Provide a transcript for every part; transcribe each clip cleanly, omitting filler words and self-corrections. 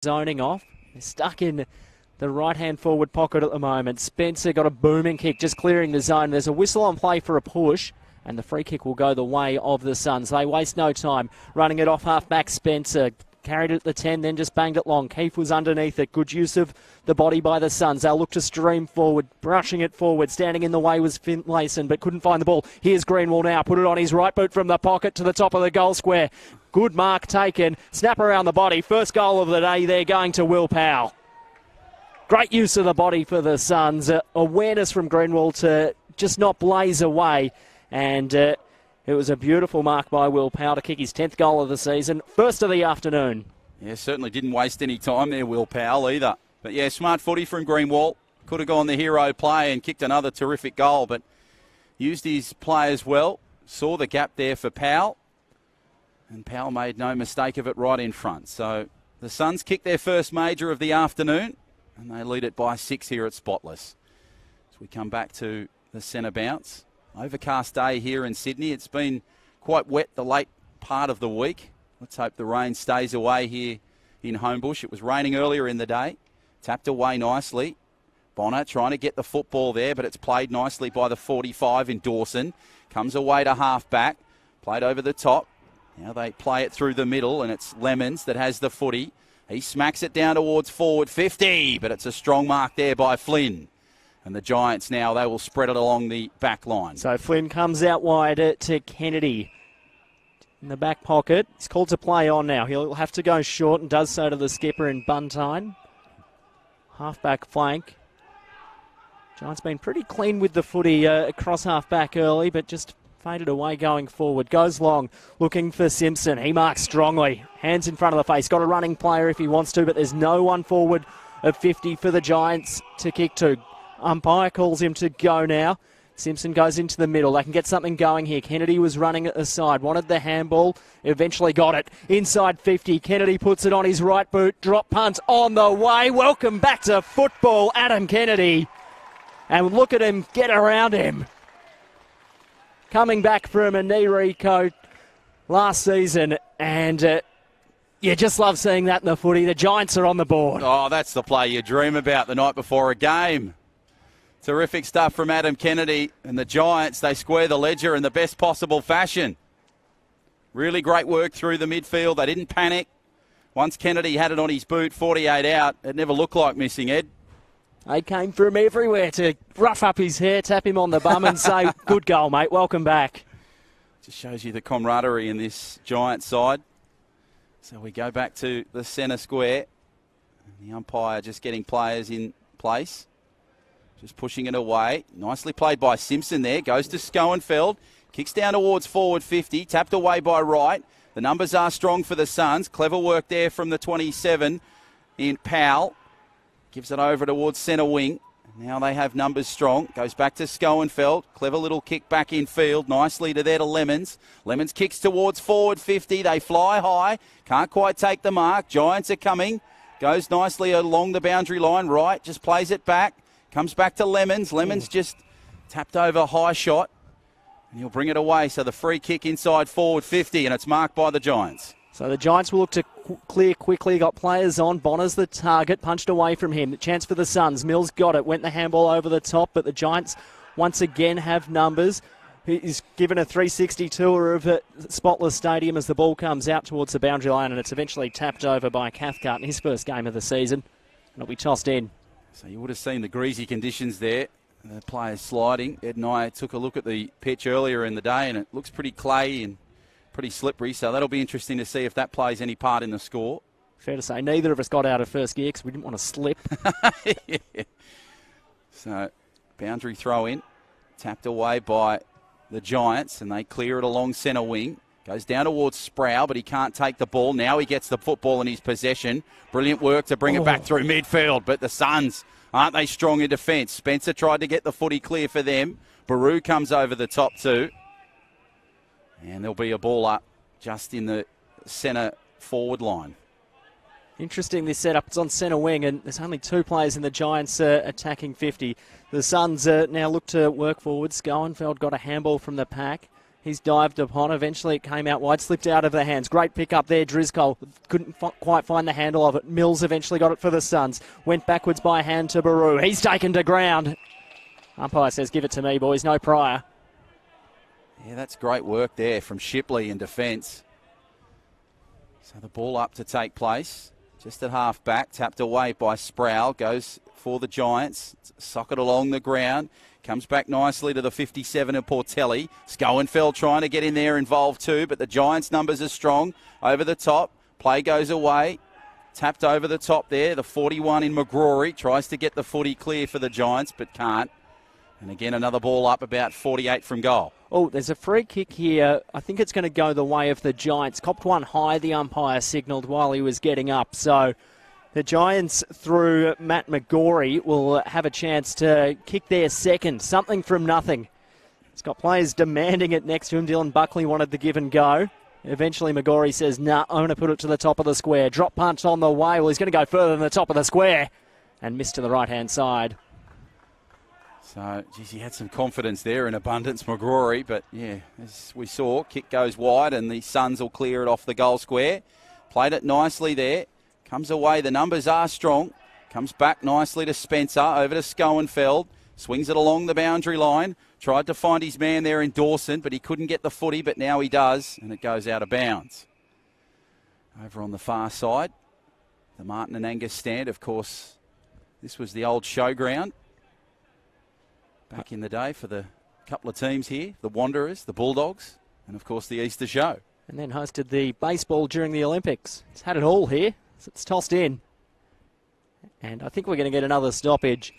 zoning off. They're stuck in the right-hand forward pocket at the moment. Spencer got a booming kick, just clearing the zone. There's a whistle on play for a push, and the free kick will go the way of the Suns. They waste no time running it off half-back Spencer. Carried it at the 10, then just banged it long. Keefe was underneath it. Good use of the body by the Suns. They'll look to stream forward, brushing it forward. Standing in the way was Finlayson, but couldn't find the ball. Here's Greenwall now. Put it on his right boot from the pocket to the top of the goal square. Good mark taken. Snap around the body. First goal of the day there going to Will Powell. Great use of the body for the Suns. Awareness from Greenwall to just not blaze away. And it was a beautiful mark by Will Powell to kick his 10th goal of the season. First of the afternoon. Yeah, certainly didn't waste any time there, Will Powell, either. But yeah, smart footy from Greenwall. Could have gone the hero play and kicked another terrific goal, but used his players well. Saw the gap there for Powell. And Powell made no mistake of it right in front. So the Suns kick their first major of the afternoon, and they lead it by 6 here at Spotless. As we come back to the centre bounce. Overcast day here in Sydney. It's been quite wet the late part of the week. Let's hope the rain stays away here in Homebush. It was raining earlier in the day. Tapped away nicely. Bonner trying to get the football there, but it's played nicely by the 45 in Dawson. Comes away to half-back. Played over the top. Now they play it through the middle, and it's Lemons that has the footy. He smacks it down towards forward 50, but it's a strong mark there by Flynn. And the Giants now, they will spread it along the back line. So Flynn comes out wide to Kennedy in the back pocket. He's called to play on now. He'll have to go short and does so to the skipper in Buntine. Half-back flank. Giants been pretty clean with the footy across half-back early, but just faded away going forward. Goes long, looking for Simpson. He marks strongly. Hands in front of the face. Got a running player if he wants to, but there's no one forward of 50 for the Giants to kick to. Umpire calls him to go now. Simpson goes into the middle. They can get something going here. Kennedy was running at the side. Wanted the handball. Eventually got it. Inside 50. Kennedy puts it on his right boot. Drop punt on the way. Welcome back to football, Adam Kennedy. And look at him get around him. Coming back from a knee reco last season. And you just love seeing that in the footy. The Giants are on the board. Oh, that's the play you dream about the night before a game. Terrific stuff from Adam Kennedy, and the Giants, they square the ledger in the best possible fashion. Really great work through the midfield. They didn't panic. Once Kennedy had it on his boot, 48 out, it never looked like missing, Ed. They came from everywhere to rough up his hair, tap him on the bum and say, good goal, mate, welcome back. Just shows you the camaraderie in this Giant side. So we go back to the centre square. The umpire just getting players in place. Just pushing it away. Nicely played by Simpson there. Goes to Schoenfeld. Kicks down towards forward 50. Tapped away by Wright. The numbers are strong for the Suns. Clever work there from the 27 in Powell. Gives it over towards centre wing. Now they have numbers strong. Goes back to Schoenfeld. Clever little kick back in field. Nicely to there to Lemons. Lemons kicks towards forward 50. They fly high. Can't quite take the mark. Giants are coming. Goes nicely along the boundary line. Wright just plays it back. Comes back to Lemons. Lemons just tapped over high shot. And he'll bring it away. So the free kick inside forward 50, and it's marked by the Giants. So the Giants will look to clear quickly. Got players on. Bonner's the target. Punched away from him. Chance for the Suns. Mills got it. Went the handball over the top, but the Giants once again have numbers. He's given a 360 tour of Spotless Stadium as the ball comes out towards the boundary line, and it's eventually tapped over by Cathcart in his first game of the season. And it'll be tossed in. So you would have seen the greasy conditions there. The players sliding. Ed and I took a look at the pitch earlier in the day, and it looks pretty clayey and pretty slippery. So that'll be interesting to see if that plays any part in the score. Fair to say, neither of us got out of first gear because we didn't want to slip. Yeah. So boundary throw in. Tapped away by the Giants, and they clear it along centre wing. Goes down towards Sproul, but he can't take the ball. Now he gets the football in his possession. Brilliant work to bring it back through midfield. But the Suns, aren't they strong in defence? Spencer tried to get the footy clear for them. Baru comes over the top too. And there'll be a ball up just in the centre forward line. Interesting, this setup. It's on centre wing, and there's only two players in the Giants attacking 50. The Suns now look to work forward. Schoenfeld got a handball from the pack. He's dived upon. Eventually it came out wide, slipped out of the hands. Great pick up there. Driscoll couldn't quite find the handle of it. Mills eventually got it for the Suns. Went backwards by hand to Baru. He's taken to ground. Umpire says, give it to me, boys. No prior. Yeah, that's great work there from Shipley in defence. So the ball up to take place. Just at half back. Tapped away by Sproul. Goes for the Giants. Socket along the ground. Comes back nicely to the 57 of Portelli. Schoenfeld trying to get in there involved too, but the Giants' numbers are strong. Over the top. Play goes away. Tapped over the top there. The 41 in McGrory. Tries to get the footy clear for the Giants, but can't. And again, another ball up about 48 from goal. Oh, there's a free kick here. I think it's going to go the way of the Giants. Copped one high, the umpire signalled while he was getting up. So the Giants, through Matt McGorry, will have a chance to kick their second. Something from nothing. He's got players demanding it next to him. Dylan Buckley wanted the give and go. Eventually McGorry says, nah, I'm going to put it to the top of the square. Drop punch on the way. Well, he's going to go further than the top of the square. And missed to the right-hand side. So, geez, he had some confidence there in abundance, McGrory. But, yeah, as we saw, kick goes wide and the Suns will clear it off the goal square. Played it nicely there. Comes away. The numbers are strong. Comes back nicely to Spencer. Over to Schoenfeld. Swings it along the boundary line. Tried to find his man there in Dawson, but he couldn't get the footy, but now he does, and it goes out of bounds. Over on the far side, the Martin and Angus stand. Of course, this was the old showground back in the day for the couple of teams here, the Wanderers, the Bulldogs, and of course the Easter Show. And then hosted the baseball during the Olympics. It's had it all here. So it's tossed in. And I think we're going to get another stoppage.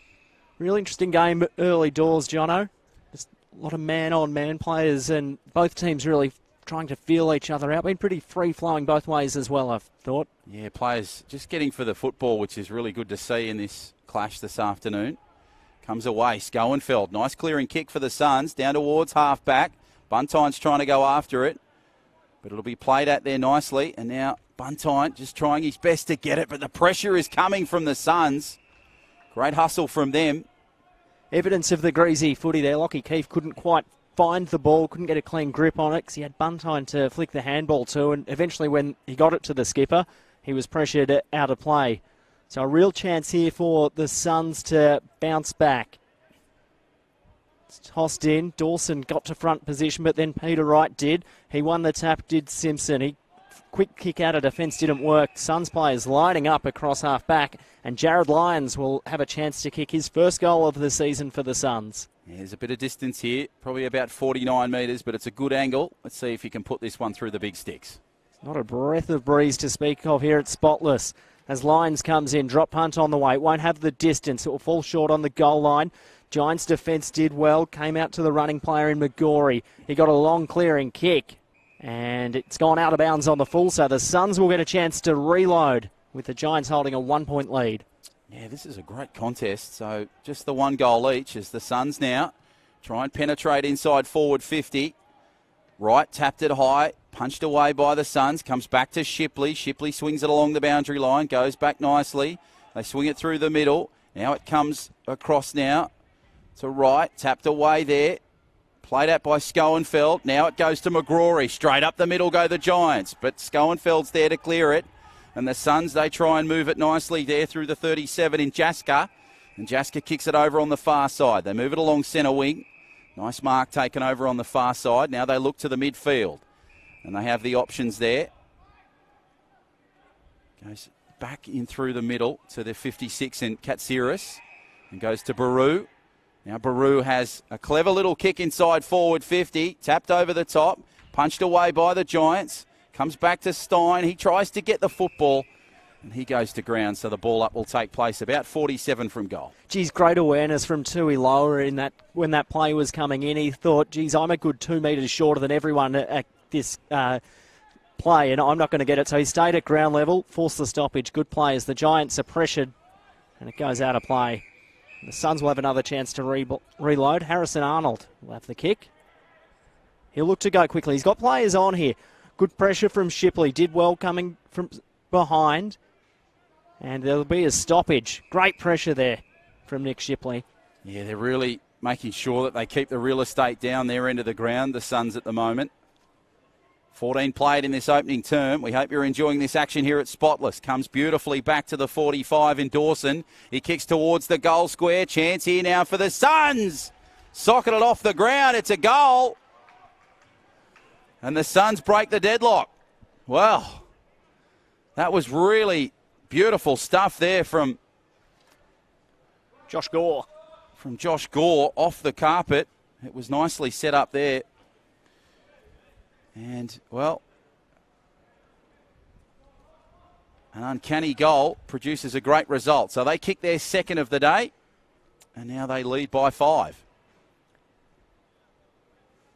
Real interesting game early doors, Jono. Just a lot of man-on-man players and both teams really trying to feel each other out. Been pretty free-flowing both ways as well, I've thought. Yeah, players just getting for the football, which is really good to see in this clash this afternoon. Comes away, Schoenfeld. Nice clearing kick for the Suns. Down towards half-back. Buntine's trying to go after it. But it'll be played at there nicely. And now Buntine just trying his best to get it. But the pressure is coming from the Suns. Great hustle from them. Evidence of the greasy footy there. Lockie Keefe couldn't quite find the ball, couldn't get a clean grip on it because he had Buntine to flick the handball to. And eventually when he got it to the skipper, he was pressured out of play. So a real chance here for the Suns to bounce back. It's tossed in. Dawson got to front position, but then Peter Wright did. He won the tap, did Simpson. Quick kick out of defence didn't work. Suns players lining up across half back, and Jared Lyons will have a chance to kick his first goal of the season for the Suns. Yeah, there's a bit of distance here, probably about 49 metres, but it's a good angle. Let's see if he can put this one through the big sticks. Not a breath of breeze to speak of here at Spotless. As Lyons comes in, drop punt on the way. It won't have the distance. It will fall short on the goal line. Giants defence did well. Came out to the running player in McGorry. He got a long clearing kick. And it's gone out of bounds on the full, so the Suns will get a chance to reload with the Giants holding a 1-point lead. Yeah, this is a great contest. So just the one goal each as the Suns now try and penetrate inside forward 50. Wright tapped it high, punched away by the Suns, comes back to Shipley. Shipley swings it along the boundary line, goes back nicely. They swing it through the middle. Now it comes across now to Wright, tapped away there. Played out by Schoenfeld. Now it goes to McGrory. Straight up the middle go the Giants. But Schoenfeld's there to clear it. And the Suns, they try and move it nicely there through the 37 in Jaska. And Jaska kicks it over on the far side. They move it along centre wing. Nice mark taken over on the far side. Now they look to the midfield. And they have the options there. Goes back in through the middle to the 56 in Katsiris. And goes to Baru. Now Baru has a clever little kick inside forward 50. Tapped over the top. Punched away by the Giants. Comes back to Stein. He tries to get the football. And he goes to ground, so the ball up will take place about 47 from goal. Geez, great awareness from Tui Lower in that when that play was coming in. He thought, geez, I'm a good 2 metres shorter than everyone at this play, and I'm not going to get it. So he stayed at ground level, forced the stoppage. Good play as the Giants are pressured, and it goes out of play. The Suns will have another chance to reload. Harrison Arnold will have the kick. He'll look to go quickly. He's got players on here. Good pressure from Shipley. Did well coming from behind. And there'll be a stoppage. Great pressure there from Nick Shipley. Yeah, they're really making sure that they keep the real estate down their end of the ground, the Suns at the moment. 14 played in this opening term. We hope you're enjoying this action here at Spotless. Comes beautifully back to the 45 in Dawson. He kicks towards the goal square. Chance here now for the Suns. Socketed off the ground. It's a goal. And the Suns break the deadlock. Well, that was really beautiful stuff there from Josh Gore. From Josh Gore off the carpet. It was nicely set up there. And, well, an uncanny goal produces a great result. So they kick their second of the day, and now they lead by 5.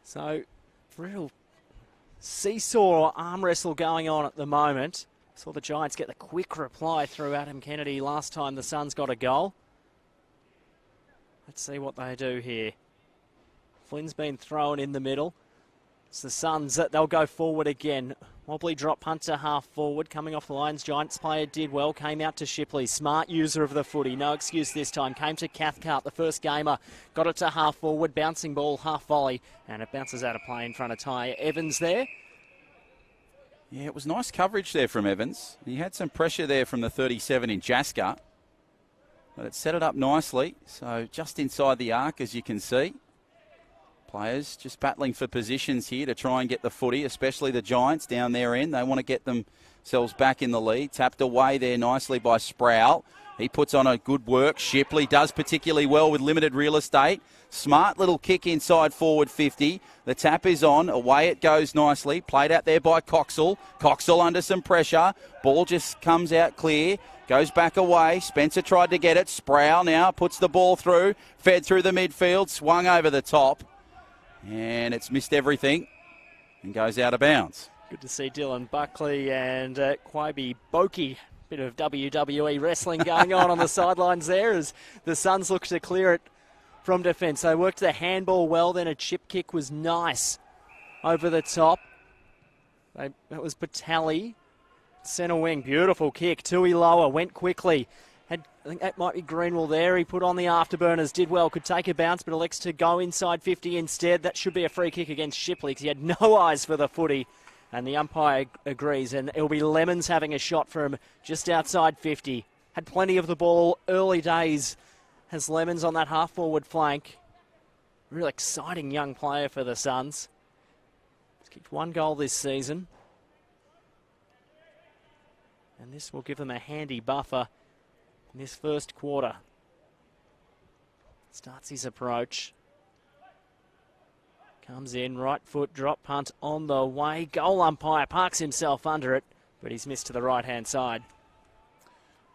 So, real seesaw arm wrestle going on at the moment. Saw the Giants get the quick reply through Adam Kennedy last time the Suns got a goal. Let's see what they do here. Flynn's been thrown in the middle. It's the Suns, they'll go forward again. Wobbly drop punt to half forward. Coming off the lines, Giants player did well. Came out to Shipley. Smart user of the footy. No excuse this time. Came to Cathcart, the first gamer. Got it to half forward. Bouncing ball, half volley. And it bounces out of play in front of Ty Evans there. Yeah, it was nice coverage there from Evans. He had some pressure there from the 37 in Jasker. But it set it up nicely. So just inside the arc, as you can see. Players just battling for positions here to try and get the footy, especially the Giants down their end. They want to get themselves back in the lead. Tapped away there nicely by Sproul. He puts on a good work. Shipley does particularly well with limited real estate. Smart little kick inside forward 50. The tap is on. Away it goes nicely. Played out there by Coxall. Coxall under some pressure. Ball just comes out clear. Goes back away. Spencer tried to get it. Sproul now puts the ball through. Fed through the midfield. Swung over the top. And it's missed everything and goes out of bounds. Good to see Dylan Buckley and Quaibi Boki. Bit of WWE wrestling going on the sidelines there as the Suns look to clear it from defence. They worked the handball well, then a chip kick was nice over the top. That was Patali. Centre wing, beautiful kick. Tui lower, went quickly. I think that might be Greenwell there. He put on the afterburners, did well, could take a bounce, but elects to go inside 50 instead. That should be a free kick against Shipley because he had no eyes for the footy. And the umpire agrees, and it'll be Lemons having a shot from just outside 50. Had plenty of the ball early days. Has Lemons on that half-forward flank. Real exciting young player for the Suns. He's kicked 1 goal this season. And this will give them a handy buffer in this first quarter. Starts his approach. Comes in, right foot, drop punt on the way. Goal umpire parks himself under it, but he's missed to the right-hand side.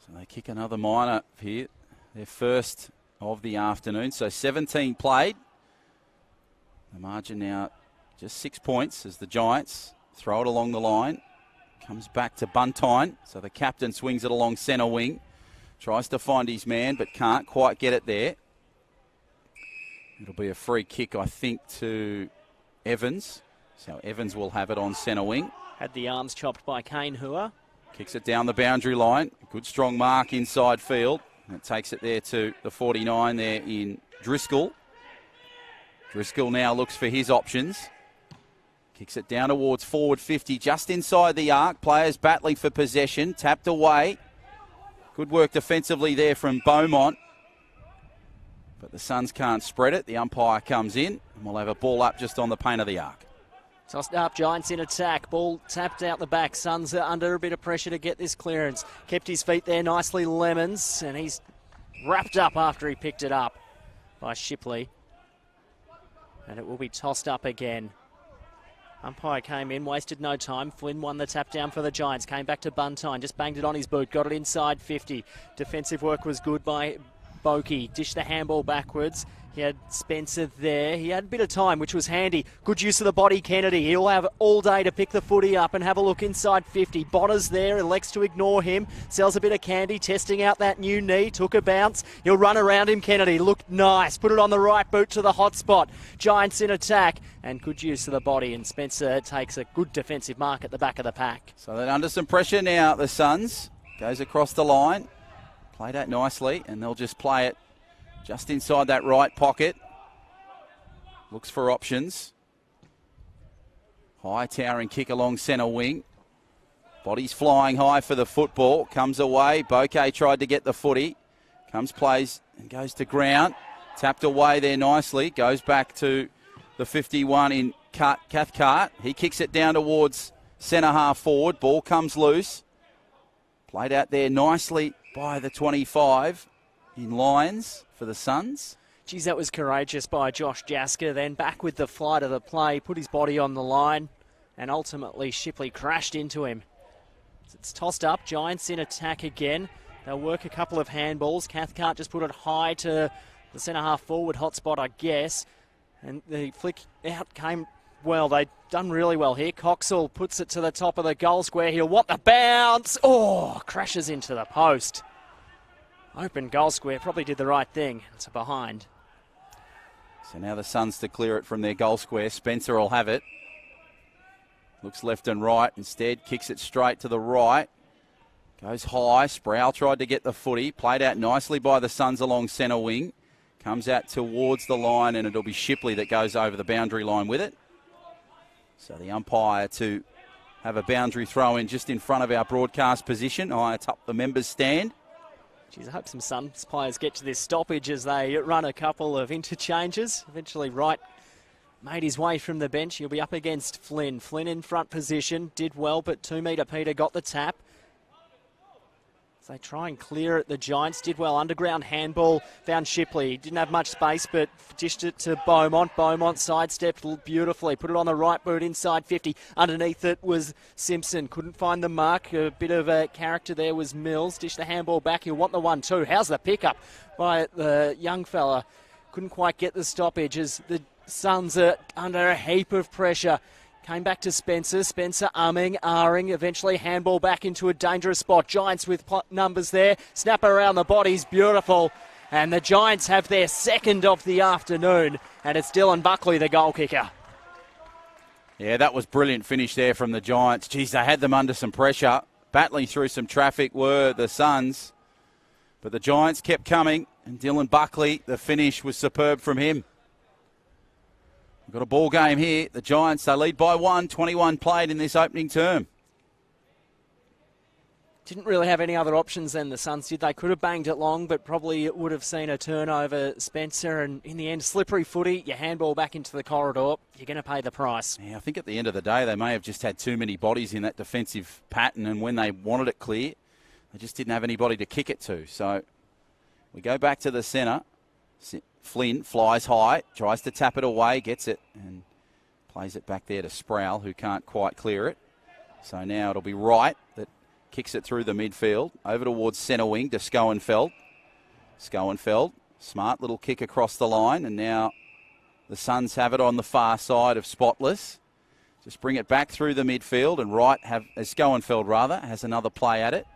So they kick another minor here. Their first of the afternoon. So 17 played. The margin now just 6 points as the Giants throw it along the line. Comes back to Buntine. So the captain swings it along centre wing. Tries to find his man, but can't quite get it there. It'll be a free kick, I think, to Evans. So Evans will have it on centre wing. Had the arms chopped by Kane Hua. Kicks it down the boundary line. Good strong mark inside field. And it takes it there to the 49 there in Driscoll. Driscoll now looks for his options. Kicks it down towards forward 50, just inside the arc. Players battling for possession. Tapped away. Good work defensively there from Beaumont. But the Suns can't spread it. The umpire comes in, and we'll have a ball up just on the paint of the arc. Tossed up, Giants in attack. Ball tapped out the back. Suns are under a bit of pressure to get this clearance. Kept his feet there nicely, Lemons, and he's wrapped up after he picked it up by Shipley. And it will be tossed up again. Umpire came in, wasted no time. Flynn won the tap down for the Giants. Came back to Buntine, just banged it on his boot. Got it inside 50. Defensive work was good by Boki. Dished the handball backwards. He had Spencer there. He had a bit of time, which was handy. Good use of the body, Kennedy. He'll have all day to pick the footy up and have a look inside 50. Bonner's there, elects to ignore him. Sells a bit of candy, testing out that new knee. Took a bounce. He'll run around him, Kennedy. Looked nice. Put it on the right boot to the hot spot. Giants in attack. And good use of the body. And Spencer takes a good defensive mark at the back of the pack. So they're under some pressure now, the Suns. Goes across the line. Played out nicely, and they'll just play it just inside that right pocket. Looks for options. High towering kick along centre wing. Body's flying high for the football. Comes away. Bouquet tried to get the footy. Comes, plays, and goes to ground. Tapped away there nicely. Goes back to the 51 in Cathcart. He kicks it down towards centre half forward. Ball comes loose. Played out there nicely by the 25 in Lions for the Suns. Geez, that was courageous by Josh Jasker. Then back with the flight of the play, put his body on the line, and ultimately Shipley crashed into him. It's tossed up. Giants in attack again. They'll work a couple of handballs. Cathcart just put it high to the centre half forward hotspot, I guess. And the flick out came well. They've done really well here. Coxall puts it to the top of the goal square. He'll want the bounce. Oh, crashes into the post. Open goal square. Probably did the right thing. It's a behind. So now the Suns to clear it from their goal square. Spencer will have it. Looks left and right. Instead, kicks it straight to the right. Goes high. Sproul tried to get the footy. Played out nicely by the Suns along centre wing. Comes out towards the line, and it'll be Shipley that goes over the boundary line with it. So the umpire to have a boundary throw in just in front of our broadcast position. Atop the members' stand. Geez, I hope some Suns players get to this stoppage as they run a couple of interchanges. Eventually Wright made his way from the bench. He'll be up against Flynn. Flynn in front position. Did well, but 2 metre Peter got the tap. As they try and clear it, the Giants did well. Underground handball. Found Shipley. Didn't have much space, but dished it to Beaumont. Beaumont sidestepped beautifully. Put it on the right boot inside 50. Underneath it was Simpson. Couldn't find the mark. A bit of a character there was Mills. Dished the handball back. He'll want the 1-2. How's the pickup by the young fella? Couldn't quite get the stoppage as the Suns are under a heap of pressure. Came back to Spencer. Spencer ahhing, eventually handball back into a dangerous spot. Giants with numbers there. Snap around the bodies, beautiful. And the Giants have their second of the afternoon. And it's Dylan Buckley, the goal kicker. Yeah, that was brilliant finish there from the Giants. Geez, they had them under some pressure. Battling through some traffic were the Suns. But the Giants kept coming. And Dylan Buckley, the finish was superb from him. We've got a ball game here. The Giants, they lead by 1, 21 played in this opening term. Didn't really have any other options than the Suns did. They could have banged it long, but probably it would have seen a turnover, Spencer. And in the end, slippery footy, you handball back into the corridor, you're going to pay the price. Yeah, I think at the end of the day, they may have just had too many bodies in that defensive pattern, and when they wanted it clear, they just didn't have anybody to kick it to. So we go back to the centre. Flynn flies high, tries to tap it away, gets it, and plays it back there to Sproul, who can't quite clear it. So now it'll be Wright that kicks it through the midfield, over towards centre wing to Schoenfeld. Schoenfeld, smart little kick across the line, and now the Suns have it on the far side of Spotless. Just bring it back through the midfield, and Wright, Schoenfeld has another play at it.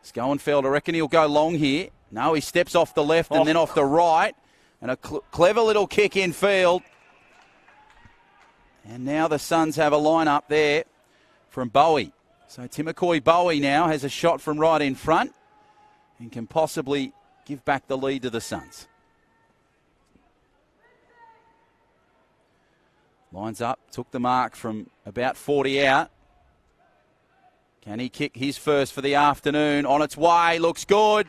Schoenfeld, I reckon he'll go long here. No, he steps off the left and then off the right. And a clever little kick in field. And now the Suns have a line-up there from Bowie. So Timokoi Bowie now has a shot from right in front and can possibly give back the lead to the Suns. Lines up, took the mark from about 40 out. Can he kick his first for the afternoon? On its way, looks good.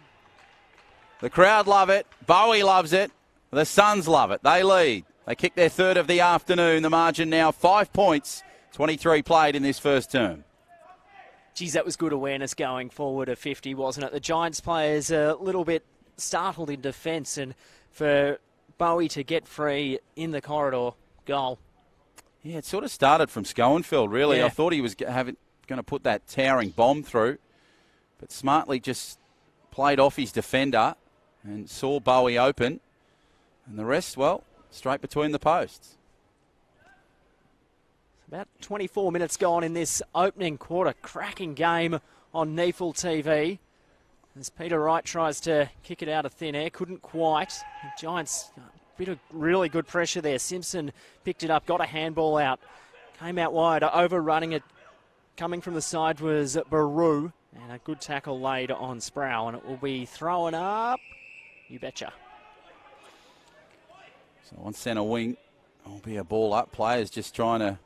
The crowd love it. Bowie loves it. The Suns love it. They lead. They kick their third of the afternoon. The margin now 5 points. 23 played in this first term. Geez, that was good awareness going forward of 50, wasn't it? The Giants players a little bit startled in defence, and for Bowie to get free in the corridor, goal. Yeah, it sort of started from Schoenfeld, really. Yeah. I thought he was going to put that towering bomb through, but smartly just played off his defender and saw Bowie open. And the rest, well, straight between the posts. About 24 minutes gone in this opening quarter. Cracking game on Neefel TV. As Peter Wright tries to kick it out of thin air. Couldn't quite. The Giants, a bit of really good pressure there. Simpson picked it up, got a handball out. Came out wide, overrunning it. Coming from the side was Baru. And a good tackle laid on Sproul. And it will be thrown up. You betcha. So on centre wing, Will be a ball up. Players just trying to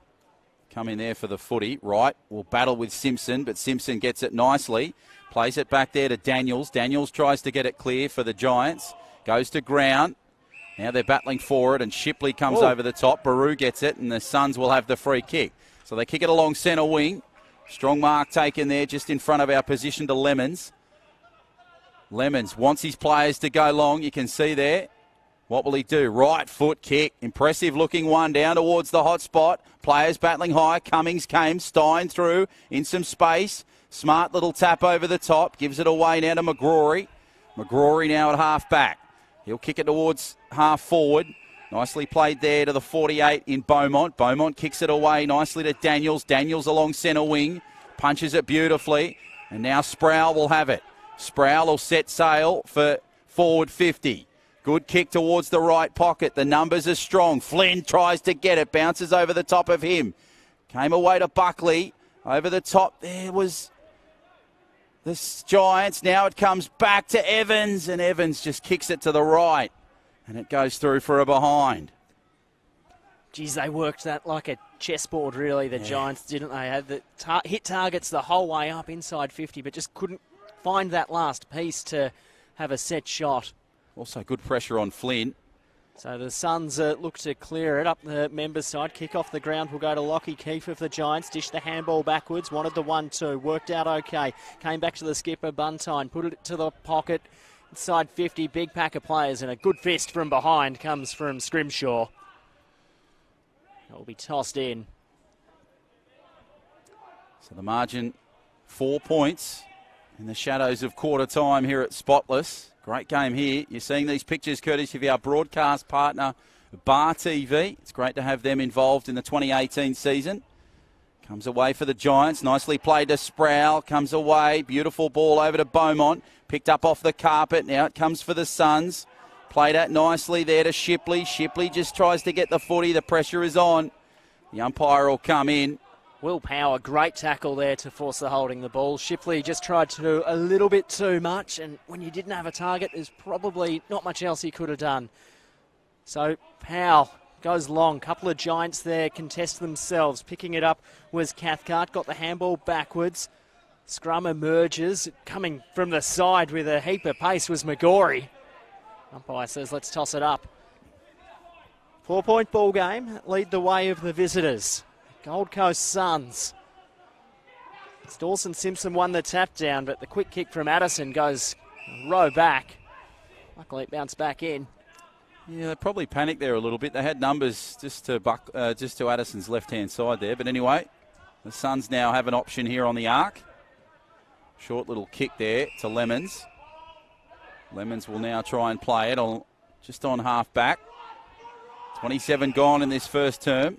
come in there for the footy. Wright will battle with Simpson, but Simpson gets it nicely. Plays it back there to Daniels. Daniels tries to get it clear for the Giants. Goes to ground. Now they're battling for it, and Shipley comes over the top. Baru gets it, and the Suns will have the free kick. So they kick it along centre wing. Strong mark taken there just in front of our position to Lemons. Lemons wants his players to go long. You can see there. What will he do? Right foot kick. Impressive looking one down towards the hot spot. Players battling high. Cummings came. Stein through in some space. Smart little tap over the top. Gives it away now to McGrory. McGrory now at half back. He'll kick it towards half forward. Nicely played there to the 48 in Beaumont. Beaumont kicks it away nicely to Daniels. Daniels along centre wing. Punches it beautifully. And now Sproul will have it. Sproul will set sail for forward 50. Good kick towards the right pocket. The numbers are strong. Flynn tries to get it. Bounces over the top of him. Came away to Buckley. Over the top there was the Giants. Now it comes back to Evans, and Evans just kicks it to the right, and it goes through for a behind. Geez, they worked that like a chessboard, really, the Giants, didn't they? Had the hit targets the whole way up inside 50, but just couldn't find that last piece to have a set shot. Also good pressure on Flynn. So the Suns look to clear it up the members' side. Kick off the ground will go to Lockie Keefe of the Giants. Dish the handball backwards. Wanted the 1-2. Worked out okay. Came back to the skipper, Buntine. Put it to the pocket. Inside 50. Big pack of players. And a good fist from behind comes from Scrimshaw. It will be tossed in. So the margin, 4 points in the shadows of quarter time here at Spotless. Great game here. You're seeing these pictures courtesy of our broadcast partner, Bar TV. It's great to have them involved in the 2018 season. Comes away for the Giants. Nicely played to Sproul. Comes away. Beautiful ball over to Beaumont. Picked up off the carpet. Now it comes for the Suns. Played out nicely there to Shipley. Shipley just tries to get the footy. The pressure is on. The umpire will come in. Will Power, great tackle there to force the holding the ball. Shipley just tried to do a little bit too much, and when you didn't have a target, there's probably not much else he could have done. So Powell goes long. Couple of Giants there contest themselves. Picking it up was Cathcart. Got the handball backwards. Scrum emerges. Coming from the side with a heap of pace was McGorry. Umpire says, let's toss it up. 4-point ball game. Lead the way of the visitors. Gold Coast Suns. It's Dawson Simpson won the tap down, but the quick kick from Addison goes a row back. Luckily it bounced back in. Yeah, they probably panicked there a little bit. They had numbers just to Addison's left-hand side there. But anyway, the Suns now have an option here on the arc. Short little kick there to Lemons. Lemons will now try and play it just on half back. 27 gone in this first term.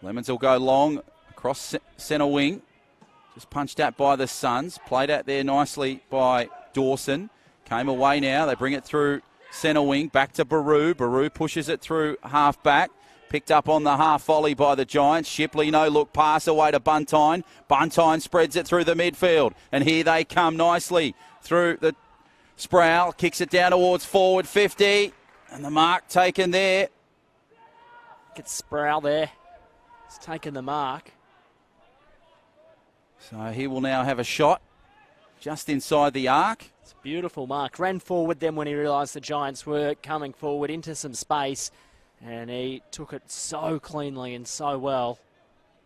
Lemons will go long across centre wing. Just punched out by the Suns. Played out there nicely by Dawson. Came away now. They bring it through centre wing. Back to Baru. Baru pushes it through half back. Picked up on the half volley by the Giants. Shipley, no look, pass away to Buntine. Buntine spreads it through the midfield. And here they come nicely through the Sproul. Kicks it down towards forward 50. And the mark taken there. Gets Sproul there. He's taken the mark. So he will now have a shot just inside the arc. It's a beautiful mark. Ran forward then when he realised the Giants were coming forward into some space. And he took it so cleanly and so well.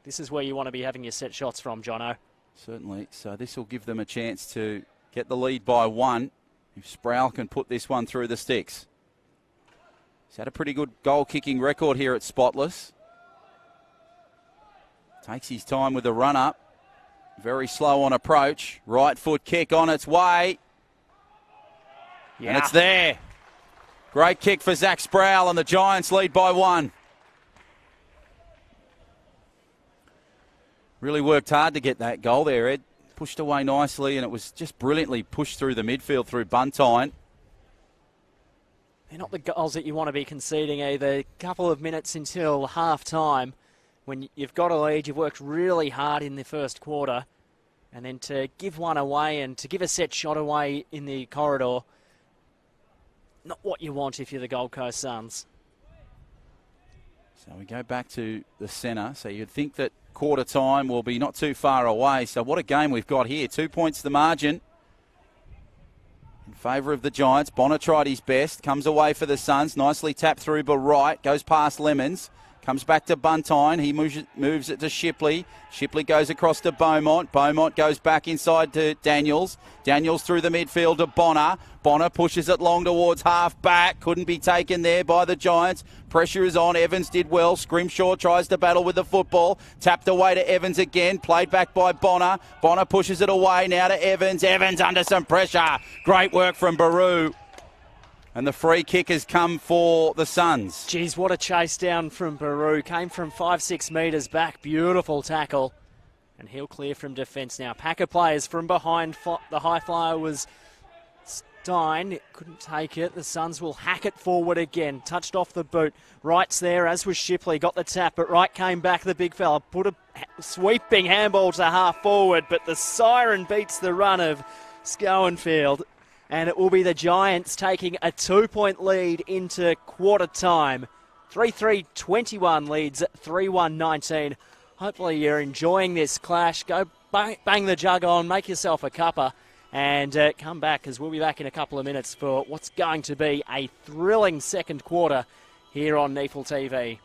This is where you want to be having your set shots from, Jono. Certainly. So this will give them a chance to get the lead by 1 if Sproul can put this one through the sticks. He's had a pretty good goal-kicking record here at Spotless. Takes his time with the run-up. Very slow on approach. Right foot kick on its way. Yeah. And it's there. Great kick for Zach Sproul, and the Giants lead by 1. Really worked hard to get that goal there, Ed. Pushed away nicely, and it was just brilliantly pushed through the midfield through Buntine. They're not the goals that you want to be conceding either. A couple of minutes until half-time. When you've got a lead, you've worked really hard in the first quarter, and then to give one away and to give a set shot away in the corridor, not what you want if you're the Gold Coast Suns. So we go back to the centre. So you'd think that quarter time will be not too far away. So what a game we've got here. 2 points the margin in favour of the Giants. Bonner tried his best. Comes away for the Suns. Nicely tapped through but right. Goes past Lemons. Comes back to Buntine. He moves it to Shipley. Shipley goes across to Beaumont. Beaumont goes back inside to Daniels. Daniels through the midfield to Bonner. Bonner pushes it long towards half back. Couldn't be taken there by the Giants. Pressure is on. Evans did well. Scrimshaw tries to battle with the football. Tapped away to Evans again. Played back by Bonner. Bonner pushes it away now to Evans. Evans under some pressure. Great work from Baru. And the free kick has come for the Suns. Geez, what a chase down from Baru. Came from 5-6 metres back. Beautiful tackle. And he'll clear from defence now. Packer players from behind. The high flyer was Stein. Couldn't take it. The Suns will hack it forward again. Touched off the boot. Wright's there, as was Shipley. Got the tap, but Wright came back, the big fella. Put a sweeping handball to half forward, but the siren beats the run of Schoenfield. And it will be the Giants taking a 2-point lead into quarter time. 3-3-21 leads at 3-1-19. Hopefully you're enjoying this clash. Go bang the jug on, make yourself a cuppa, and come back, as we'll be back in a couple of minutes for what's going to be a thrilling second quarter here on Neefle TV.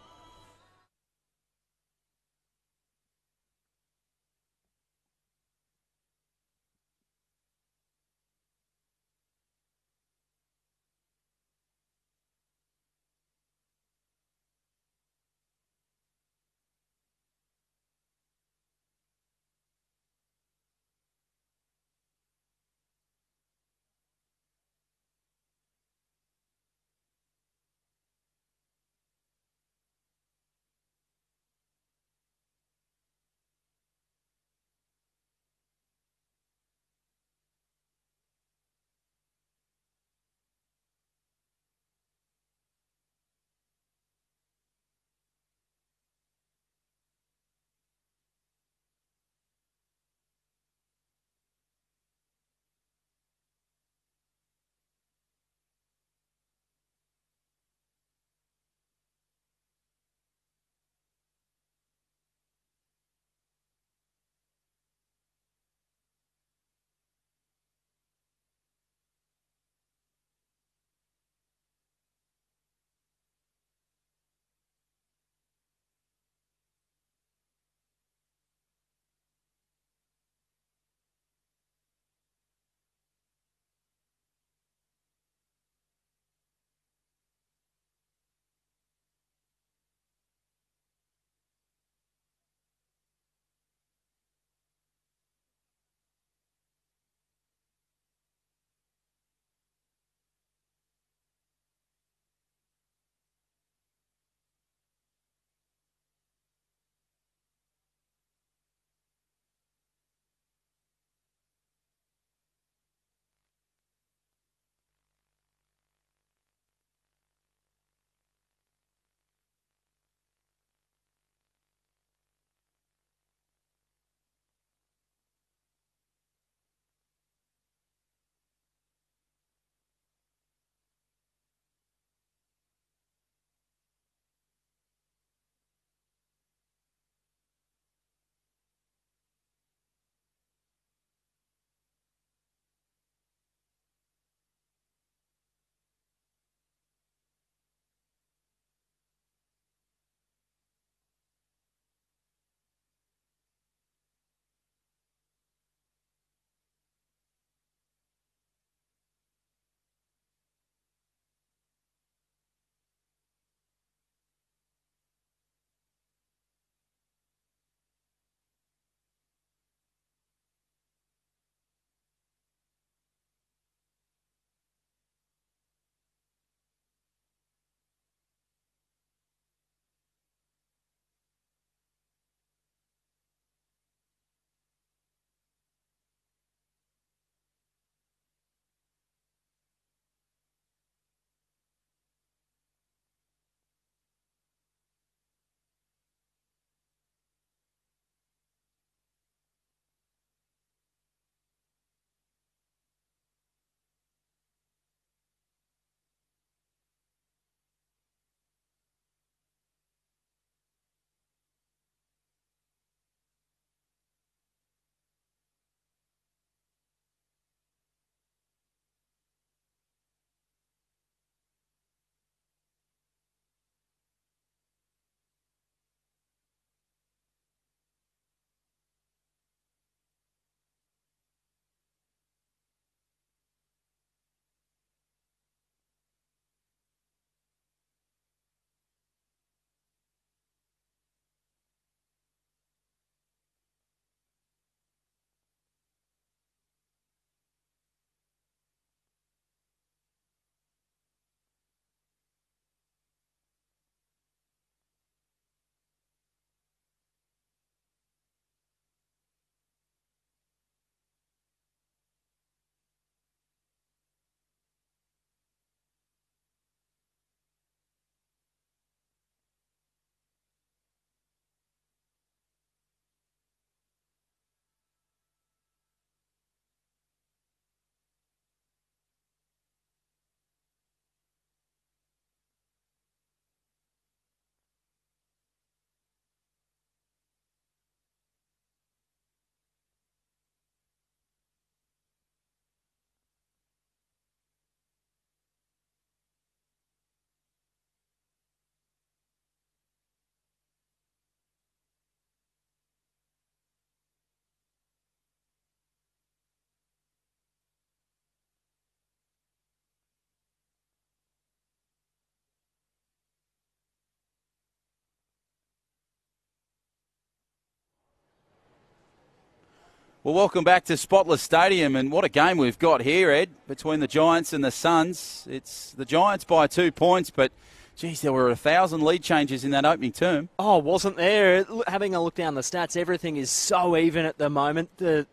Well, welcome back to Spotless Stadium, and what a game we've got here, Ed, between the Giants and the Suns. It's the Giants by 2 points, but, geez, there were 1,000 lead changes in that opening term. Oh, wasn't there? Having a look down the stats, everything is so even at the moment. The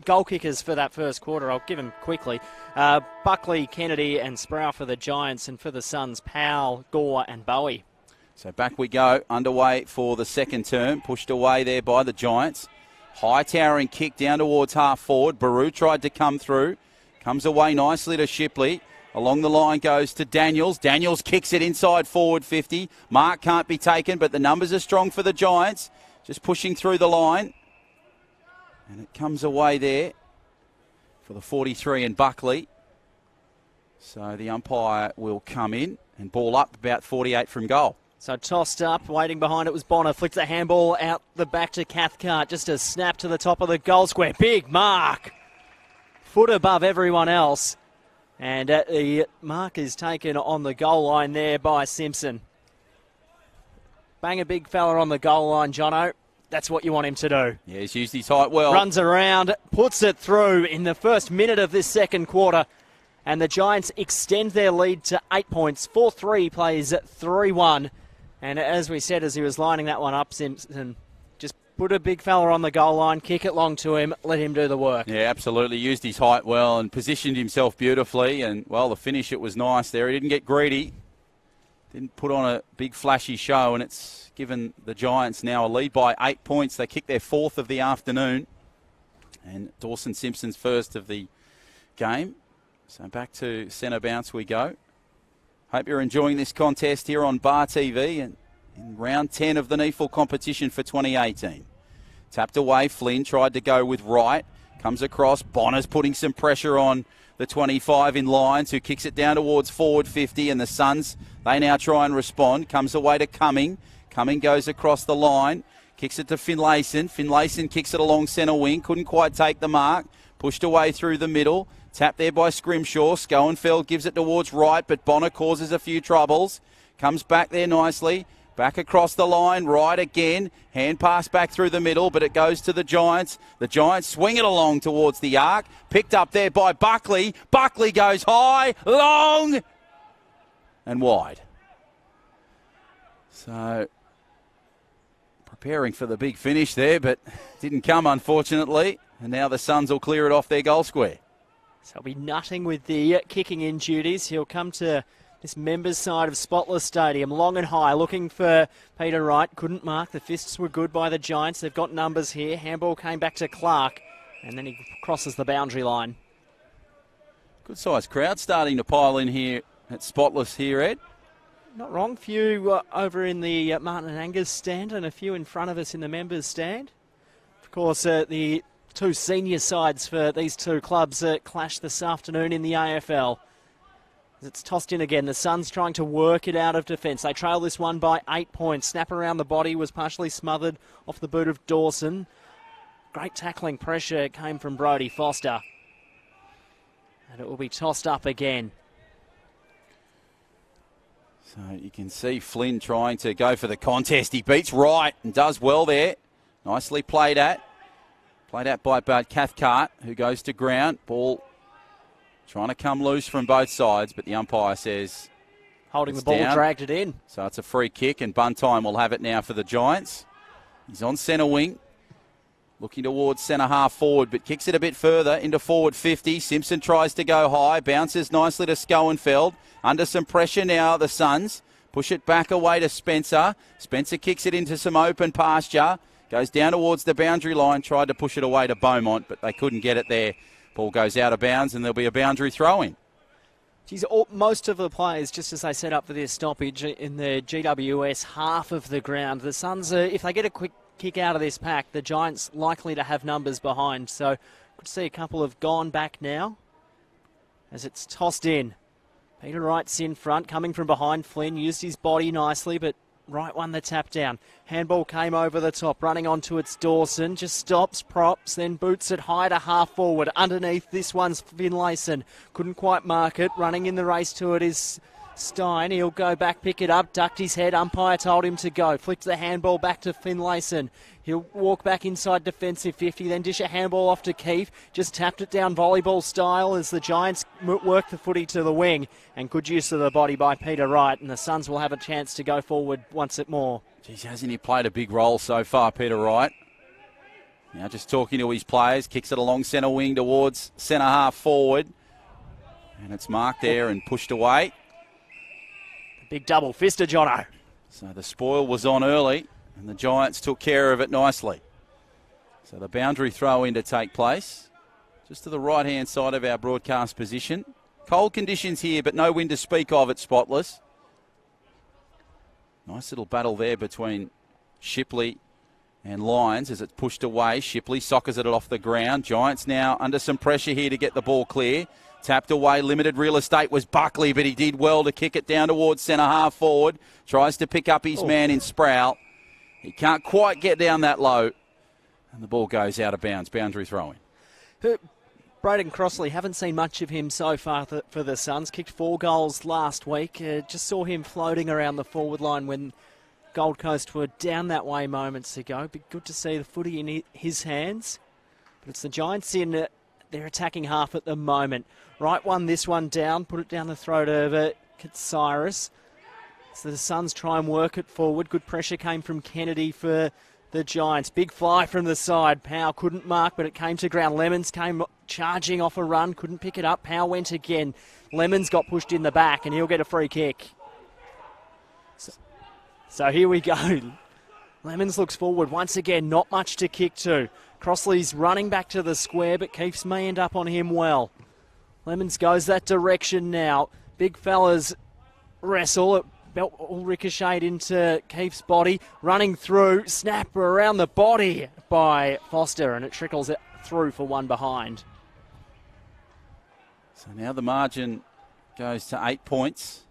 goal kickers for that first quarter, I'll give them quickly. Buckley, Kennedy and Sproul for the Giants, and for the Suns, Powell, Gore and Bowie. So back we go, underway for the second term, pushed away there by the Giants. High towering kick down towards half forward. Baru tried to come through. Comes away nicely to Shipley. Along the line goes to Daniels. Daniels kicks it inside forward 50. Mark can't be taken, but the numbers are strong for the Giants. Just pushing through the line. And it comes away there for the 43 and Buckley. So the umpire will come in and ball up about 48 from goal. So tossed up, waiting behind it was Bonner. Flicks the handball out the back to Cathcart. Just a snap to the top of the goal square. Big mark. Foot above everyone else. And the mark is taken on the goal line there by Simpson. Bang a big fella on the goal line, Jono. That's what you want him to do. Yeah, he's used his height well. Runs around, puts it through in the first minute of this second quarter. And the Giants extend their lead to 8 points. 4-3 plays 3-1. And as we said, as he was lining that one up, Simpson just put a big fella on the goal line, kick it long to him, let him do the work. Yeah, absolutely. Used his height well and positioned himself beautifully. And, well, the finish, it was nice there. He didn't get greedy. Didn't put on a big flashy show. And it's given the Giants now a lead by 8 points. They kick their fourth of the afternoon. And Dawson Simpson's first of the game. So back to centre bounce we go. Hope you're enjoying this contest here on Bar TV and in round 10 of the NEAFL competition for 2018. Tapped away, Flynn tried to go with right. Comes across, Bonner's putting some pressure on the 25 in Lyons, who kicks it down towards forward 50, and the Suns, they now try and respond. Comes away to Cumming. Cumming goes across the line, kicks it to Finlayson. Finlayson kicks it along centre wing, couldn't quite take the mark. Pushed away through the middle. Tapped there by Scrimshaw. Schoenfeld gives it towards right, but Bonner causes a few troubles. Comes back there nicely. Back across the line, right again. Hand pass back through the middle, but it goes to the Giants. The Giants swing it along towards the arc. Picked up there by Buckley. Buckley goes high, long, and wide. So, preparing for the big finish there, but didn't come, unfortunately. And now the Suns will clear it off their goal square. So he'll be nutting with the kicking in duties. He'll come to this members' side of Spotless Stadium, long and high, looking for Peter Wright. Couldn't mark. The fists were good by the Giants. They've got numbers here. Handball came back to Clark, and then he crosses the boundary line. Good-sized crowd starting to pile in here at Spotless here, Ed. Not wrong. Few over in the Martin and Angus stand and a few in front of us in the members' stand. Of course, the two senior sides for these two clubs clash this afternoon in the AFL. It's tossed in again. The Suns trying to work it out of defence. They trail this one by 8 points. Snap around the body was partially smothered off the boot of Dawson. Great tackling pressure came from Brodie Foster. And it will be tossed up again. So you can see Flynn trying to go for the contest. He beats Wright and does well there. Nicely played at. Played out by Cathcart, who goes to ground. Ball trying to come loose from both sides, but the umpire says holding the ball, down. Dragged it in. So it's a free kick, and Buntime will have it now for the Giants. He's on centre wing, looking towards centre half forward, but kicks it a bit further into forward 50. Simpson tries to go high, bounces nicely to Schoenfeld. Under some pressure now, the Suns push it back away to Spencer. Spencer kicks it into some open pasture. Goes down towards the boundary line, tried to push it away to Beaumont, but they couldn't get it there. Ball goes out of bounds, and there'll be a boundary throw-in. Geez, most of the players, just as they set up for this stoppage in the GWS half of the ground, the Suns, if they get a quick kick out of this pack, the Giants likely to have numbers behind. So could see a couple have gone back now as it's tossed in. Peter Wright's in front, coming from behind. Flynn used his body nicely, but Wright won the tap down. Handball came over the top, running onto its Dawson. Just stops, props, then boots it high to half forward. Underneath, this one's Finlayson. Couldn't quite mark it. Running in the race to it is Stein, he'll go back, pick it up, ducked his head, umpire told him to go. Flicked the handball back to Finlayson. He'll walk back inside defensive 50, then dish a handball off to Keefe. Just tapped it down volleyball style as the Giants work the footy to the wing. And good use of the body by Peter Wright, and the Suns will have a chance to go forward once more. Geez, hasn't he played a big role so far, Peter Wright? Now just talking to his players, kicks it along centre wing towards centre half forward. And it's marked there and pushed away. Big double fister, Jono. So the spoil was on early, and the Giants took care of it nicely. So the boundary throw in to take place, just to the right-hand side of our broadcast position. Cold conditions here, but no wind to speak of at Spotless. Nice little battle there between Shipley and Lyons as it's pushed away. Shipley soccers it off the ground. Giants now under some pressure here to get the ball clear. Tapped away, limited real estate was Buckley, but he did well to kick it down towards centre half forward. Tries to pick up his man in Sproul. He can't quite get down that low. And the ball goes out of bounds. Boundary throwing. Braden Crossley, haven't seen much of him so far for the Suns. Kicked 4 goals last week. Just saw him floating around the forward line when Gold Coast were down that way moments ago. Be good to see the footy in his hands. But it's the Giants in their attacking half at the moment. Right one, this one down. Put it down the throat of Katsiris. So the Suns try and work it forward. Good pressure came from Kennedy for the Giants. Big fly from the side. Powell couldn't mark, but it came to ground. Lemons came charging off a run. Couldn't pick it up. Powell went again. Lemons got pushed in the back, and he'll get a free kick. So here we go. Lemons looks forward once again. Not much to kick to. Crossley's running back to the square, but Keefe's may end up on him well. Lemons goes that direction now. Big fellas wrestle. It all ricocheted into Keefe's body. Running through. Snap around the body by Foster, and it trickles it through for one behind. So now the margin goes to 8 points.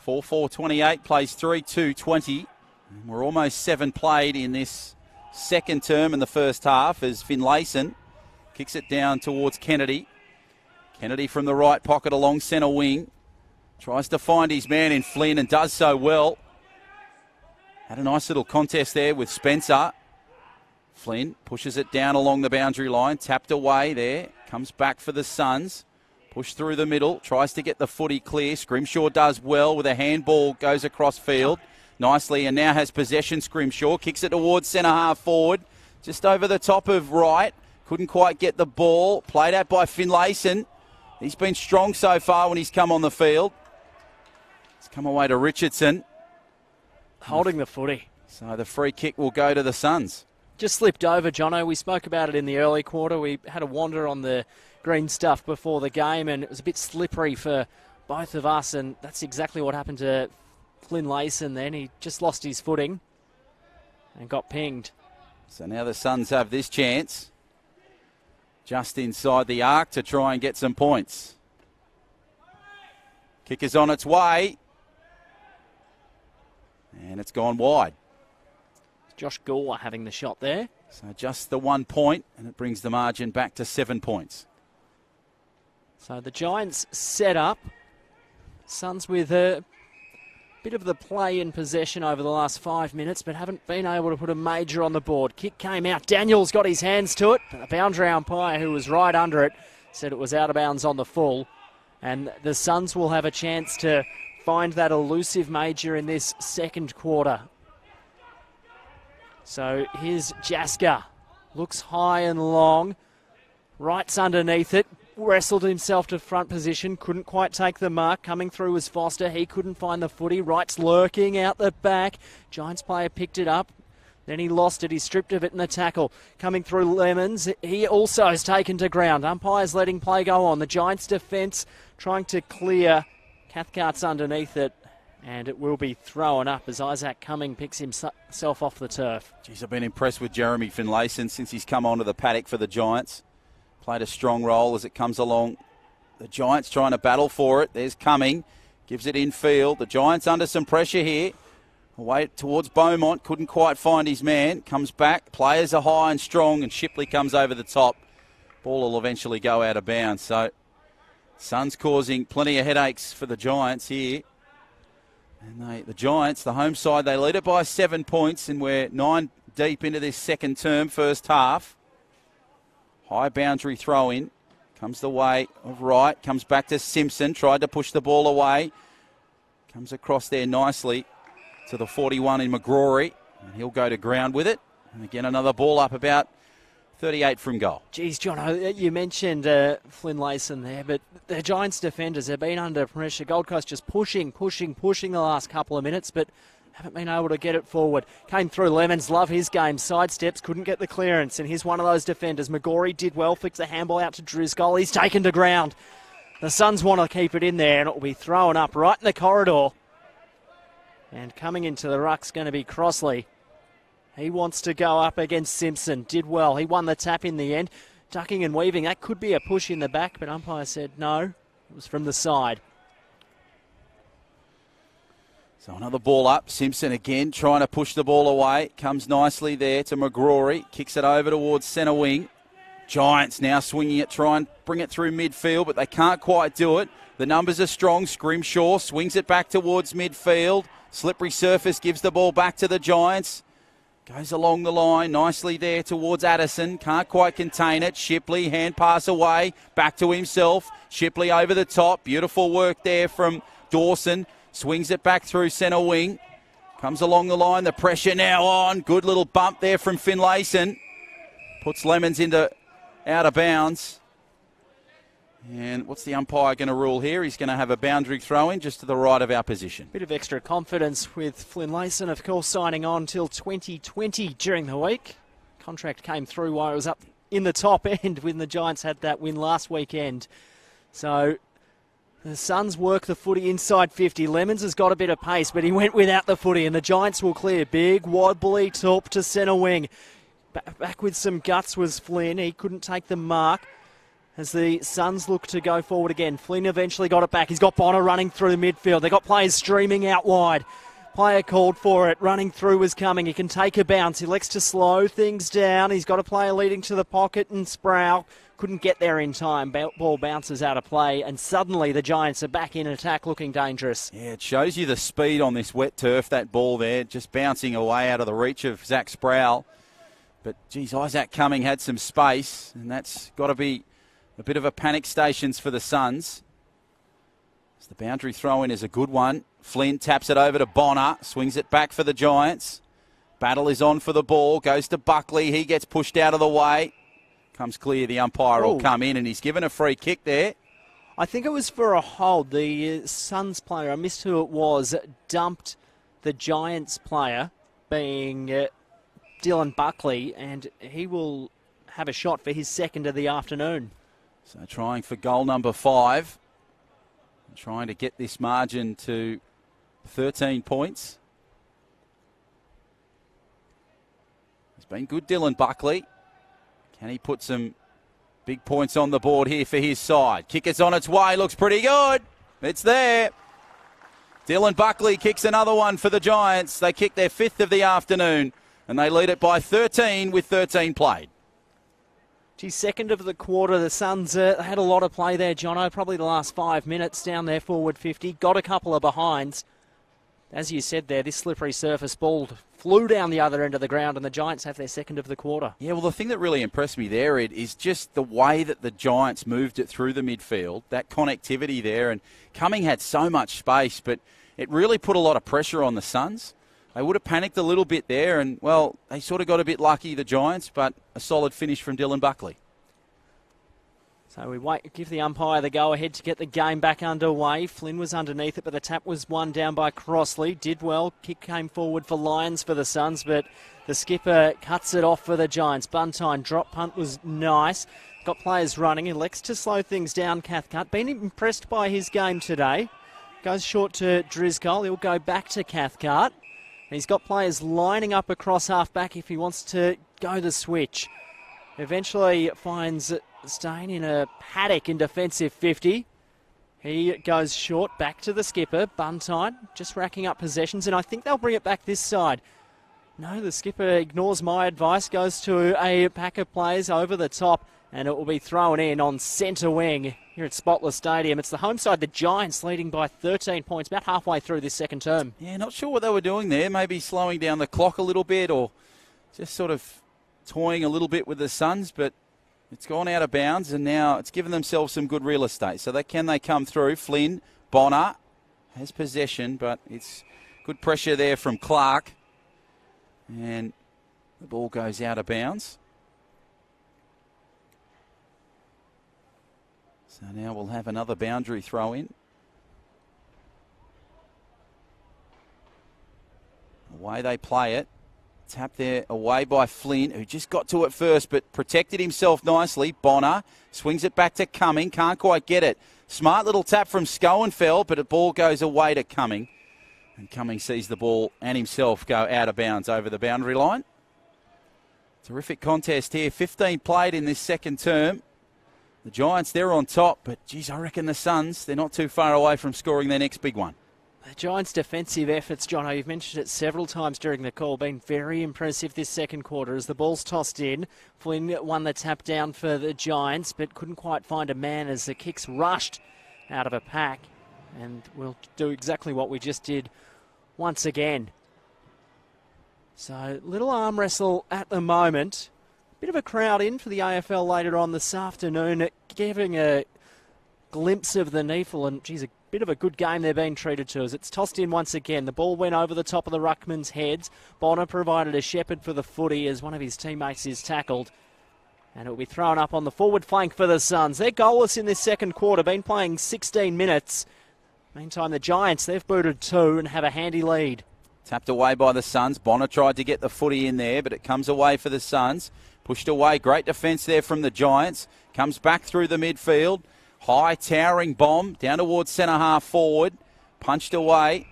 4-4-28 plays 3-2-20. And we're almost 7 played in this second term in the first half as Finlayson kicks it down towards Kennedy. Kennedy from the right pocket along centre wing. Tries to find his man in Flynn and does so well. Had a nice little contest there with Spencer. Flynn pushes it down along the boundary line. Tapped away there. Comes back for the Suns. Push through the middle. Tries to get the footy clear. Scrimshaw does well with a handball. Goes across field nicely and now has possession. Scrimshaw kicks it towards centre half forward. Just over the top of Wright. Couldn't quite get the ball. Played out by Finlayson. He's been strong so far when he's come on the field. It's come away to Richardson. Holding the footy. So the free kick will go to the Suns. Just slipped over, Jono. We spoke about it in the early quarter. We had a wander on the green stuff before the game, and it was a bit slippery for both of us, and that's exactly what happened to Finlayson then. He just lost his footing and got pinged. So now the Suns have this chance just inside the arc to try and get some points. Kick is on its way. And it's gone wide. Josh Gore having the shot there. So just the 1 point, and it brings the margin back to 7 points. So the Giants set up. Suns with a bit of the play in possession over the last 5 minutes, but haven't been able to put a major on the board. Kick came out. Daniels got his hands to it. The boundary umpire, who was right under it, said it was out of bounds on the full. And the Suns will have a chance to find that elusive major in this second quarter. So here's Jasker. Looks high and long. Wright's underneath it. Wrestled himself to front position. Couldn't quite take the mark. Coming through was Foster. He couldn't find the footy. Wright's lurking out the back. Giants player picked it up. Then he lost it. He stripped of it in the tackle. Coming through Lemons. He also is taken to ground. Umpire's letting play go on. The Giants' defence trying to clear. Cathcart's underneath it. And it will be thrown up as Isaac Cumming picks himself off the turf. Geez, I've been impressed with Jeremy Finlayson since he's come onto the paddock for the Giants. Played a strong role as it comes along. The Giants trying to battle for it. There's Cumming. Gives it in field. The Giants under some pressure here. Away towards Beaumont. Couldn't quite find his man. Comes back. Players are high and strong, and Shipley comes over the top. Ball will eventually go out of bounds. So Suns causing plenty of headaches for the Giants here. And the Giants, the home side, they lead it by 7 points, and we're 9 deep into this second term, first half. High boundary throw in. Comes the way of Wright. Comes back to Simpson. Tried to push the ball away. Comes across there nicely to the 41 in McGrory. And he'll go to ground with it. And again, another ball up about 38 from goal. Geez, John, you mentioned Flynn Layson there, but the Giants defenders have been under pressure. Gold Coast just pushing the last couple of minutes, but haven't been able to get it forward. Came through Lemons, love his game. Sidesteps, couldn't get the clearance, and here's one of those defenders. McGrory did well, flicked the handball out to Driscoll. He's taken to ground. The Suns want to keep it in there, and it will be thrown up right in the corridor. And coming into the ruck's going to be Crossley. He wants to go up against Simpson. Did well. He won the tap in the end. Ducking and weaving. That could be a push in the back, but umpire said no. It was from the side. So another ball up. Simpson again trying to push the ball away. Comes nicely there to McGrory. Kicks it over towards centre wing. Giants now swinging it, try and bring it through midfield, but they can't quite do it. The numbers are strong. Scrimshaw swings it back towards midfield. Slippery surface gives the ball back to the Giants. Goes along the line nicely there towards Addison. Can't quite contain it. Shipley, hand pass away. Back to himself. Shipley over the top. Beautiful work there from Dawson. Swings it back through centre wing. Comes along the line. The pressure now on. Good little bump there from Finlayson. Puts Lemons into out of bounds. And what's the umpire going to rule here? He's going to have a boundary throw in just to the right of our position. Bit of extra confidence with Flynn Layson, of course, signing on till 2020 during the week. Contract came through while it was up in the top end when the Giants had that win last weekend. So the Suns work the footy inside 50. Lemons has got a bit of pace, but he went without the footy, and the Giants will clear. Big, wobbly top to centre wing. Back with some guts was Flynn. He couldn't take the mark as the Suns look to go forward again. Flynn eventually got it back. He's got Bonner running through the midfield. They've got players streaming out wide. Player called for it. Running through was coming. He can take a bounce. He likes to slow things down. He's got a player leading to the pocket, and Sproul couldn't get there in time. Ball bounces out of play, and suddenly the Giants are back in attack looking dangerous. Yeah, it shows you the speed on this wet turf, that ball there, just bouncing away out of the reach of Zach Sproul. But, geez, Isaac Cumming had some space, and that's got to be a bit of a panic stations for the Suns. The boundary throw-in is a good one. Flynn taps it over to Bonner, swings it back for the Giants. Battle is on for the ball, goes to Buckley. He gets pushed out of the way. Comes clear, the umpire will come in, and he's given a free kick there. I think it was for a hold. The Suns player, I missed who it was, dumped the Giants player, being Dylan Buckley, and he will have a shot for his second of the afternoon. So trying for goal number 5. Trying to get this margin to 13 points. He's been good, Dylan Buckley. Can he put some big points on the board here for his side? Kick is on its way, looks pretty good. It's there. Dylan Buckley kicks another one for the Giants. They kick their 5th of the afternoon, and they lead it by 13 with 13 played. Geez, second of the quarter, the Suns had a lot of play there, Jono. Probably the last 5 minutes down there, forward 50. Got a couple of behinds. As you said there, this slippery surface ball flew down the other end of the ground, and the Giants have their second of the quarter. Yeah, well, the thing that really impressed me there, Ed, is just the way that the Giants moved it through the midfield, that connectivity there. And Cumming had so much space, but it really put a lot of pressure on the Suns. They would have panicked a little bit there, and, well, they sort of got a bit lucky, the Giants, but a solid finish from Dylan Buckley. So we give the umpire the go-ahead to get the game back underway. Flynn was underneath it, but the tap was won down by Crossley. Did well. Kick came forward for Lions for the Suns, but the skipper cuts it off for the Giants. Buntine drop punt was nice. Got players running. Elects to slow things down, Cathcart. Been impressed by his game today. Goes short to Driscoll. He'll go back to Cathcart. He's got players lining up across half-back if he wants to go the switch. Eventually finds Stain in a paddock in defensive 50. He goes short, back to the skipper, Buntine, just racking up possessions, and I think they'll bring it back this side. No, the skipper ignores my advice, goes to a pack of players over the top, and it will be thrown in on centre wing. here at Spotless Stadium. It's the home side, the Giants, leading by 13 points, about halfway through this second term. Yeah, not sure what they were doing there. Maybe slowing down the clock a little bit or just sort of toying a little bit with the Suns, but it's gone out of bounds and now it's given themselves some good real estate. So can they come through? Flynn, Bonner has possession, but it's good pressure there from Clark. And the ball goes out of bounds. So now we'll have another boundary throw in. Away they play it. Tap there away by Flynn, who just got to it first but protected himself nicely. Bonner swings it back to Cumming. Can't quite get it. Smart little tap from Schoenfeld, but the ball goes away to Cumming. And Cumming sees the ball and himself go out of bounds over the boundary line. Terrific contest here. 15 played in this second term. The Giants, they're on top, but geez, I reckon the Suns, they're not too far away from scoring their next big one. The Giants' defensive efforts, Jono, you've mentioned it several times during the call, been very impressive this second quarter as the ball's tossed in. Flynn won the tap down for the Giants, but couldn't quite find a man as the kicks rushed out of a pack. And we'll do exactly what we just did once again. So, little arm wrestle at the moment. Bit of a crowd in for the AFL later on this afternoon, giving a glimpse of the NEAFL, and geez, a bit of a good game they're being treated to as it's tossed in once again. The ball went over the top of the ruckman's heads. Bonner provided a shepherd for the footy as one of his teammates is tackled. And it will be thrown up on the forward flank for the Suns. They're goalless in this second quarter, been playing 16 minutes. Meantime, the Giants, they've booted 2 and have a handy lead. Tapped away by the Suns. Bonner tried to get the footy in there, but it comes away for the Suns. Pushed away. Great defence there from the Giants. Comes back through the midfield. High towering bomb down towards centre half forward. Punched away.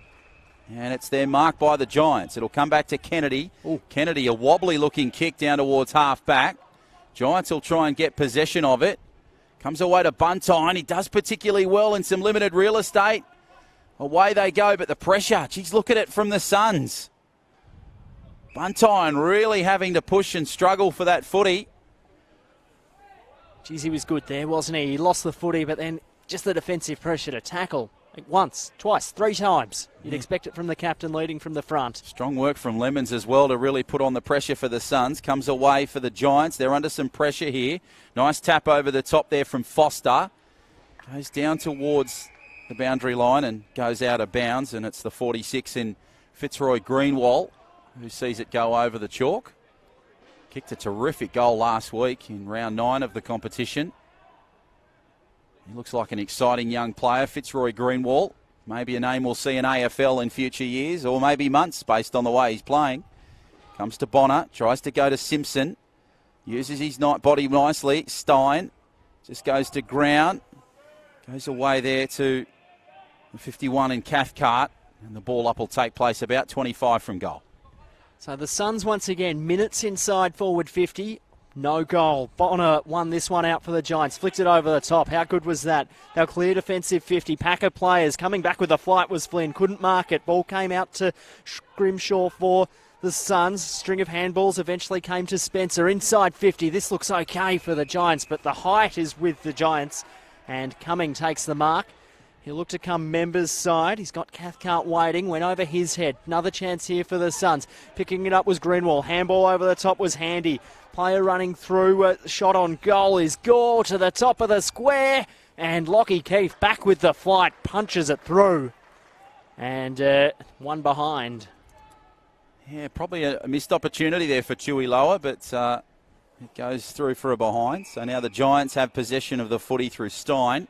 And it's there marked by the Giants. It'll come back to Kennedy. Ooh. Kennedy, a wobbly looking kick down towards half back. Giants will try and get possession of it. Comes away to Buntine. He does particularly well in some limited real estate. Away they go, but the pressure. Geez, look at it from the Suns. Buntine really having to push and struggle for that footy. Geez, he was good there, wasn't he? He lost the footy, but then just the defensive pressure to tackle. Like once, twice, 3 times. You'd expect it from the captain leading from the front. Strong work from Lemons as well to really put on the pressure for the Suns. Comes away for the Giants. They're under some pressure here. Nice tap over the top there from Foster. Goes down towards the boundary line and goes out of bounds. And it's the 46 in Fitzroy Greenwald who sees it go over the chalk. Kicked a terrific goal last week in round 9 of the competition. He looks like an exciting young player, Fitzroy Greenwald. Maybe a name we'll see in AFL in future years, or maybe months based on the way he's playing. Comes to Bonner, tries to go to Simpson. Uses his body nicely. Stein just goes to ground. Goes away there to the 51 in Cathcart. And the ball up will take place about 25 from goal. So the Suns once again, minutes inside forward 50. No goal. Bonner won this one out for the Giants. Flicked it over the top. How good was that? They'll clear defensive 50. Packer players coming back with a flight was Flynn. Couldn't mark it. Ball came out to Grimshaw for the Suns. String of handballs eventually came to Spencer. Inside 50. This looks okay for the Giants, but the height is with the Giants. And Cumming takes the mark. He'll look to come members' side. He's got Cathcart waiting. Went over his head. Another chance here for the Suns. Picking it up was Greenwald. Handball over the top was Handy. Player running through. Shot on goal is Gore to the top of the square. And Lockie Keefe back with the flight. Punches it through. And one behind. Yeah, probably a missed opportunity there for Chewy Lower, but it goes through for a behind. So now the Giants have possession of the footy through Stein.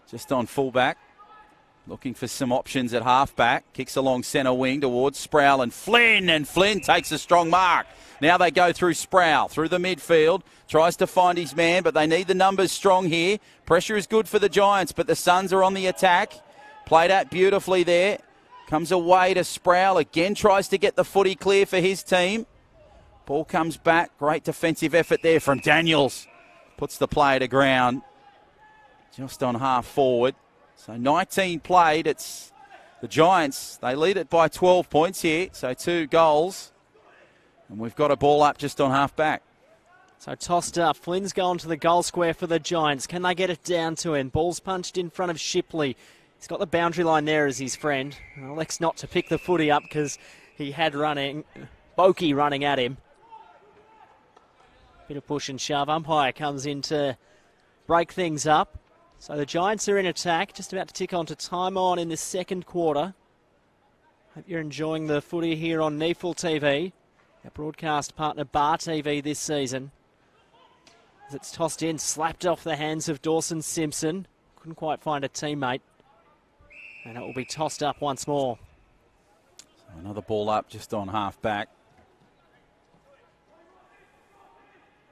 Just on fullback. Looking for some options at halfback. Kicks along centre wing towards Sproul and Flynn takes a strong mark. Now they go through Sproul, through the midfield. Tries to find his man, but they need the numbers strong here. Pressure is good for the Giants, but the Suns are on the attack. Played out beautifully there. Comes away to Sproul. Again tries to get the footy clear for his team. Ball comes back. Great defensive effort there from Daniels. Puts the player to ground. Just on half forward. So 19 played. It's the Giants. They lead it by 12 points here. So 2 goals. And we've got a ball up just on half back. So tossed up. Flynn's going to the goal square for the Giants. Can they get it down to him? Ball's punched in front of Shipley. He's got the boundary line there as his friend. Elects not to pick the footy up because he had Boki running at him. Bit of push and shove. Umpire comes in to break things up. So the Giants are in attack. Just about to tick on to time on in the second quarter. Hope you're enjoying the footy here on Neefle TV. Our broadcast partner Bar TV this season. As it's tossed in, slapped off the hands of Dawson Simpson. Couldn't quite find a teammate. And it will be tossed up once more. So another ball up just on half back.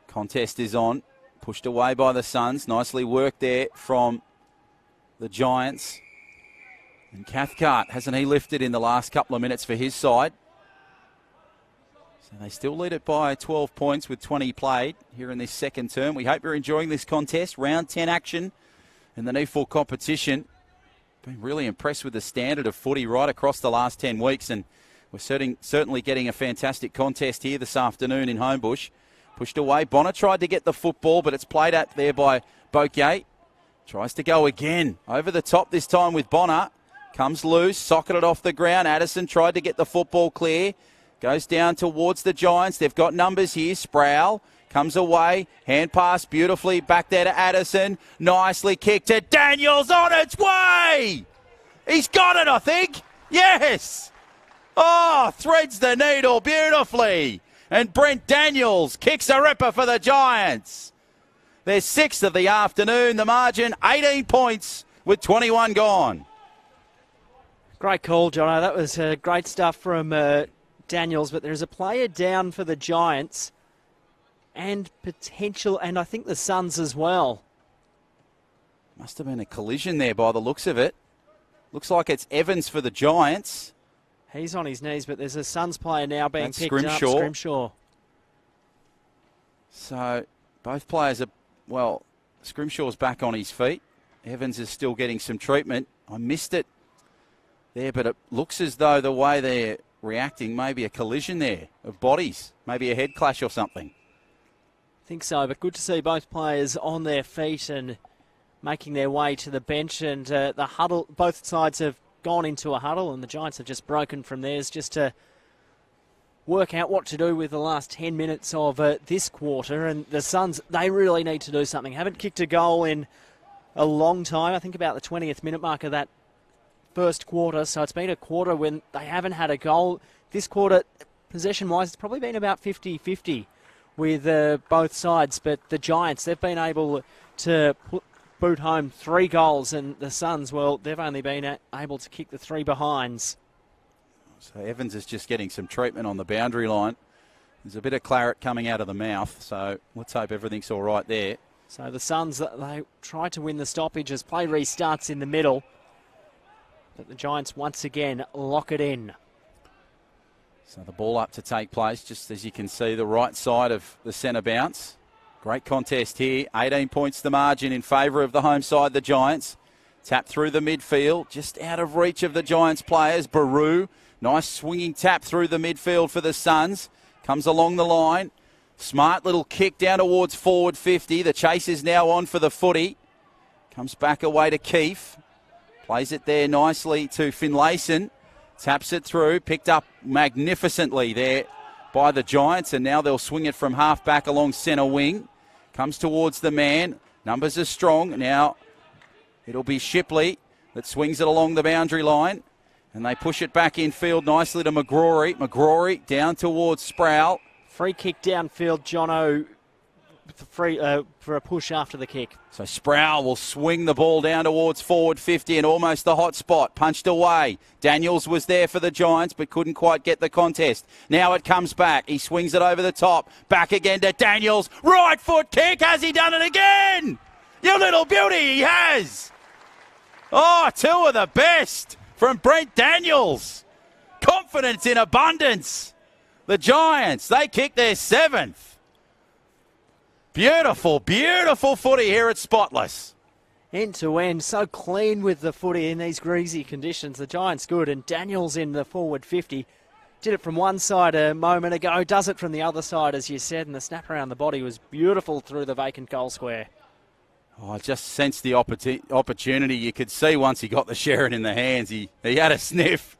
Contest is on. Pushed away by the Suns. Nicely worked there from the Giants. And Cathcart, hasn't he lifted in the last couple of minutes for his side? So they still lead it by 12 points with 20 played here in this second term. We hope you're enjoying this contest. Round 10 action in the Neefle competition. Been really impressed with the standard of footy right across the last 10 weeks, and we're certainly getting a fantastic contest here this afternoon in Homebush. Pushed away. Bonner tried to get the football, but it's played at there by Bokeh. Tries to go again. Over the top this time with Bonner. Comes loose, socketed off the ground. Addison tried to get the football clear. Goes down towards the Giants. They've got numbers here. Sproul comes away. Hand pass beautifully back there to Addison. Nicely kicked to Daniels on its way. He's got it, I think. Yes. Oh, threads the needle beautifully. And Brent Daniels kicks a ripper for the Giants. They're sixth of the afternoon. The margin, 18 points with 21 gone. Great call, Jono. That was great stuff from Daniels. But there's a player down for the Giants. And potential, and I think the Suns as well. Must have been a collision there by the looks of it. Looks like it's Evans for the Giants. He's on his knees, but there's a Suns player now being That's picked Scrimshaw. up. Scrimshaw. So both players are, well, Scrimshaw's back on his feet. Evans is still getting some treatment. I missed it there, but it looks as though the way they're reacting, maybe a collision there of bodies, maybe a head clash or something. I think so, but good to see both players on their feet and making their way to the bench. And the huddle, both sides have gone into a huddle, and the Giants have just broken from theirs just to work out what to do with the last 10 minutes of this quarter. And the Suns, they really need to do something. Haven't kicked a goal in a long time. I think about the 20th minute mark of that first quarter. So it's been a quarter when they haven't had a goal. This quarter, possession-wise, it's probably been about 50-50 with both sides. But the Giants, they've been able to boot home 3 goals, and the Suns, well, they've only been able to kick the 3 behinds. So Evans is just getting some treatment on the boundary line. There's a bit of claret coming out of the mouth, so let's hope everything's all right there. So the Suns, they try to win the stoppage as play restarts in the middle. But the Giants once again lock it in. So the ball up to take place, just as you can see, the right side of the centre bounce. Great contest here. 18 points the margin in favour of the home side, the Giants. Tap through the midfield, just out of reach of the Giants players. Baru, nice swinging tap through the midfield for the Suns. Comes along the line. Smart little kick down towards forward 50. The chase is now on for the footy. Comes back away to Keefe. Plays it there nicely to Finlayson. Taps it through. Picked up magnificently there by the Giants. And now they'll swing it from half back along centre wing. Comes towards the man. Numbers are strong. Now it'll be Shipley that swings it along the boundary line. And they push it back infield nicely to McGrory. McGrory down towards Sproul. Free kick downfield, Jono, for a push after the kick. So Sproul will swing the ball down towards forward 50 and almost the hot spot. Punched away. Daniels was there for the Giants but couldn't quite get the contest. Now it comes back. He swings it over the top. Back again to Daniels. Right foot kick. Has he done it again? You little beauty, he has. Oh, 2 of the best from Brent Daniels. Confidence in abundance. The Giants, they kick their 7th. Beautiful, beautiful footy here at Spotless. End to end, so clean with the footy in these greasy conditions. The Giants good, and Daniels in the forward 50 Did it from one side a moment ago, does it from the other side, as you said, and the snap around the body was beautiful through the vacant goal square. Oh, I just sensed the opportunity. You could see once he got the Sheridan in the hands, he had a sniff,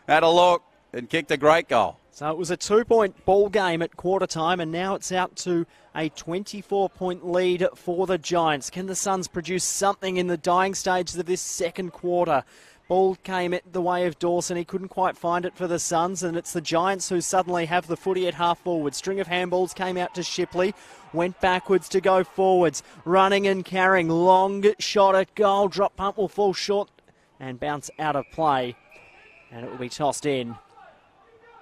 had a look, and kicked a great goal. So it was a 2-point ball game at quarter time, and now it's out to a 24-point lead for the Giants. Can the Suns produce something in the dying stages of this second quarter? Ball came at the way of Dawson. He couldn't quite find it for the Suns, and it's the Giants who suddenly have the footy at half forward. String of handballs came out to Shipley, went backwards to go forwards, running and carrying. Long shot at goal. Drop pump will fall short and bounce out of play, and it will be tossed in.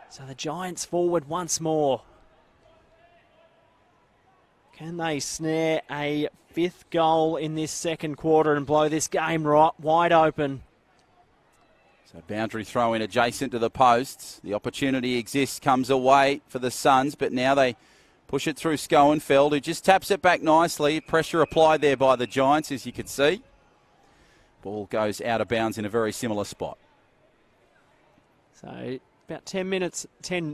So the Giants forward once more. Can they snare a fifth goal in this second quarter and blow this game right wide open? So boundary throw in adjacent to the posts. The opportunity exists, comes away for the Suns, but now they push it through Schoenfeld, who just taps it back nicely. Pressure applied there by the Giants, as you can see. Ball goes out of bounds in a very similar spot. So about 10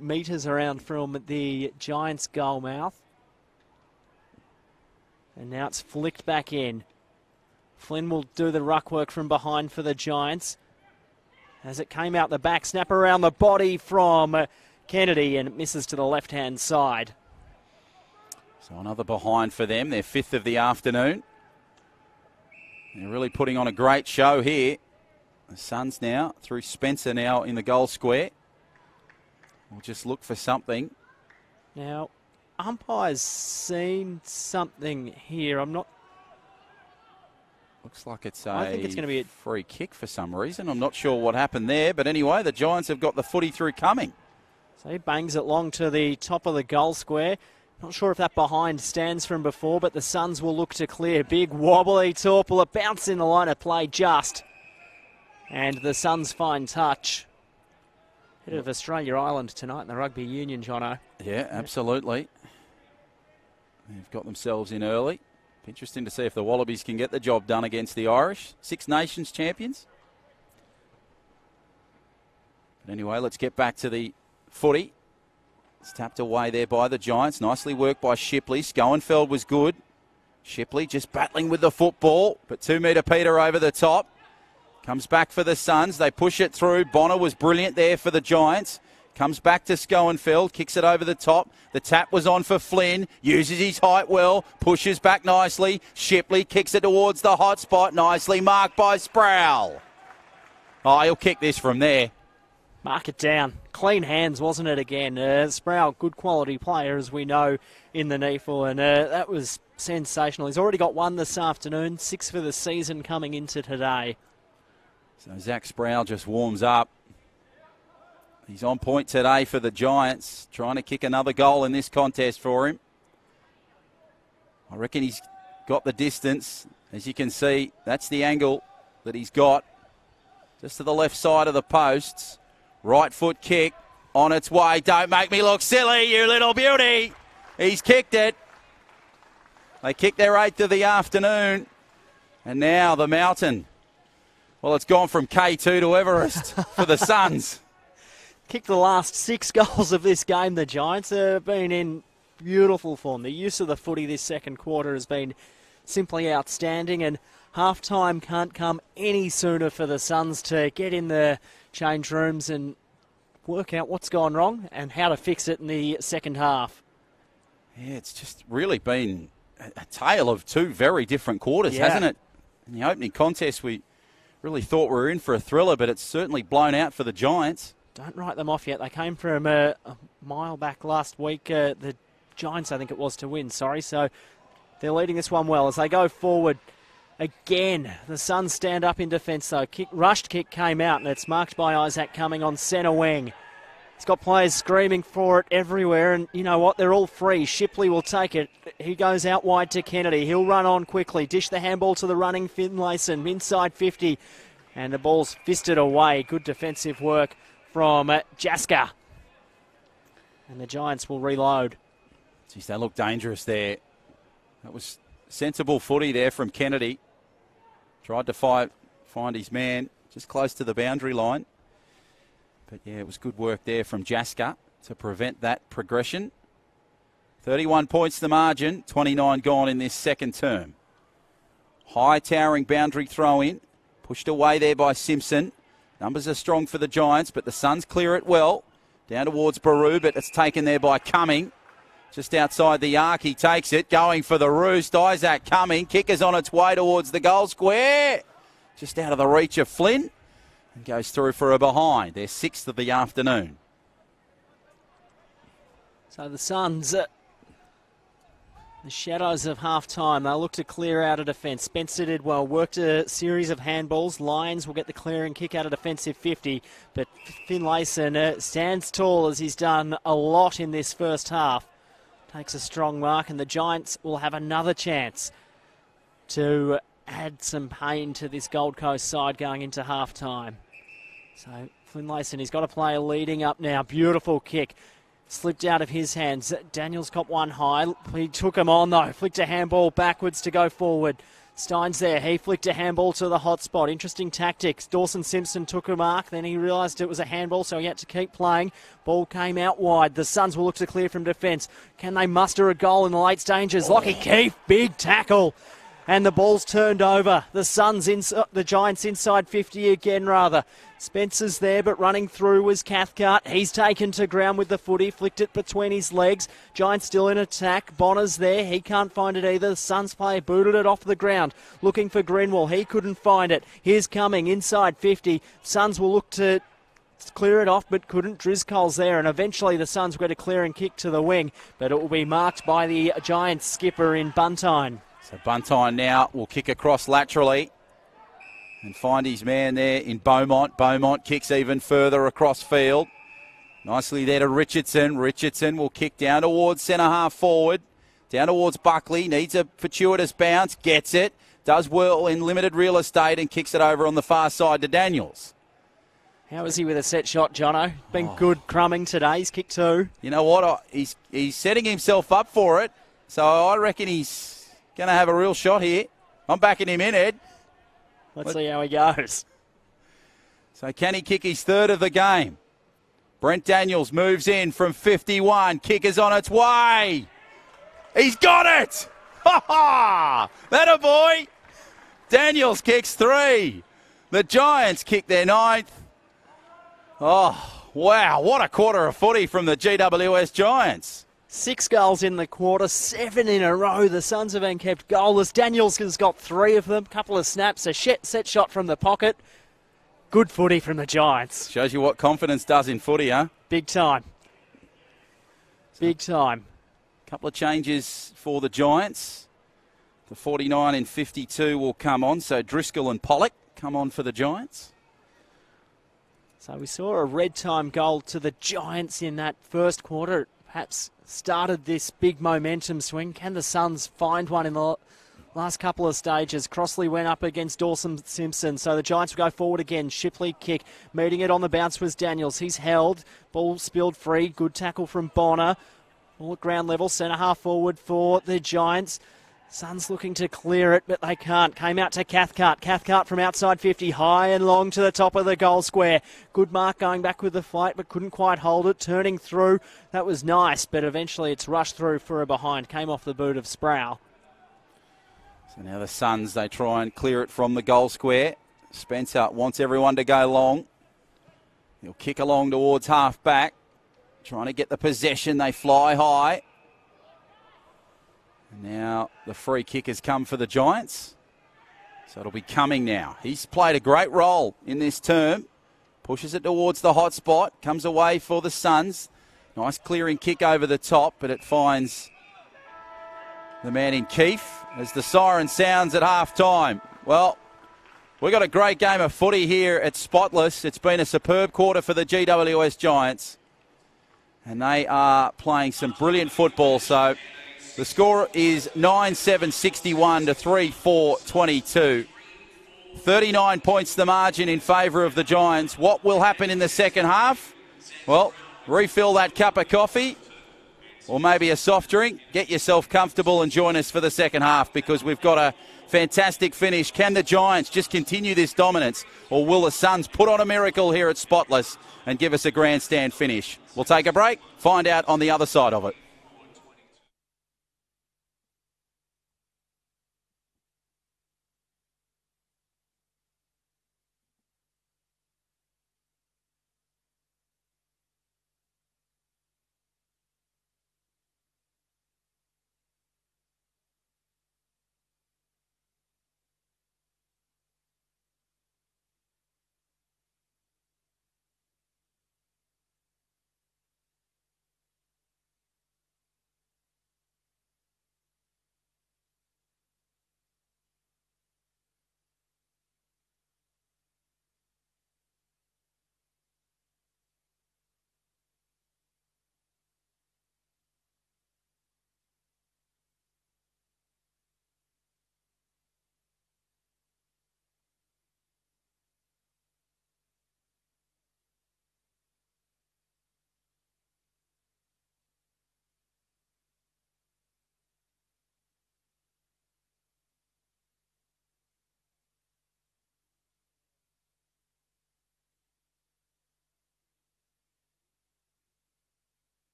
metres around from the Giants' goal mouth. And now it's flicked back in. Flynn will do the ruck work from behind for the Giants. As it came out the back, snap around the body from Kennedy, and it misses to the left-hand side. So another behind for them, their fifth of the afternoon. They're really putting on a great show here. The Suns now, through Spencer now in the goal square. We'll just look for something. Now, umpire's seen something here. Looks like I think it's going to be a free kick for some reason. I'm not sure what happened there. But anyway, the Giants have got the footy through coming. So he bangs it long to the top of the goal square. Not sure if that behind stands from before, but the Suns will look to clear. Big wobbly Torpula, bounce in the line of play just. And the Suns' fine touch. Head of Australia Island tonight in the rugby union, Jono. Yeah, absolutely. They've got themselves in early. Interesting to see if the Wallabies can get the job done against the Irish. Six Nations champions. But anyway, let's get back to the footy. It's tapped away there by the Giants. Nicely worked by Shipley. Schoenfeld was good. Shipley just battling with the football, but 2 metre Peter over the top. Comes back for the Suns. They push it through. Bonner was brilliant there for the Giants. Comes back to Schoenfeld, kicks it over the top. The tap was on for Flynn, uses his height well, pushes back nicely. Shipley kicks it towards the hot spot, nicely marked by Sproul. Oh, he'll kick this from there. Mark it down. Clean hands, wasn't it, again? Sproul, good quality player, as we know, in the NEFL, and that was sensational. He's already got one this afternoon, 6 for the season coming into today. So Zach Sproul just warms up. He's on point today for the Giants, trying to kick another goal in this contest for him. I reckon he's got the distance. As you can see, that's the angle that he's got. Just to the left side of the posts. Right foot kick on its way. Don't make me look silly, you little beauty. He's kicked it. They kicked their 8th of the afternoon. And now the mountain. Well, it's gone from K2 to Everest for the Suns. Kicked the last 6 goals of this game, the Giants have been in beautiful form. The use of the footy this second quarter has been simply outstanding, and half-time can't come any sooner for the Suns to get in the change rooms and work out what's gone wrong and how to fix it in the second half. Yeah, it's just really been a tale of 2 very different quarters, hasn't it? In the opening contest, we really thought we were in for a thriller, but it's certainly blown out for the Giants. Don't write them off yet. They came from a mile back last week. The Giants, I think it was, to win. So they're leading this one well as they go forward. Again, the Suns stand up in defence, though. Rushed kick came out, and it's marked by Isaac Cumming on centre wing. He's got players screaming for it everywhere, and you know what? They're all free. Shipley will take it. He goes out wide to Kennedy. He'll run on quickly. Dish the handball to the running Finlayson. Inside 50, and the ball's fisted away. Good defensive work from Jaska. And the Giants will reload. Geez, they look dangerous there. That was sensible footy there from Kennedy. Tried to find his man just close to the boundary line. But, yeah, it was good work there from Jaska to prevent that progression. 31 points the margin, 29 gone in this second term. High towering boundary throw in. Pushed away there by Simpson. Numbers are strong for the Giants, but the Suns clear it well. Down towards Baru, but it's taken there by Cumming. Just outside the arc, he takes it. Going for the roost. Isaac Cumming. Kick is on its way towards the goal square. Just out of the reach of Flynn. And goes through for a behind. Their 6th of the afternoon. So the Suns, the shadows of half-time, they'll look to clear out of defence. Spencer did well, worked a series of handballs. Lions will get the clear and kick out of defensive 50, but Finlayson stands tall as he's done a lot in this first half. Takes a strong mark, and the Giants will have another chance to add some pain to this Gold Coast side going into half-time. So Finlayson, he's got a player leading up now. Beautiful kick. Slipped out of his hands. Daniels got one high. He took him on, though. Flicked a handball backwards to go forward. Steins there. He flicked a handball to the hot spot. Interesting tactics. Dawson Simpson took a mark. Then he realised it was a handball, so he had to keep playing. Ball came out wide. The Suns will look to clear from defence. Can they muster a goal in the late stages? Lockie Keefe, big tackle. And the ball's turned over. The Suns, the Giants inside 50 again, rather. Spencer's there, but running through was Cathcart. He's taken to ground with the footy, flicked it between his legs. Giants still in attack. Bonner's there. He can't find it either. The Suns player booted it off the ground, looking for Grenwell. He couldn't find it. Here's Cumming inside 50. Suns will look to clear it off, but couldn't. Driscoll's there, and eventually the Suns will get a clear and kick to the wing, but it will be marked by the Giants skipper in Buntine. So Buntine now will kick across laterally and find his man there in Beaumont. Beaumont kicks even further across field. Nicely there to Richardson. Richardson will kick down towards centre half forward. Down towards Buckley. Needs a fortuitous bounce. Gets it. Does well in limited real estate and kicks it over on the far side to Daniels. How is he with a set shot, Jono? Been good crumbing today. He's kicked 2. You know what? He's setting himself up for it. So I reckon he's going to have a real shot here. I'm backing him in, Ed. Let's see how he goes. So can he kick his 3rd of the game? Brent Daniels moves in from 51. Kick is on its way. He's got it. Ha ha! That a boy. Daniels kicks 3. The Giants kick their 9th. Oh, wow. What a quarter of footy from the GWS Giants. 6 goals in the quarter, 7 in a row. The Suns have been kept goalless. Daniels has got 3 of them. Couple of snaps, a set shot from the pocket. Good footy from the Giants. Shows you what confidence does in footy, huh? Big time. Big time. Couple of changes for the Giants. The 49 and 52 will come on. So Driscoll and Pollock come on for the Giants. So we saw a red time goal to the Giants in that first quarter. Perhaps started this big momentum swing. Can the Suns find one in the last couple of stages? Crossley went up against Dawson Simpson, so the Giants will go forward again. Shipley kick. Meeting it on the bounce was Daniels. He's held. Ball spilled free. Good tackle from Bonner. All at ground level. Centre half forward for the Giants. Suns looking to clear it, but they can't. Came out to Cathcart. Cathcart from outside 50, high and long to the top of the goal square. Good mark going back with the fight, but couldn't quite hold it. Turning through. That was nice, but eventually it's rushed through for a behind. Came off the boot of Sproul. So now the Suns, they try and clear it from the goal square. Spencer wants everyone to go long. He'll kick along towards half back. Trying to get the possession. They fly high. Now the free kick has come for the Giants. So it'll be Cumming now. He's played a great role in this term. Pushes it towards the hot spot. Comes away for the Suns. Nice clearing kick over the top, but it finds the man in Keefe as the siren sounds at half time. Well, we've got a great game of footy here at Spotless. It's been a superb quarter for the GWS Giants. And they are playing some brilliant football. So the score is 9-7-61 to 3-4-22. 39 points the margin in favour of the Giants. What will happen in the second half? Well, refill that cup of coffee or maybe a soft drink. Get yourself comfortable and join us for the second half because we've got a Fantastic finish. Can the Giants just continue this dominance, or will the Suns put on a miracle here at Spotless and give us a grandstand finish? We'll take a break, find out on the other side of it.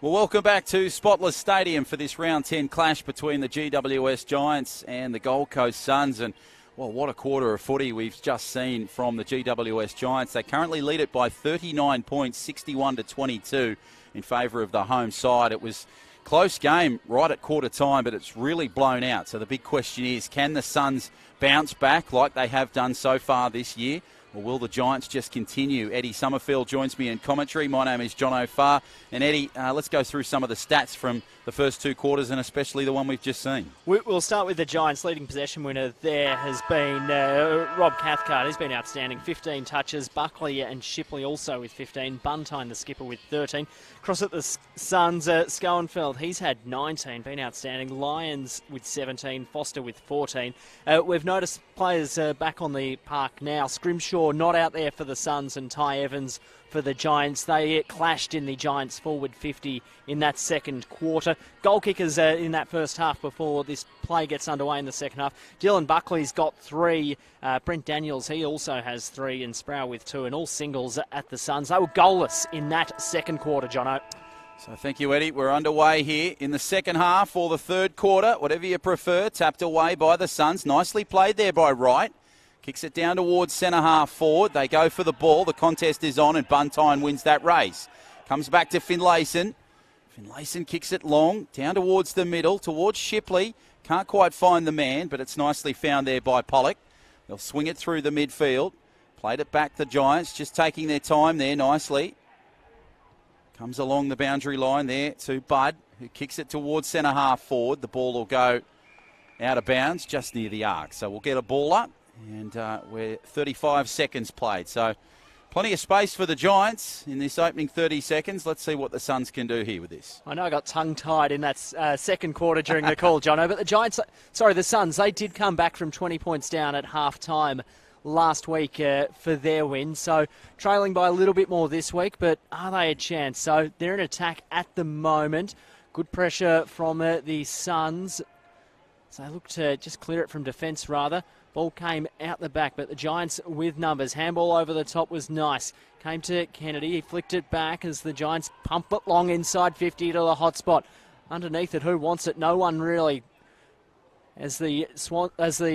Well, welcome back to Spotless Stadium for this round 10 clash between the GWS Giants and the Gold Coast Suns. And, well, what a quarter of footy we've just seen from the GWS Giants. They currently lead it by 39 points, 61-22 in favour of the home side. It was a close game right at quarter time, but it's really blown out. So the big question is, can the Suns bounce back like they have done so far this year? Or will the Giants just continue? Eddie Summerfield joins me in commentary. My name is John O'Farr. And Eddie, let's go through some of the stats from the first two quarters and especially the one we've just seen. We'll start with the Giants. Leading possession winner there has been Rob Cathcart. He's been outstanding. 15 touches. Buckley and Shipley also with 15. Buntine, the skipper, with 13. Across at the Suns, Schoenfeld, he's had 19. Been outstanding. Lyons with 17. Foster with 14. We've noticed players back on the park now. Scrimshaw not out there for the Suns and Ty Evans for the Giants. They clashed in the Giants forward 50 in that second quarter. Goal kickers in that first half before this play gets underway in the second half. Dylan Buckley's got 3. Brent Daniels, he also has 3, and Sproul with 2, and all singles at the Suns. They were goalless in that second quarter, Jono. So thank you, Eddie. We're underway here in the second half or the third quarter, whatever you prefer. Tapped away by the Suns. Nicely played there by Wright. Kicks it down towards centre-half forward. They go for the ball. The contest is on, and Buntine wins that race. Comes back to Finlayson. Finlayson kicks it long, down towards the middle, towards Shipley. Can't quite find the man, but it's nicely found there by Pollock. They'll swing it through the midfield. Played it back, the Giants, just taking their time there nicely. Comes along the boundary line there to Budd, who kicks it towards centre-half forward. The ball will go out of bounds just near the arc. So we'll get a ball up. And we're 35 seconds played. So plenty of space for the Giants in this opening 30 seconds. Let's see what the Suns can do here with this. I know I got tongue-tied in that second quarter during the call, Jono, but the Suns, they did come back from 20 points down at half-time last week for their win. So trailing by a little bit more this week, but are they a chance? So they're in attack at the moment. Good pressure from the Suns. So they look to just clear it from defence, rather. Ball came out the back, but the Giants with numbers. Handball over the top was nice. Came to Kennedy. He flicked it back as the Giants pump it long inside 50 to the hot spot. Underneath it, who wants it? No one really. As the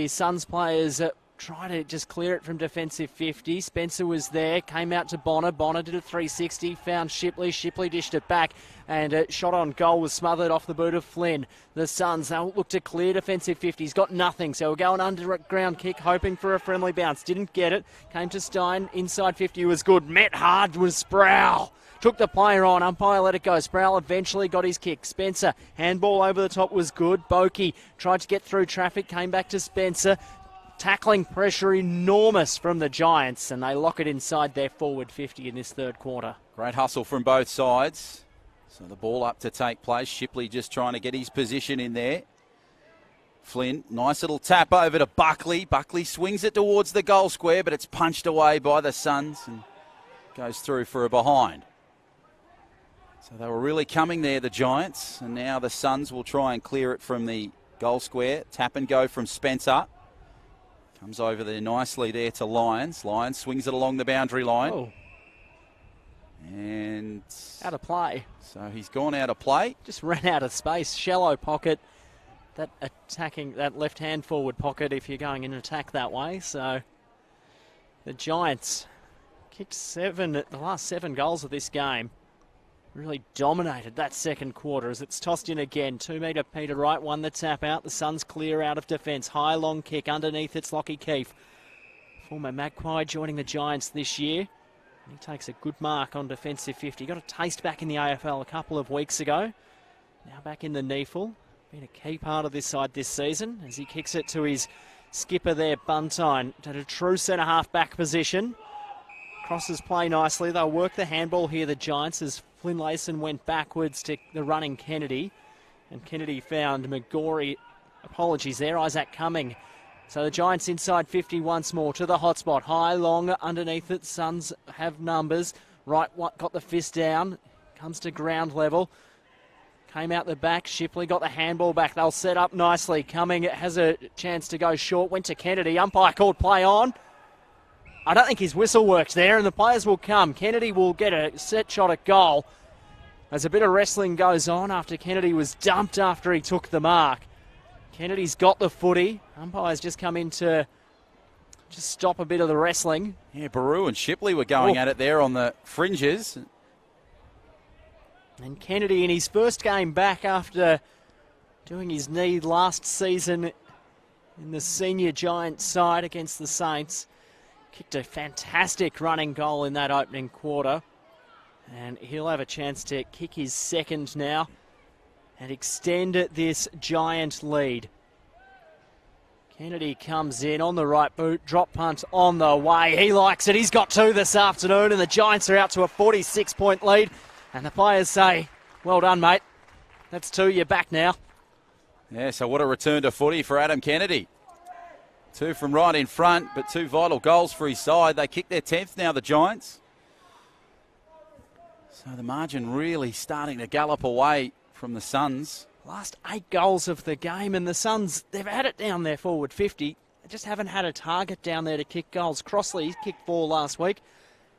Suns players try to just clear it from defensive 50. Spencer was there, came out to Bonner. Bonner did a 360, found Shipley. Shipley dished it back, and shot on goal was smothered off the boot of Flynn. The Suns, they'll look to clear defensive 50. He's got nothing, so we'll go an underground kick, hoping for a friendly bounce. Didn't get it. Came to Stein, inside 50 was good. Met hard was Sproul. Took the player on, umpire let it go. Sproul eventually got his kick. Spencer, handball over the top was good. Boakey tried to get through traffic, came back to Spencer. Tackling pressure enormous from the Giants, and they lock it inside their forward 50 in this third quarter. Great hustle from both sides. So the ball up to take place. Shipley just trying to get his position in there. Flynn, nice little tap over to Buckley. Buckley swings it towards the goal square, but it's punched away by the Suns and goes through for a behind. So they were really coming there, the Giants, and now the Suns will try and clear it from the goal square. Tap and go from Spencer. Comes over there nicely there to Lyons. Lyons swings it along the boundary line. Oh. And out of play. So he's gone out of play. Just ran out of space. Shallow pocket. That left-hand forward pocket if you're going in attack that way. So the Giants kicked the last 7 goals of this game. Really dominated that second quarter as it's tossed in again. 2-metre Peter Wright won the tap out. The Suns clear out of defence. High long kick. Underneath it's Lockie Keefe. Former Magpie joining the Giants this year. He takes a good mark on defensive 50. Got a taste back in the AFL a couple of weeks ago. Now back in the NEAFL. Been a key part of this side this season as he kicks it to his skipper there, Buntine. At a true centre-half back position. Crosses play nicely. They'll work the handball here, the Giants, as Finlayson went backwards to the running Kennedy. And Kennedy found McGorry. Apologies there, Isaac Cumming. So the Giants inside 50 once more to the hotspot. High, long, underneath it. Suns have numbers. Wright got the fist down. Comes to ground level. Came out the back. Shipley got the handball back. They'll set up nicely. Cumming has a chance to go short. Went to Kennedy. Umpire called play on. I don't think his whistle worked there, and the players will come. Kennedy will get a set shot at goal. As a bit of wrestling goes on after Kennedy was dumped after he took the mark. Kennedy's got the footy. Umpires just come in to just stop a bit of the wrestling. Yeah, Baru and Shipley were going at it there on the fringes. And Kennedy in his first game back after doing his knee last season in the senior Giants side against the Saints. Kicked a fantastic running goal in that opening quarter. And he'll have a chance to kick his second now and extend this Giant lead. Kennedy comes in on the right boot, drop punt on the way. He likes it. He's got two this afternoon, and the Giants are out to a 46-point lead. And the players say, well done, mate. That's two, you're back now. Yeah, so what a return to footy for Adam Kennedy. Two from right in front, but two vital goals for his side. They kick their 10th now, the Giants. So the margin really starting to gallop away from the Suns. Last 8 goals of the game, and the Suns, they've had it down there forward 50. They just haven't had a target down there to kick goals. Crossley kicked 4 last week.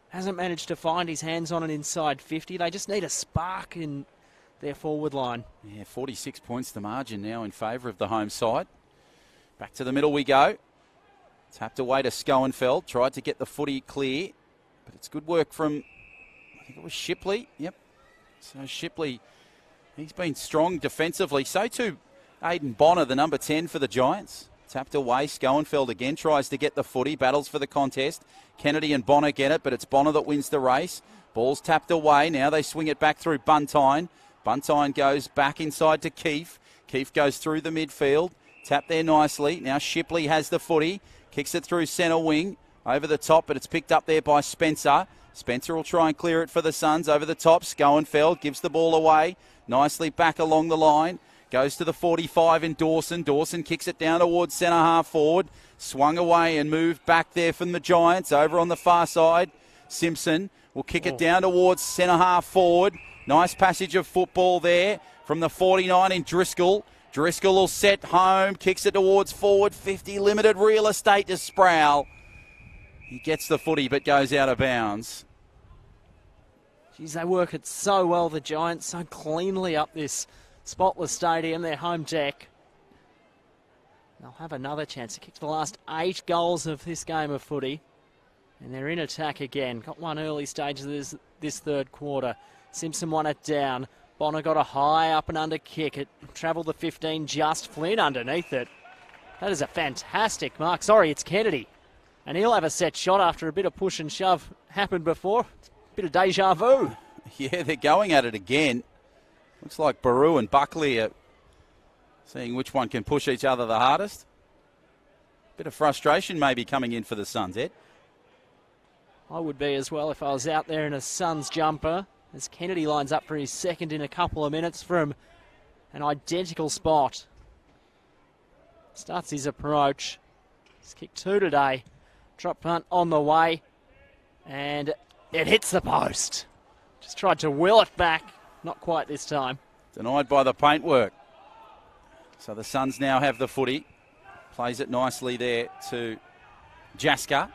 Hasn't managed to find his hands on an inside 50. They just need a spark in their forward line. Yeah, 46 points the margin now in favour of the home side. Back to the middle we go. Tapped away to Schoenfeld. Tried to get the footy clear, but it's good work from, I think it was Shipley. Yep. So Shipley, he's been strong defensively. So too Aiden Bonner, the number 10 for the Giants. Tapped away. Schoenfeld again tries to get the footy. Battles for the contest. Kennedy and Bonner get it, but it's Bonner that wins the race. Ball's tapped away. Now they swing it back through Buntine. Buntine goes back inside to Keefe. Keefe goes through the midfield. Tapped there nicely. Now Shipley has the footy. Kicks it through centre wing. Over the top, but it's picked up there by Spencer. Spencer will try and clear it for the Suns. Over the top, Schoenfeld gives the ball away. Nicely back along the line. Goes to the 45 in Dawson. Dawson kicks it down towards centre half forward. Swung away and moved back there from the Giants. Over on the far side, Simpson will kick it down towards centre half forward. Nice passage of football there from the 49 in Driscoll. Driscoll will set home, kicks it towards forward 50. Limited real estate to Sproul. He gets the footy but goes out of bounds. Geez, they work it so well, the Giants, so cleanly up this spotless stadium, their home deck. They'll have another chance to kick the last 8 goals of this game of footy. And they're in attack again. Got one early stage of this third quarter. Simpson won it down. Bonner got a high up and under kick. It travelled the 15, just Flynn underneath it. That is a fantastic mark. Sorry, it's Kennedy. And he'll have a set shot after a bit of push and shove happened before. Bit of deja vu. Yeah, they're going at it again. Looks like Baru and Buckley are seeing which one can push each other the hardest. Bit of frustration maybe coming in for the Suns, Ed. I would be as well if I was out there in a Suns jumper, as Kennedy lines up for his second in a couple of minutes from an identical spot. Starts his approach. He's kicked 2 today. Drop punt on the way. And it hits the post. Just tried to will it back. Not quite this time. Denied by the paintwork. So the Suns now have the footy. Plays it nicely there to Jaska.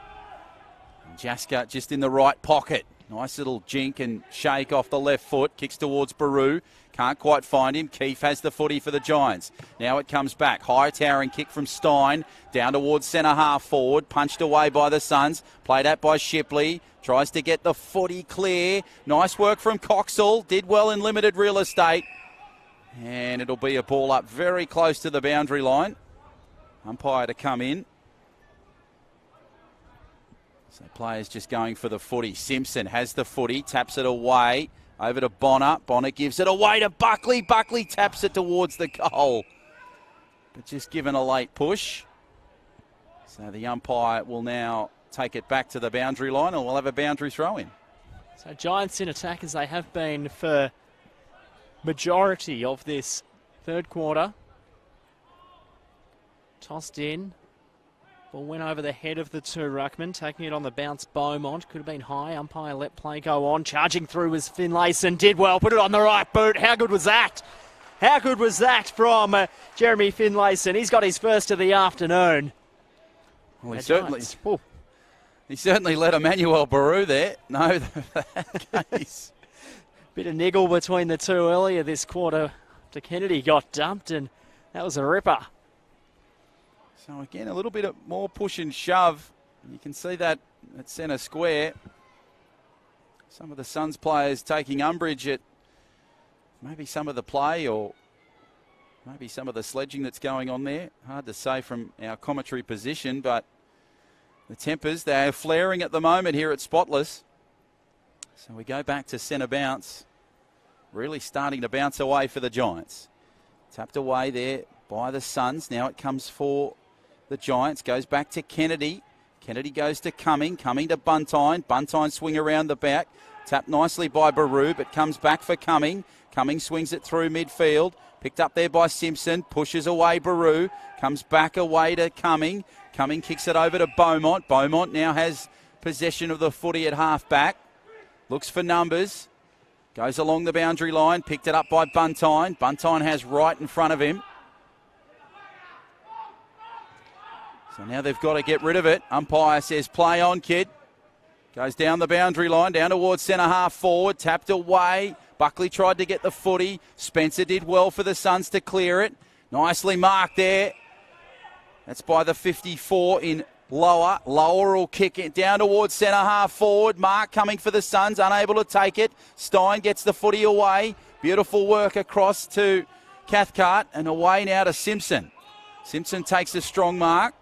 Jaska just in the right pocket. Nice little jink and shake off the left foot. Kicks towards Baru. Can't quite find him. Keefe has the footy for the Giants. Now it comes back. High towering kick from Stein. Down towards centre half forward. Punched away by the Suns. Played at by Shipley. Tries to get the footy clear. Nice work from Coxall. Did well in limited real estate. And it'll be a ball up very close to the boundary line. Umpire to come in. So players just going for the footy. Simpson has the footy, taps it away. Over to Bonner. Bonner gives it away to Buckley. Buckley taps it towards the goal. But just given a late push. So the umpire will now take it back to the boundary line and we'll have a boundary throw in. So Giants in attack as they have been for majority of this third quarter. Tossed in. Ball went over the head of the 2 ruckman, taking it on the bounce. Beaumont could have been high. Umpire let play go on. Charging through was Finlayson. Did well. Put it on the right boot. How good was that? How good was that from Jeremy Finlayson? He's got his first of the afternoon. Well, he certainly let Emmanuel Baru there know that case. Bit of niggle between the two earlier this quarter. To Kennedy got dumped, and that was a ripper. So again, a little bit of more push and shove. You can see that at centre square. Some of the Suns players taking umbrage at maybe some of the play or maybe some of the sledging that's going on there. Hard to say from our commentary position, but the tempers, they're flaring at the moment here at Spotless. So we go back to centre bounce. Really starting to bounce away for the Giants. Tapped away there by the Suns. Now it comes for the Giants. Goes back to Kennedy. Kennedy goes to Cumming. Cumming to Buntine. Buntine swing around the back. Tapped nicely by Baru, but comes back for Cumming. Cumming swings it through midfield. Picked up there by Simpson. Pushes away Baru. Comes back away to Cumming. Cumming kicks it over to Beaumont. Beaumont now has possession of the footy at half back. Looks for numbers. Goes along the boundary line. Picked it up by Buntine. Buntine has right in front of him. So now they've got to get rid of it. Umpire says, play on, kid. Goes down the boundary line, down towards centre half forward. Tapped away. Buckley tried to get the footy. Spencer did well for the Suns to clear it. Nicely marked there. That's by the 54 in Lower. Lower will kick it down towards centre half forward. Mark coming for the Suns, unable to take it. Stein gets the footy away. Beautiful work across to Cathcart and away now to Simpson. Simpson takes a strong mark.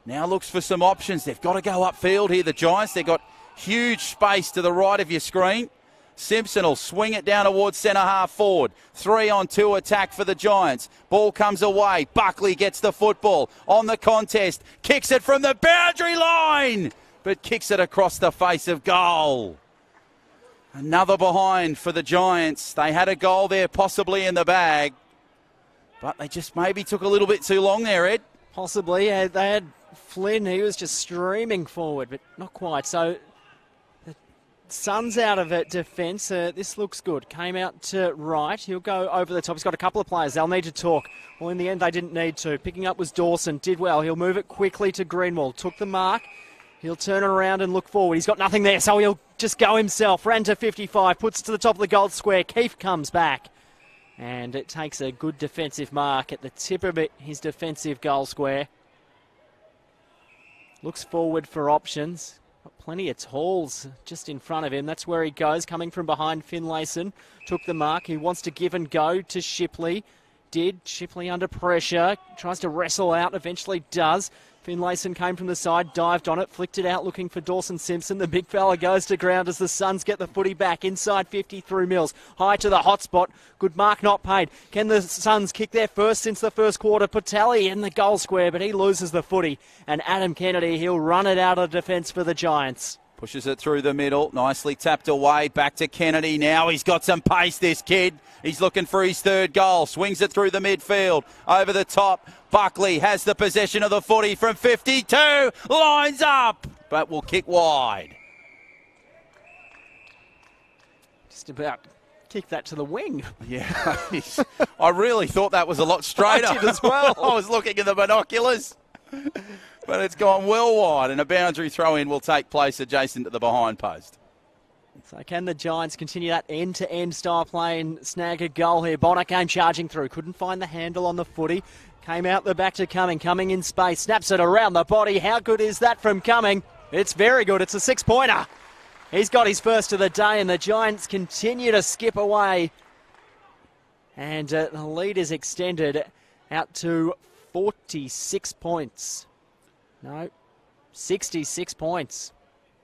Now looks for some options. They've got to go upfield here, the Giants. They've got huge space to the right of your screen. Simpson will swing it down towards centre half forward. 3-on-2 attack for the Giants. Ball comes away. Buckley gets the football on the contest. Kicks it from the boundary line, but kicks it across the face of goal. Another behind for the Giants. They had a goal there possibly in the bag, but they just maybe took a little bit too long there, Ed. Possibly. They had Flynn. He was just streaming forward, but not quite. So Suns out of it, defence. This looks good. Came out to right. He'll go over the top. He's got a couple of players. They'll need to talk. Well, in the end, they didn't need to. Picking up was Dawson. Did well. He'll move it quickly to Greenwald. Took the mark. He'll turn around and look forward. He's got nothing there, so he'll just go himself. Ran to 55. Puts it to the top of the goal square. Keefe comes back. And it takes a good defensive mark at the tip of his defensive goal square. Looks forward for options. Plenty of talls just in front of him. That's where he goes, coming from behind. Finlayson took the mark. He wants to give and go to Shipley. Did. Shipley under pressure. Tries to wrestle out. Eventually does. Finlayson came from the side, dived on it, flicked it out looking for Dawson Simpson. The big fella goes to ground as the Suns get the footy back. Inside 50 through Mills. High to the hot spot. Good mark not paid. Can the Suns kick their first since the first quarter? Patelli in the goal square, but he loses the footy. And Adam Kennedy, he'll run it out of defence for the Giants. Pushes it through the middle. Nicely tapped away. Back to Kennedy now. He's got some pace, this kid. He's looking for his third goal. Swings it through the midfield. Over the top. Buckley has the possession of the footy from 52. Lines up, but will kick wide. Just about kick that to the wing. Yeah. I really thought that was a lot straighter. I did as well. I was looking in the binoculars. But it's gone well wide, and a boundary throw-in will take place adjacent to the behind post. So can the Giants continue that end-to-end style play and snag a goal here? Bonner came charging through, couldn't find the handle on the footy. Came out the back to Cumming. Cumming in space, snaps it around the body. How good is that from Cumming? It's very good. It's a six-pointer. He's got his first of the day, and the Giants continue to skip away. And the lead is extended out to 46 points. No, 66 points.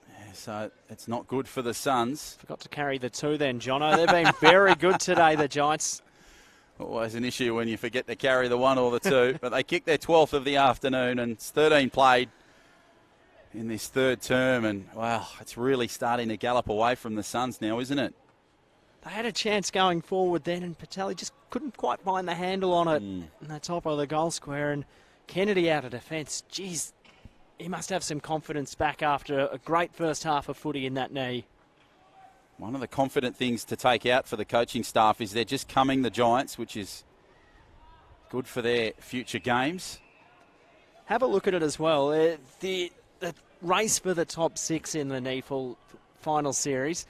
Yeah, so it's not good for the Suns. Forgot to carry the two then, Jono. They've been very good today, the Giants. Always an issue when you forget to carry the one or the two. But they kicked their 12th of the afternoon, and it's 13 played in this third term. And, wow, it's really starting to gallop away from the Suns now, isn't it? They had a chance going forward then, and Patelli just couldn't quite find the handle on it in the top of the goal square. And Kennedy out of defence. Geez, he must have some confidence back after a great first half of footy in that knee. One of the confident things to take out for the coaching staff is they're just coming, the Giants, which is good for their future games. Have a look at it as well. The race for the top six in the NEAFL final series.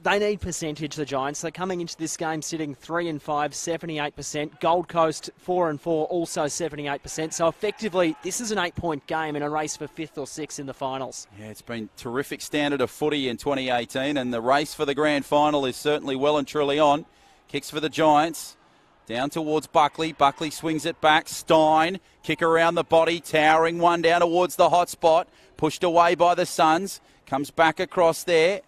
they need percentage, the Giants. They're coming into this game sitting 3-5, 78%. Gold Coast 4-4, also 78%. So effectively, this is an 8-point game in a race for 5th or 6th in the finals. Yeah, it's been terrific standard of footy in 2018, and the race for the grand final is certainly well and truly on. Kicks for the Giants. Down towards Buckley. Buckley swings it back. Stein, kick around the body, towering one down towards the hot spot. Pushed away by the Suns. Comes back across there.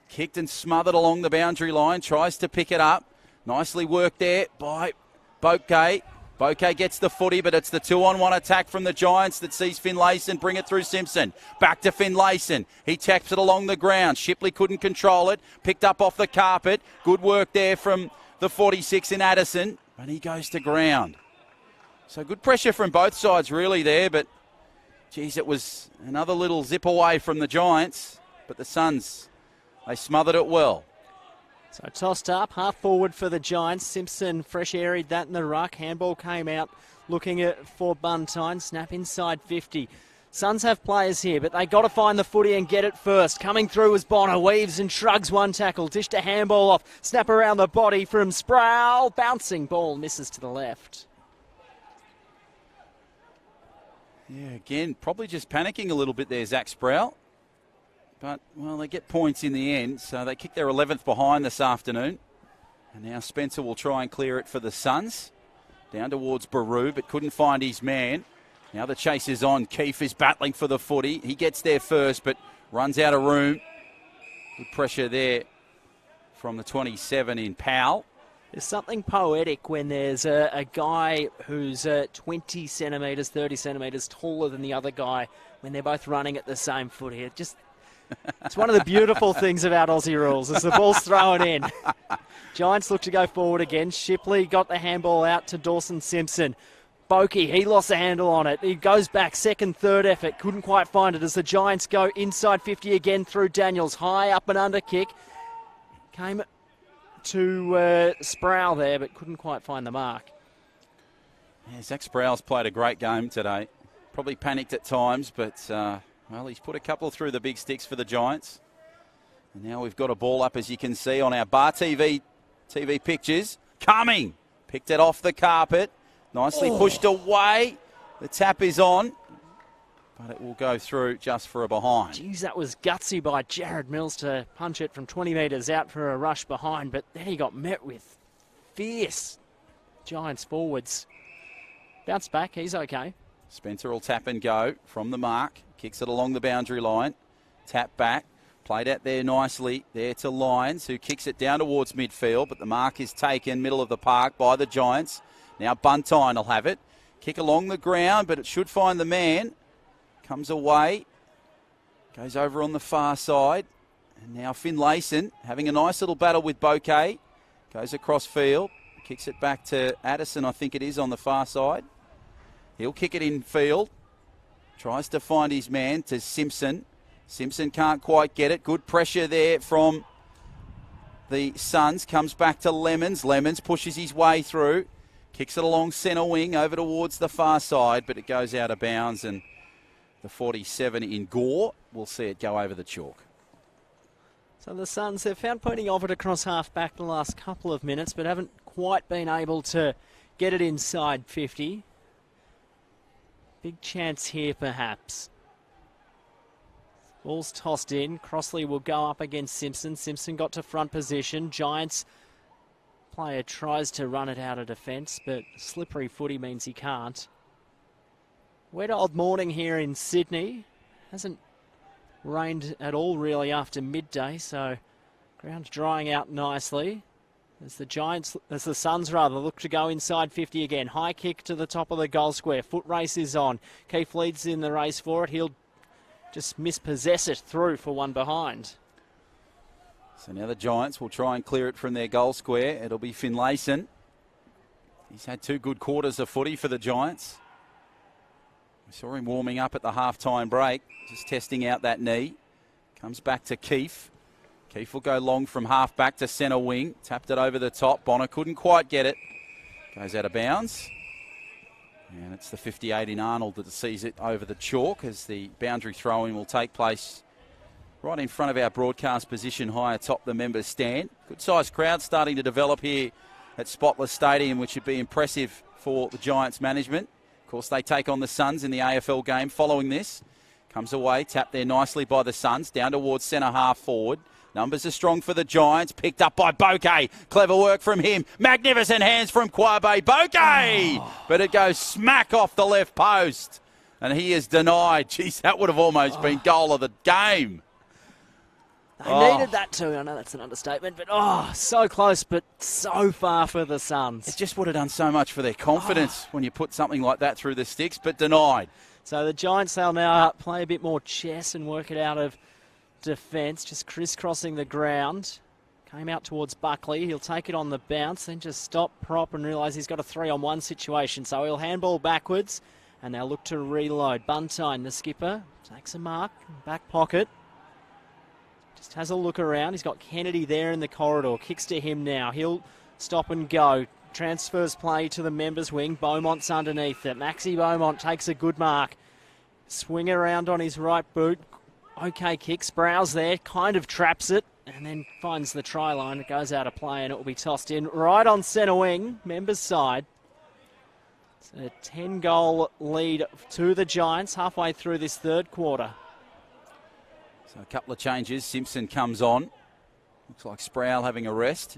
Kicked and smothered along the boundary line. Tries to pick it up. Nicely worked there by Bouquet. Bouquet gets the footy, but it's the 2-on-1 attack from the Giants that sees Finlayson bring it through Simpson. Back to Finlayson. He taps it along the ground. Shipley couldn't control it. Picked up off the carpet. Good work there from the 46 in Addison. And he goes to ground. So good pressure from both sides really there, but geez, it was another little zip away from the Giants. But the Suns, they smothered it well. So tossed up, half forward for the Giants. Simpson fresh airied that in the ruck. Handball came out looking for Buntine. Snap inside 50. Suns have players here, but they got to find the footy and get it first. Coming through was Bonner. Weaves and shrugs one tackle. Dish to handball off. Snap around the body from Sproul. Bouncing ball misses to the left. Yeah, again, probably just panicking a little bit there, Zach Sproul. But, well, they get points in the end, so they kick their 11th behind this afternoon. And now Spencer will try and clear it for the Suns. Down towards Baru, but couldn't find his man. Now the chase is on. Keefe is battling for the footy. He gets there first, but runs out of room. Good pressure there from the 27 in Powell. There's something poetic when there's a guy who's 20 centimetres, 30 centimetres taller than the other guy when they're both running at the same footy. It's one of the beautiful things about Aussie rules as the ball's thrown in. Giants look to go forward again. Shipley got the handball out to Dawson Simpson. Bokey, he lost the handle on it. He goes back, second, third effort. Couldn't quite find it as the Giants go inside 50 again through Daniels. High up and under kick. Came to Sproul there, but couldn't quite find the mark. Yeah, Zach Sproul's played a great game today. Probably panicked at times, but, well, he's put a couple through the big sticks for the Giants. And now we've got a ball up, as you can see, on our Bar TV pictures. Coming! Picked it off the carpet. Nicely pushed away. The tap is on, but it will go through just for a behind. Geez, that was gutsy by Jared Mills to punch it from 20 metres out for a rush behind, but then he got met with fierce Giants forwards. Bounced back, he's okay. Spencer will tap and go from the mark. Kicks it along the boundary line. Tap back. Played out there nicely. There to Lyons, who kicks it down towards midfield, but the mark is taken middle of the park by the Giants. Now Buntine will have it. Kick along the ground, but it should find the man. Comes away. Goes over on the far side. And now Finlayson having a nice little battle with Bouquet. Goes across field. Kicks it back to Addison, I think it is, on the far side. He'll kick it in field. Tries to find his man to Simpson. Simpson can't quite get it. Good pressure there from the Suns. Comes back to Lemons. Lemons pushes his way through. Kicks it along centre wing over towards the far side, but it goes out of bounds, and the 47 in Gore will see it go over the chalk. So the Suns, they've found putting of it across half back the last couple of minutes, but haven't quite been able to get it inside 50. Big chance here, perhaps. Ball's tossed in. Crossley will go up against Simpson. Simpson got to front position. Giants player tries to run it out of defence, but slippery footy means he can't. Wet old morning here in Sydney. Hasn't rained at all really after midday, so ground's drying out nicely. As the Suns look to go inside 50 again. High kick to the top of the goal square. Foot race is on. Keefe leads in the race for it. He'll just mispossess it through for one behind. So now the Giants will try and clear it from their goal square. It'll be Finlayson. He's had 2 good quarters of footy for the Giants. We saw him warming up at the half-time break, just testing out that knee. Comes back to Keefe. Keefe will go long from half-back to centre wing. Tapped it over the top. Bonner couldn't quite get it. Goes out of bounds. And it's the 58 in Arnold that sees it over the chalk as the boundary throw-in will take place right in front of our broadcast position, high atop the members' stand. Good-sized crowd starting to develop here at Spotless Stadium, which would be impressive for the Giants management. Of course, they take on the Suns in the AFL game following this. Comes away, tapped there nicely by the Suns, down towards centre half forward. Numbers are strong for the Giants, picked up by Bokeh. Clever work from him. Magnificent hands from Kwabe. Bokeh! But it goes smack off the left post. And he is denied. Jeez, that would have almost been goal of the game. They needed that too. I know that's an understatement, but so close, but so far for the Suns. It just would have done so much for their confidence when you put something like that through the sticks, but denied. So the Giants, they'll now play a bit more chess and work it out of defence, just crisscrossing the ground. Came out towards Buckley. He'll take it on the bounce, then just stop, prop, and realise he's got a 3-on-1 situation. So he'll handball backwards, and they'll look to reload. Buntine, the skipper, takes a mark, back pocket. Just has a look around. He's got Kennedy there in the corridor. Kicks to him now. He'll stop and go. Transfers play to the members' wing. Beaumont's underneath it. Maxi Beaumont takes a good mark. Swing around on his right boot. Okay kick. Sprouse there. Kind of traps it. And then finds the try line. It goes out of play and it will be tossed in right on centre wing. Members' side. It's a 10-goal lead to the Giants halfway through this third quarter. So a couple of changes. Simpson comes on. Looks like Sproul having a rest.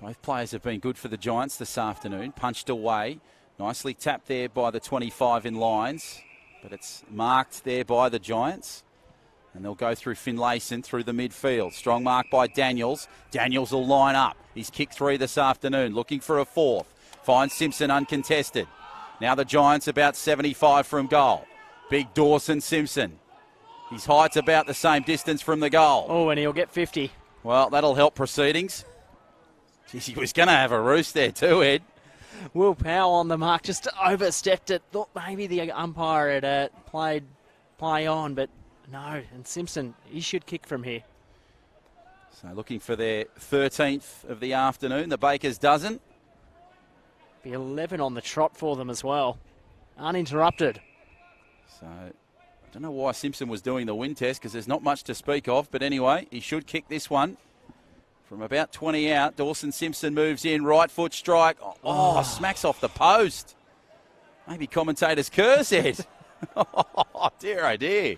Both players have been good for the Giants this afternoon. Punched away. Nicely tapped there by the 25 in lines. But it's marked there by the Giants. And they'll go through Finlayson through the midfield. Strong mark by Daniels. Daniels will line up. He's kicked 3 this afternoon. Looking for a 4th. Finds Simpson uncontested. Now the Giants about 75 from goal. Big Dawson Simpson. His height's about the same distance from the goal. Oh, and he'll get 50. Well, that'll help proceedings. Jeez, he was going to have a roost there too, Ed. Will Powell on the mark, just overstepped it. Thought maybe the umpire had played play on, but no. And Simpson, he should kick from here. So looking for their 13th of the afternoon. The Bakers dozen. Be 11 on the trot for them as well. Uninterrupted. So I don't know why Simpson was doing the wind test because there's not much to speak of. But anyway, he should kick this one. From about 20 out, Dawson Simpson moves in. Right foot strike. Oh, smacks off the post. Maybe commentators curse it. Oh, dear, oh, dear.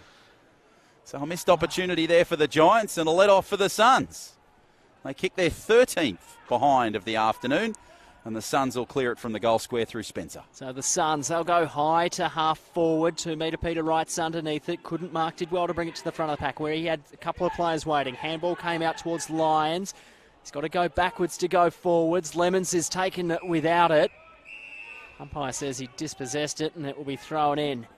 So a missed opportunity there for the Giants and a let-off for the Suns. They kick their 13th behind of the afternoon. And the Suns will clear it from the goal square through Spencer. So the Suns, they'll go high to half forward. 2 metre Peter Wright's underneath it. Couldn't mark, did well to bring it to the front of the pack where he had a couple of players waiting. Handball came out towards Lyons. He's got to go backwards to go forwards. Lemons is taken without it. Umpire says he dispossessed it and it will be thrown in.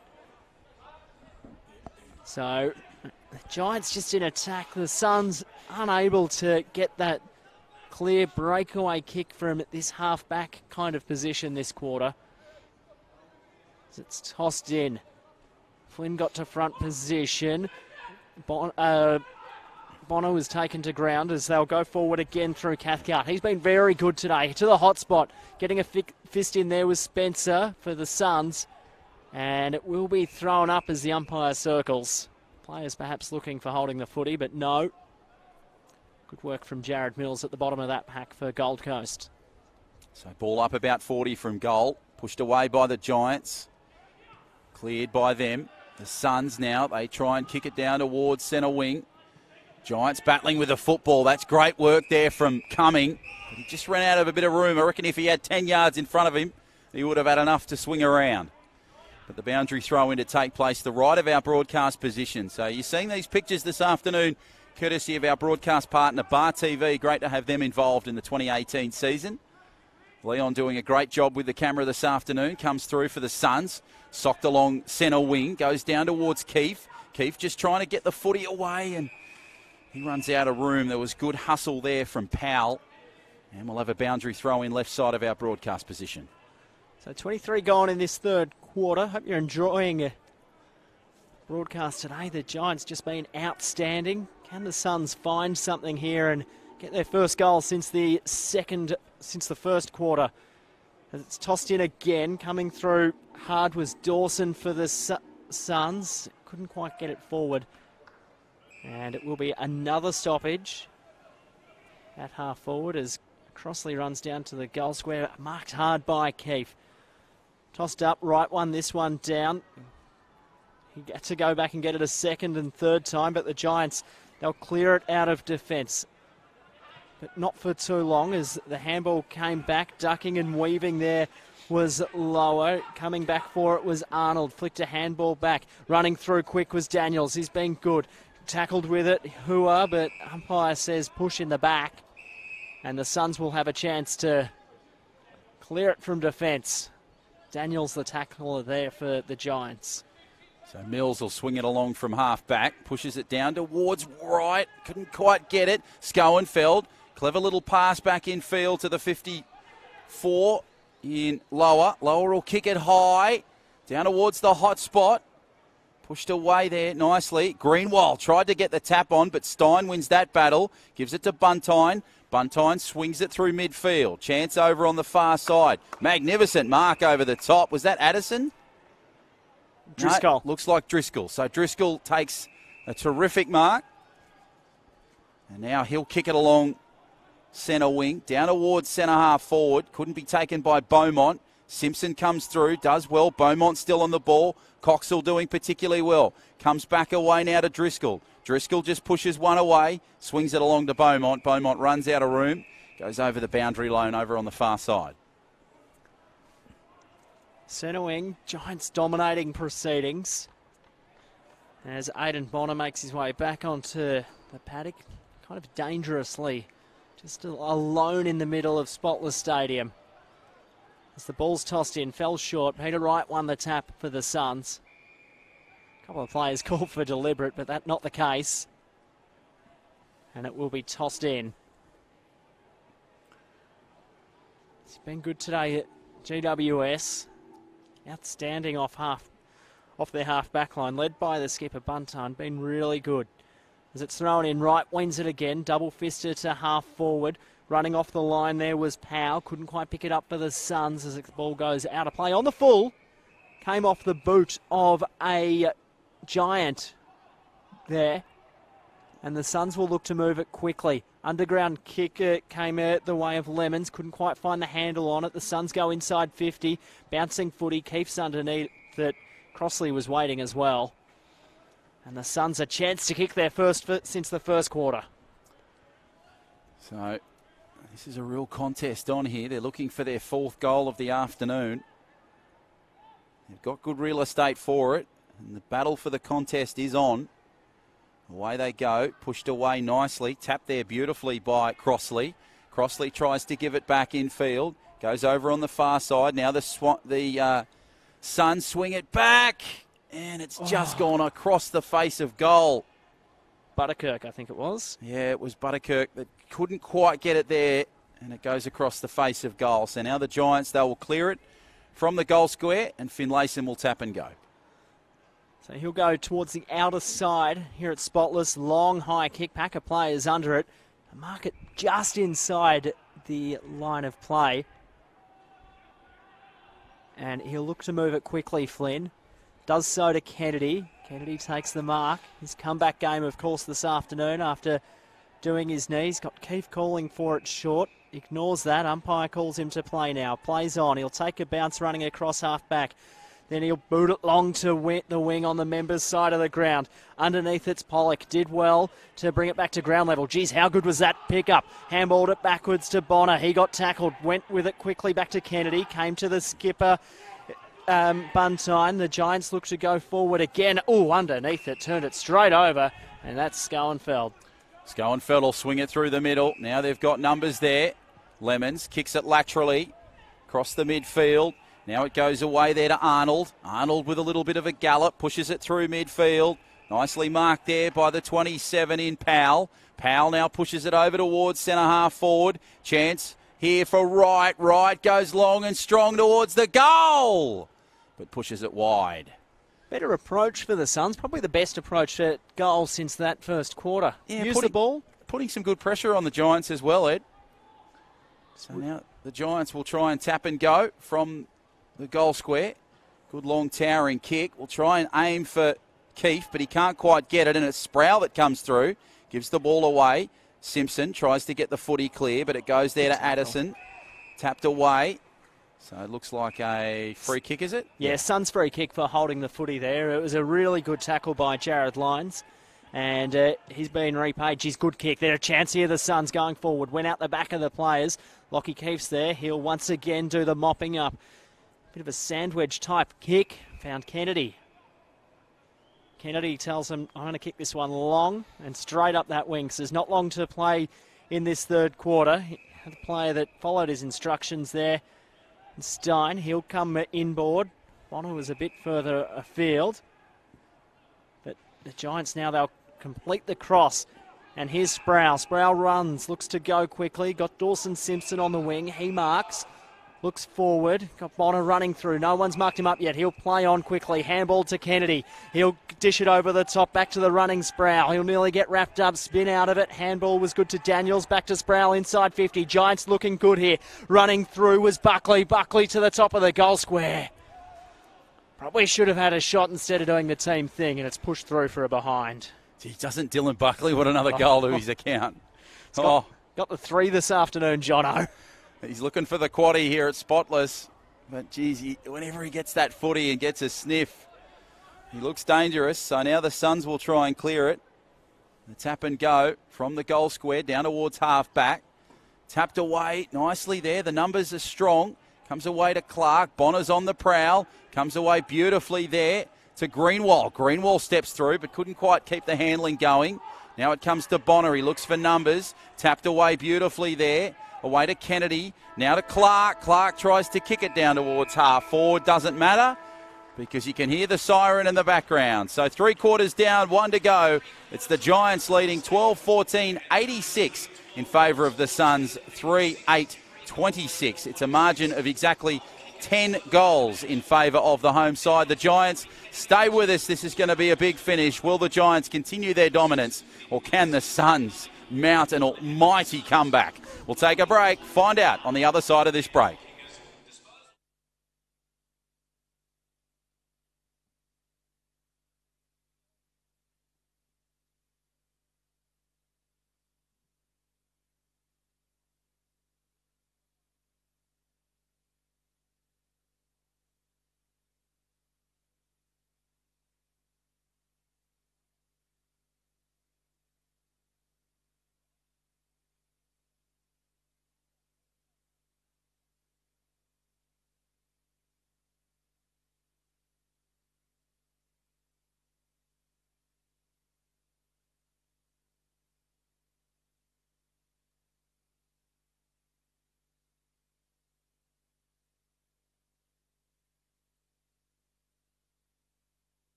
So the Giants just in attack. The Suns unable to get that clear breakaway kick from this half-back kind of position this quarter. As it's tossed in. Flynn got to front position. Bono was taken to ground as they'll go forward again through Cathcart. He's been very good today. To the hot spot. Getting a fist in there with Spencer for the Suns. And it will be thrown up as the umpire circles. Players perhaps looking for holding the footy, but no. Good work from Jared Mills at the bottom of that pack for Gold Coast. So ball up about 40 from goal. Pushed away by the Giants. Cleared by them. The Suns now, they try and kick it down towards centre wing. Giants battling with the football. That's great work there from Cumming. But he just ran out of a bit of room. I reckon if he had 10 yards in front of him, he would have had enough to swing around. But the boundary throw in to take place the right of our broadcast position. So you're seeing these pictures this afternoon, courtesy of our broadcast partner, Bar TV. Great to have them involved in the 2018 season. Leon doing a great job with the camera this afternoon. Comes through for the Suns. Socked along centre wing. Goes down towards Keefe. Keefe just trying to get the footy away and he runs out of room. There was good hustle there from Powell. And we'll have a boundary throw in left side of our broadcast position. So 23 gone in this third quarter. Hope you're enjoying broadcast today. The Giants just been outstanding. Can the Suns find something here and get their first goal since the first quarter? As it's tossed in again, coming through hard was Dawson for the Suns. Couldn't quite get it forward. And it will be another stoppage at half forward as Crossley runs down to the goal square, marked hard by Keefe. Tossed up, right one, this one down. He had to go back and get it a second and third time, but the Giants, they'll clear it out of defence. But not for too long as the handball came back, ducking and weaving there was Lower. Coming back for it was Arnold. Flicked a handball back. Running through quick was Daniels. He's been good. Tackled with it, Hua, but umpire says push in the back. And the Suns will have a chance to clear it from defence. Daniels the tackler there for the Giants. So Mills will swing it along from half back. Pushes it down towards right. Couldn't quite get it. Schoenfeld. Clever little pass back in field to the 54 in Lower. Lower will kick it high. Down towards the hot spot. Pushed away there nicely. Greenwald tried to get the tap on, but Stein wins that battle. Gives it to Buntine. Buntine swings it through midfield. Chance over on the far side. Magnificent mark over the top. Was that Addison? Driscoll. No, looks like Driscoll. So Driscoll takes a terrific mark. And now he'll kick it along centre wing. Down towards centre half forward. Couldn't be taken by Beaumont. Simpson comes through, does well. Beaumont still on the ball. Coxell doing particularly well. Comes back away now to Driscoll. Driscoll just pushes one away, swings it along to Beaumont. Beaumont runs out of room, goes over the boundary line over on the far side. Centre wing, Giants dominating proceedings. As Aidan Bonner makes his way back onto the paddock, kind of dangerously, just alone in the middle of Spotless Stadium. As the ball's tossed in, fell short. Peter Wright won the tap for the Suns. A couple of players called for deliberate, but that's not the case. And it will be tossed in. It's been good today at GWS. Outstanding off their half back line, led by the skipper Buntan. Been really good. As it's thrown in, Wright wins it again. Double fister to half forward. Running off the line there was Powell. Couldn't quite pick it up for the Suns as the ball goes out of play. On the full, came off the boot of a Giant there. And the Suns will look to move it quickly. Underground kick came the way of Lemons. Couldn't quite find the handle on it. The Suns go inside 50. Bouncing footy. Keefe's underneath it. Crossley was waiting as well. And the Suns a chance to kick their first since the first quarter. So this is a real contest on here. They're looking for their fourth goal of the afternoon. They've got good real estate for it. And the battle for the contest is on. Away they go. Pushed away nicely. Tapped there beautifully by Crossley. Crossley tries to give it back in field. Goes over on the far side. Now the Suns swing it back. And it's just gone across the face of goal. Butterkirk, I think it was. Yeah, it was Butterkirk that couldn't quite get it there, and it goes across the face of goal. So now the Giants, they will clear it from the goal square, and Finlayson will tap and go. So he'll go towards the outer side here at Spotless. Long, high kick. Pack of players under it. Mark it just inside the line of play. And he'll look to move it quickly, Flynn. Does so to Kennedy. Kennedy takes the mark. His comeback game, of course, this afternoon after doing his knees. Got Keefe calling for it short. Ignores that. Umpire calls him to play now. Plays on. He'll take a bounce running across half back. Then he'll boot it long to the wing on the members' side of the ground. Underneath it's Pollock. Did well to bring it back to ground level. Geez, how good was that pickup? Handballed it backwards to Bonner. He got tackled. Went with it quickly back to Kennedy. Came to the skipper. Buntine. The Giants look to go forward again. Oh, underneath it. Turned it straight over. And that's Schoenfeld. Schoenfeld will swing it through the middle. Now they've got numbers there. Lemons kicks it laterally. Across the midfield. Now it goes away there to Arnold. Arnold with a little bit of a gallop. Pushes it through midfield. Nicely marked there by the 27 in Powell. Powell now pushes it over towards centre half forward. Chance here for Wright. Wright goes long and strong towards the goal, but pushes it wide. Better approach for the Suns. Probably the best approach at goal since that first quarter. Yeah, Use the ball. Putting some good pressure on the Giants as well, Ed. So now the Giants will try and tap and go from the goal square. Good long towering kick. We'll try and aim for Keefe, but he can't quite get it, and it's Sproul that comes through, gives the ball away. Simpson tries to get the footy clear, but it goes there to Addison. Tapped away. So it looks like a free kick, is it? Yeah, Suns free kick for holding the footy there. It was a really good tackle by Jared Lyons. And he's been repaid. Geez, good kick. There's a chance here, the Suns going forward. Went out the back of the players. Lockie Keefe's there. He'll once again do the mopping up. Bit of a sandwich type kick. Found Kennedy. Kennedy tells him, I'm going to kick this one long and straight up that wing. So there's not long to play in this third quarter. He had a player that followed his instructions there. Stein, he'll come inboard. Bonner was a bit further afield. But the Giants now, they'll complete the cross. And here's Sproul. Sproul runs, looks to go quickly. Got Dawson Simpson on the wing. He marks. Looks forward. Got Bonner running through. No one's marked him up yet. He'll play on quickly. Handball to Kennedy. He'll dish it over the top. Back to the running Sproul. He'll nearly get wrapped up. Spin out of it. Handball was good to Daniels. Back to Sproul inside 50. Giants looking good here. Running through was Buckley. Buckley to the top of the goal square. Probably should have had a shot instead of doing the team thing, and it's pushed through for a behind. Gee, doesn't Dylan Buckley want another goal to his account? Got the 3 this afternoon, Jono. He's looking for the quaddie here at Spotless. But, geez, whenever he gets that footy and gets a sniff, he looks dangerous. So now the Suns will try and clear it. The tap and go from the goal square down towards half back. Tapped away nicely there. The numbers are strong. Comes away to Clark. Bonner's on the prowl. Comes away beautifully there to Greenwald. Greenwald steps through but couldn't quite keep the handling going. Now it comes to Bonner. He looks for numbers. Tapped away beautifully there. Away to Kennedy. Now to Clark. Clark tries to kick it down towards half forward. Doesn't matter because you can hear the siren in the background. So 3 quarters down, 1 to go. It's the Giants leading 12-14, 86 in favour of the Suns, 3-8-26. It's a margin of exactly 10 goals in favour of the home side. The Giants, stay with us. This is going to be a big finish. Will the Giants continue their dominance, or can the Suns mount an almighty comeback? We'll take a break, find out on the other side of this break.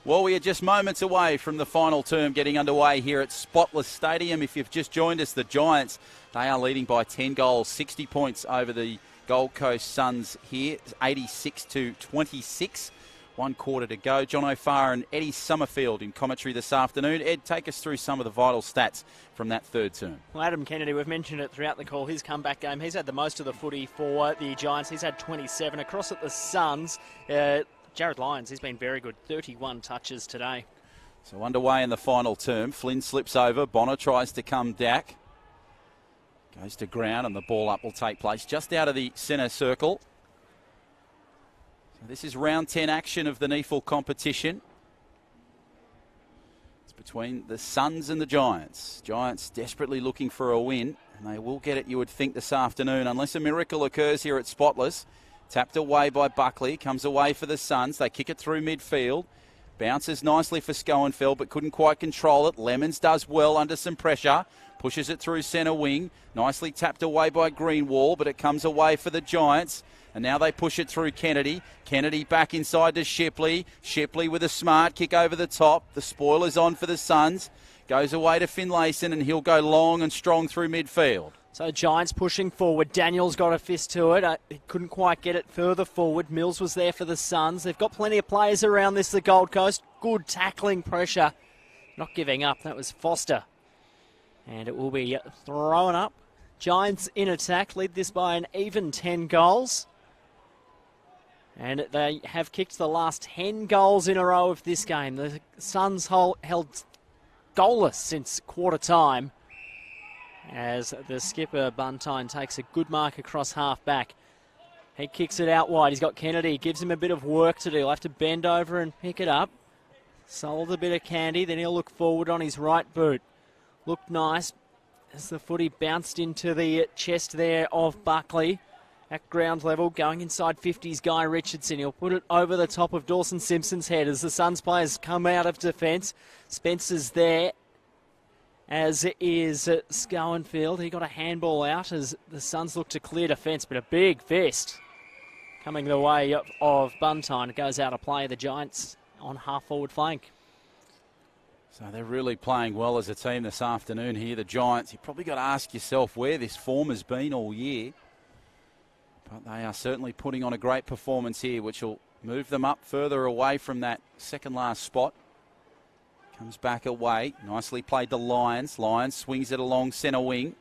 Well, we are just moments away from the final term getting underway here at Spotless Stadium. If you've just joined us, the Giants, they are leading by 10 goals, 60 points over the Gold Coast Suns here, 86-26. 1 quarter to go. John O'Farr and Eddie Summerfield in commentary this afternoon. Ed, take us through some of the vital stats from that third term. Well, Adam Kennedy, we've mentioned it throughout the call. His comeback game, he's had the most of the footy for the Giants. He's had 27. Across at the Suns, Jared Lyons, he's been very good. 31 touches today. So underway in the final term. Flynn slips over. Bonner tries to come back. Goes to ground and the ball up will take place just out of the centre circle. So this is round 10 action of the NEAFL competition. It's between the Suns and the Giants. Giants desperately looking for a win, and they will get it, you would think, this afternoon, unless a miracle occurs here at Spotless. Tapped away by Buckley, comes away for the Suns. They kick it through midfield. Bounces nicely for Schoenfeld, but couldn't quite control it. Lemons does well under some pressure. Pushes it through centre wing. Nicely tapped away by Greenwall, but it comes away for the Giants. And now they push it through Kennedy. Kennedy back inside to Shipley. Shipley with a smart kick over the top. The spoiler's on for the Suns. Goes away to Finlayson, and he'll go long and strong through midfield. So Giants pushing forward. Daniels got a fist to it. He couldn't quite get it further forward. Mills was there for the Suns. They've got plenty of players around this, the Gold Coast. Good tackling pressure. Not giving up. That was Foster. And it will be thrown up. Giants in attack. Lead this by an even 10 goals. And they have kicked the last 10 goals in a row of this game. The Suns held goalless since quarter time, as the skipper Buntine takes a good mark across half back. He kicks it out wide. He's got Kennedy. Gives him a bit of work to do. He'll have to bend over and pick it up. Sold a bit of candy. Then he'll look forward on his right boot. Looked nice as the footy bounced into the chest there of Buckley. At ground level, going inside 50's Guy Richardson. He'll put it over the top of Dawson Simpson's head as the Suns players come out of defence. Spencer's there, as is Schoenfeld. He got a handball out as the Suns look to clear defence, but a big fist coming the way of Buntine. It goes out of play. The Giants on half-forward flank. So they're really playing well as a team this afternoon here, the Giants. You've probably got to ask yourself where this form has been all year. But they are certainly putting on a great performance here, which will move them up further away from that second last spot. Comes back away. Nicely played to Lyons. Lyons swings it along centre wing.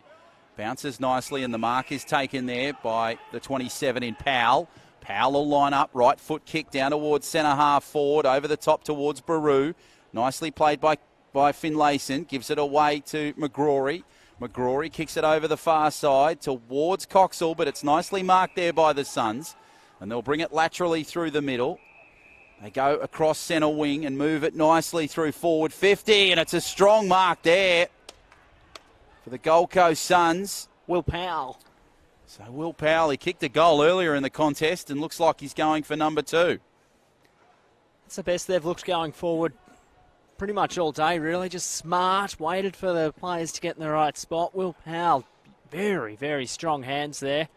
Bounces nicely, and the mark is taken there by the 27 in Powell. Powell will line up. Right foot kick down towards centre half forward. Over the top towards Baru. Nicely played by Finlayson. Gives it away to McGrory. McGrory kicks it over the far side towards Coxall, but it's nicely marked there by the Suns. And they'll bring it laterally through the middle. They go across centre wing and move it nicely through forward 50, and it's a strong mark there for the Gold Coast Suns. Will Powell. So Will Powell, he kicked a goal earlier in the contest and looks like he's going for number 2. That's the best they've looked going forward pretty much all day, really. Just smart, waited for the players to get in the right spot. Will Powell, very, very strong hands there.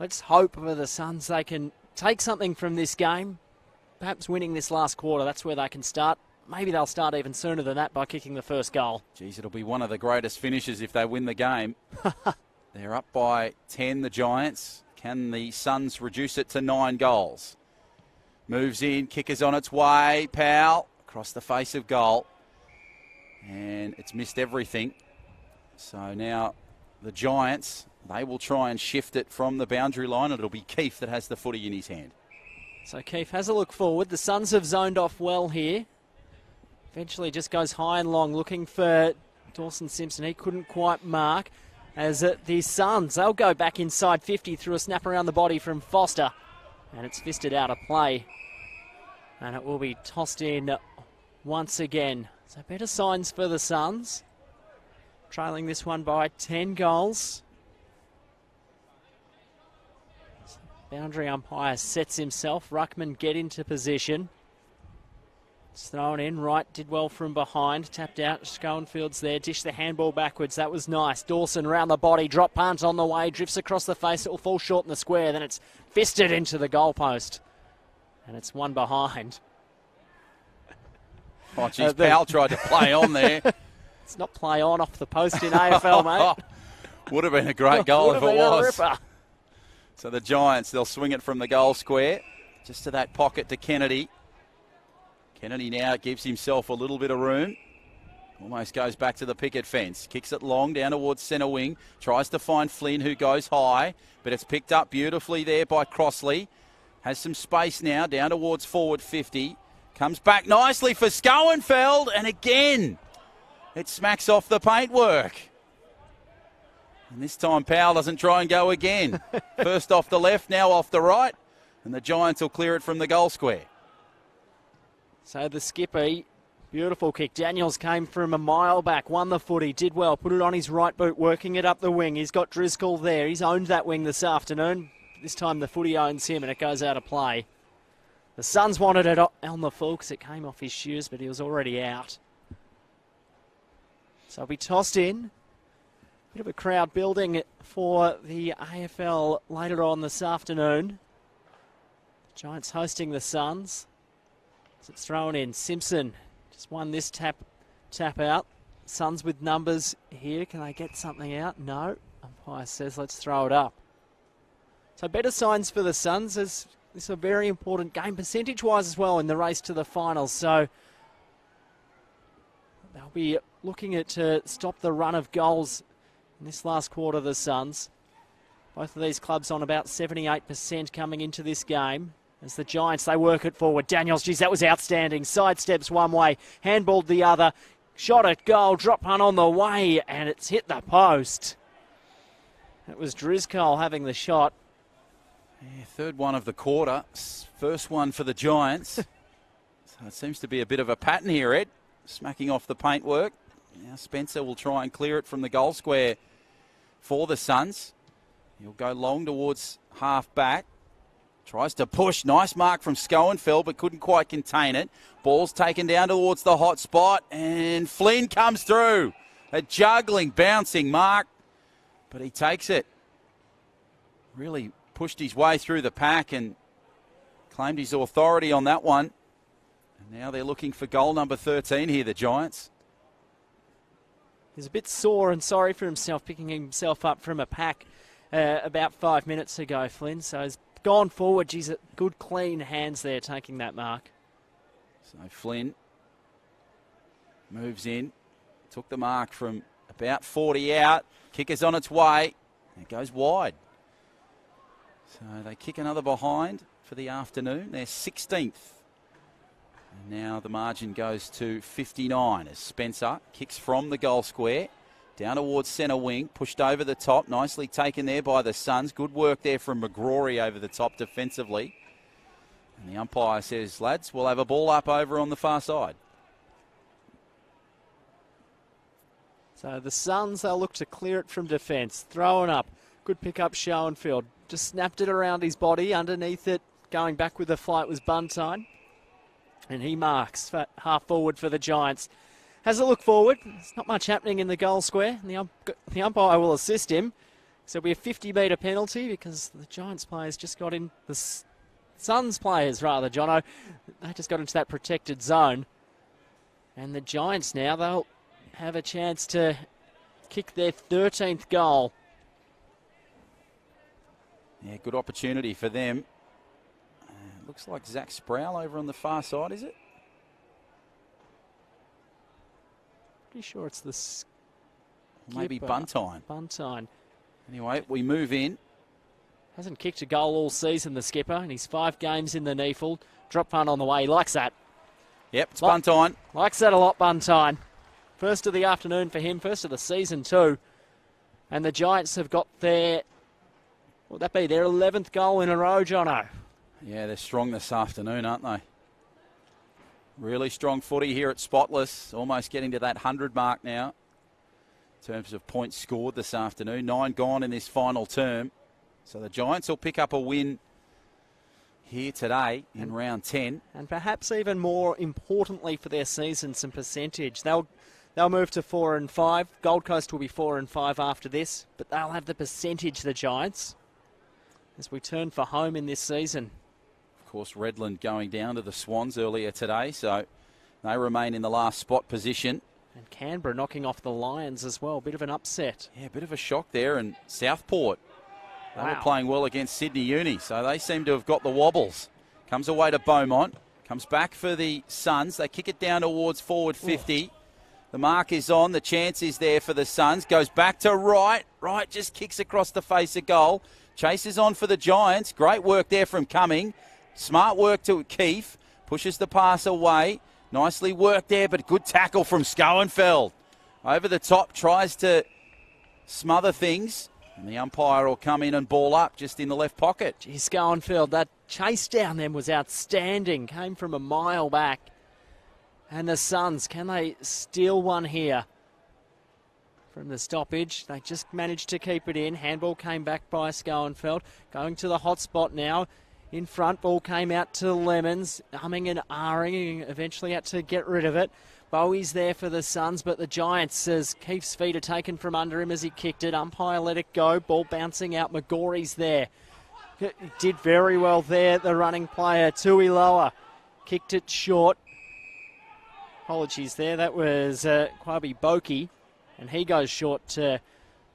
Let's hope for the Suns they can take something from this game. Perhaps winning this last quarter, that's where they can start. Maybe they'll start even sooner than that by kicking the first goal. Geez, it'll be one of the greatest finishes if they win the game. They're up by 10, the Giants. Can the Suns reduce it to 9 goals? Moves in, kick is on its way. Powell across the face of goal. And it's missed everything. So now the Giants, they will try and shift it from the boundary line, and it'll be Keefe that has the footy in his hand. So Keefe has a look forward. The Suns have zoned off well here. Eventually just goes high and long, looking for Dawson Simpson. He couldn't quite mark. As the Suns, they'll go back inside 50 through a snap around the body from Foster. And it's fisted out of play. And it will be tossed in once again. So better signs for the Suns. Trailing this one by 10 goals. Boundary umpire sets himself. Ruckman get into position. It's thrown in. Wright did well from behind. Tapped out. Schoenfield's there. Dish the handball backwards. That was nice. Dawson round the body. Drop punt on the way. Drifts across the face. It will fall short in the square. Then it's fisted into the goalpost. And it's one behind. Oh, geez, Powell tried to play on there. It's not play on off the post in AFL, mate. Would have been a great goal if it was. A ripper. So the Giants, they'll swing it from the goal square, just to that pocket to Kennedy. Kennedy now gives himself a little bit of room. Almost goes back to the picket fence. Kicks it long down towards centre wing. Tries to find Flynn, who goes high. But it's picked up beautifully there by Crossley. Has some space now down towards forward 50. Comes back nicely for Schoenfeld. And again, it smacks off the paintwork. And this time Powell doesn't try and go again. First off the left, now off the right. And the Giants will clear it from the goal square. So the Skippy, beautiful kick. Daniels came from a mile back, won the footy, did well, put it on his right boot, working it up the wing. He's got Driscoll there. He's owned that wing this afternoon. This time the footy owns him and it goes out of play. The Suns wanted it on the full because it came off his shoes, but he was already out. So it'll be tossed in. Bit of a crowd building for the AFL later on this afternoon. The Giants hosting the Suns. As it's thrown in, Simpson just won this tap out. Suns with numbers here. Can they get something out? No. Umpire says let's throw it up. So better signs for the Suns, as this is a very important game percentage-wise as well in the race to the finals. So they'll be looking at stop the run of goals in this last quarter, the Suns. Both of these clubs on about 78% coming into this game. As the Giants, they work it forward. Daniels, geez, that was outstanding. Sidesteps one way, handballed the other. Shot at goal, drop punt on the way, and it's hit the post. That was Driscoll having the shot. Yeah, third one of the quarter. First one for the Giants. So it seems to be a bit of a pattern here, Ed. Smacking off the paintwork. Now Spencer will try and clear it from the goal square for the Suns. He'll go long towards half back. Tries to push. Nice mark from Schoenfeld, but couldn't quite contain it. Ball's taken down towards the hot spot, and Flynn comes through. A juggling, bouncing mark, but he takes it. Really pushed his way through the pack and claimed his authority on that one. And now they're looking for goal number 13 here, the Giants. He's a bit sore and sorry for himself, picking himself up from a pack about 5 minutes ago, Flynn. So he's gone forward. Geez, good clean hands there taking that mark. So Flynn moves in. Took the mark from about 40 out. Kicker's on its way. It goes wide. So they kick another behind for the afternoon. They're 16th. And now the margin goes to 59 as Spencer kicks from the goal square. Down towards centre wing, pushed over the top. Nicely taken there by the Suns. Good work there from McGrory over the top defensively. And the umpire says, lads, we'll have a ball up over on the far side. So the Suns, they'll look to clear it from defence. Throwing up. Good pick up Schoenfeld. Just snapped it around his body. Underneath it, going back with the flight was Buntine. And he marks half forward for the Giants. Has a look forward. There's not much happening in the goal square. The umpire will assist him. So it'll be a 50-metre penalty because the Giants players just got in, the Suns players rather, Jono, they just got into that protected zone. And the Giants now, they'll have a chance to kick their 13th goal. Yeah, good opportunity for them. Looks like Zach Sproul over on the far side, is it? Pretty sure it's the skipper. Maybe Buntine. Buntine. Anyway, we move in. Hasn't kicked a goal all season, the skipper, and he's 5 games in the NEAFL. Drop punt on the way. He likes that. Yep, it's Buntine. Likes that a lot, Buntine. First of the afternoon for him, first of the season too. And the Giants have got their, what would that be, their 11th goal in a row, Jono. Yeah, they're strong this afternoon, aren't they? Really strong footy here at Spotless. Almost getting to that 100 mark now in terms of points scored this afternoon. 9 gone in this final term. So the Giants will pick up a win here today in round 10. And perhaps even more importantly for their season, some percentage. They'll move to 4 and 5. Gold Coast will be 4 and 5 after this, but they'll have the percentage, the Giants, as we turn for home in this season. Of course, Redland going down to the Swans earlier today, so They remain in the last spot position. And Canberra knocking off the Lions as well. Bit of an upset. Yeah, a bit of a shock there. And Southport, they were Wow. playing well against Sydney Uni, so they seem to have got the wobbles. Comes away to Beaumont. Comes back for the Suns. They kick it down towards forward 50. The mark is on. The chance is there for the Suns. Goes back to Wright. Wright just kicks across the face of goal. Chases on for the Giants. Great work there from Cumming. Smart work to Keefe. Pushes the pass away. Nicely worked there, but good tackle from Schoenfeld. Over the top, tries to smother things. And the umpire will come in and ball up just in the left pocket. Geez, Schoenfeld, that chase down them was outstanding. Came from a mile back. And the Suns, can they steal one here? From the stoppage, they just managed to keep it in. Handball came back by Schoenfeld. Going to the hot spot now. In front, ball came out to Lemons. Humming and ahhing, eventually had to get rid of it. Bowie's there for the Suns, but the Giants, as Keefe's feet are taken from under him as he kicked it. Umpire let it go. Ball bouncing out. McGorry's there. Did very well there, the running player. Tui Lower kicked it short. Apologies there. That was Kwabi Boki. And he goes short to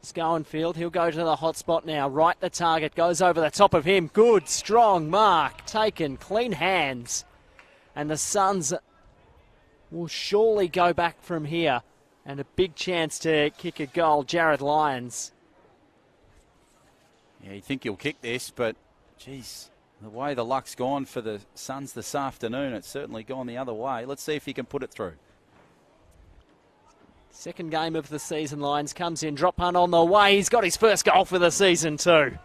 Schoenfeld. He'll go to the hot spot now. Right the target. Goes over the top of him. Good, strong mark. Taken. Clean hands. And the Suns will surely go back from here. And a big chance to kick a goal. Jared Lyons. Yeah, you think he'll kick this, but, geez, the way the luck's gone for the Suns this afternoon, it's certainly gone the other way. Let's see if he can put it through. Second game of the season, Lyons comes in, drop punt on the way. He's got his first goal for the season too.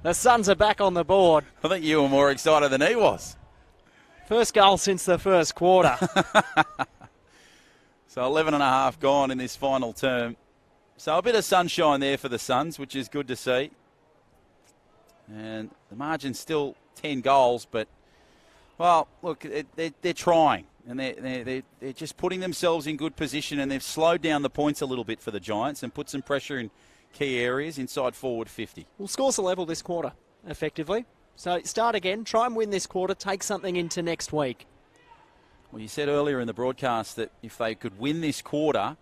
The Suns are back on the board. I think you were more excited than he was. First goal since the first quarter. So 11 and a half gone in this final term. So a bit of sunshine there for the Suns, which is good to see. And the margin's still 10 goals, but, well, look, they're trying. And they're just putting themselves in good position, and they've slowed down the points a little bit for the Giants and put some pressure in key areas inside forward 50. Well, scores a level this quarter, effectively. So start again, try and win this quarter, take something into next week. Well, you said earlier in the broadcast that if they could win this quarter,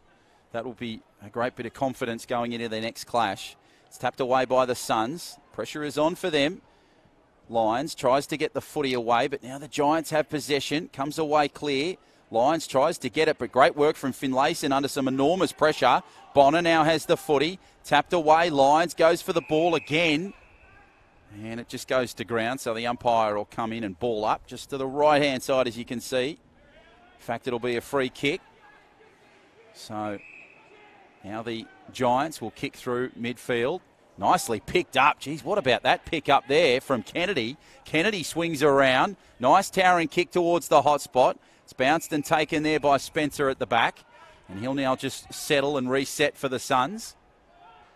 that will be a great bit of confidence going into their next clash. It's tapped away by the Suns. Pressure is on for them. Lyons tries to get the footy away, but now the Giants have possession. Comes away clear. Lyons tries to get it, but great work from Finlayson under some enormous pressure. Bonner now has the footy. Tapped away. Lyons goes for the ball again. And it just goes to ground, so the umpire will come in and ball up just to the right-hand side, as you can see. In fact, it'll be a free kick. So now the Giants will kick through midfield. Nicely picked up. Geez, what about that pick up there from Kennedy? Kennedy swings around. Nice towering kick towards the hot spot. It's bounced and taken there by Spencer at the back. And he'll now just settle and reset for the Suns.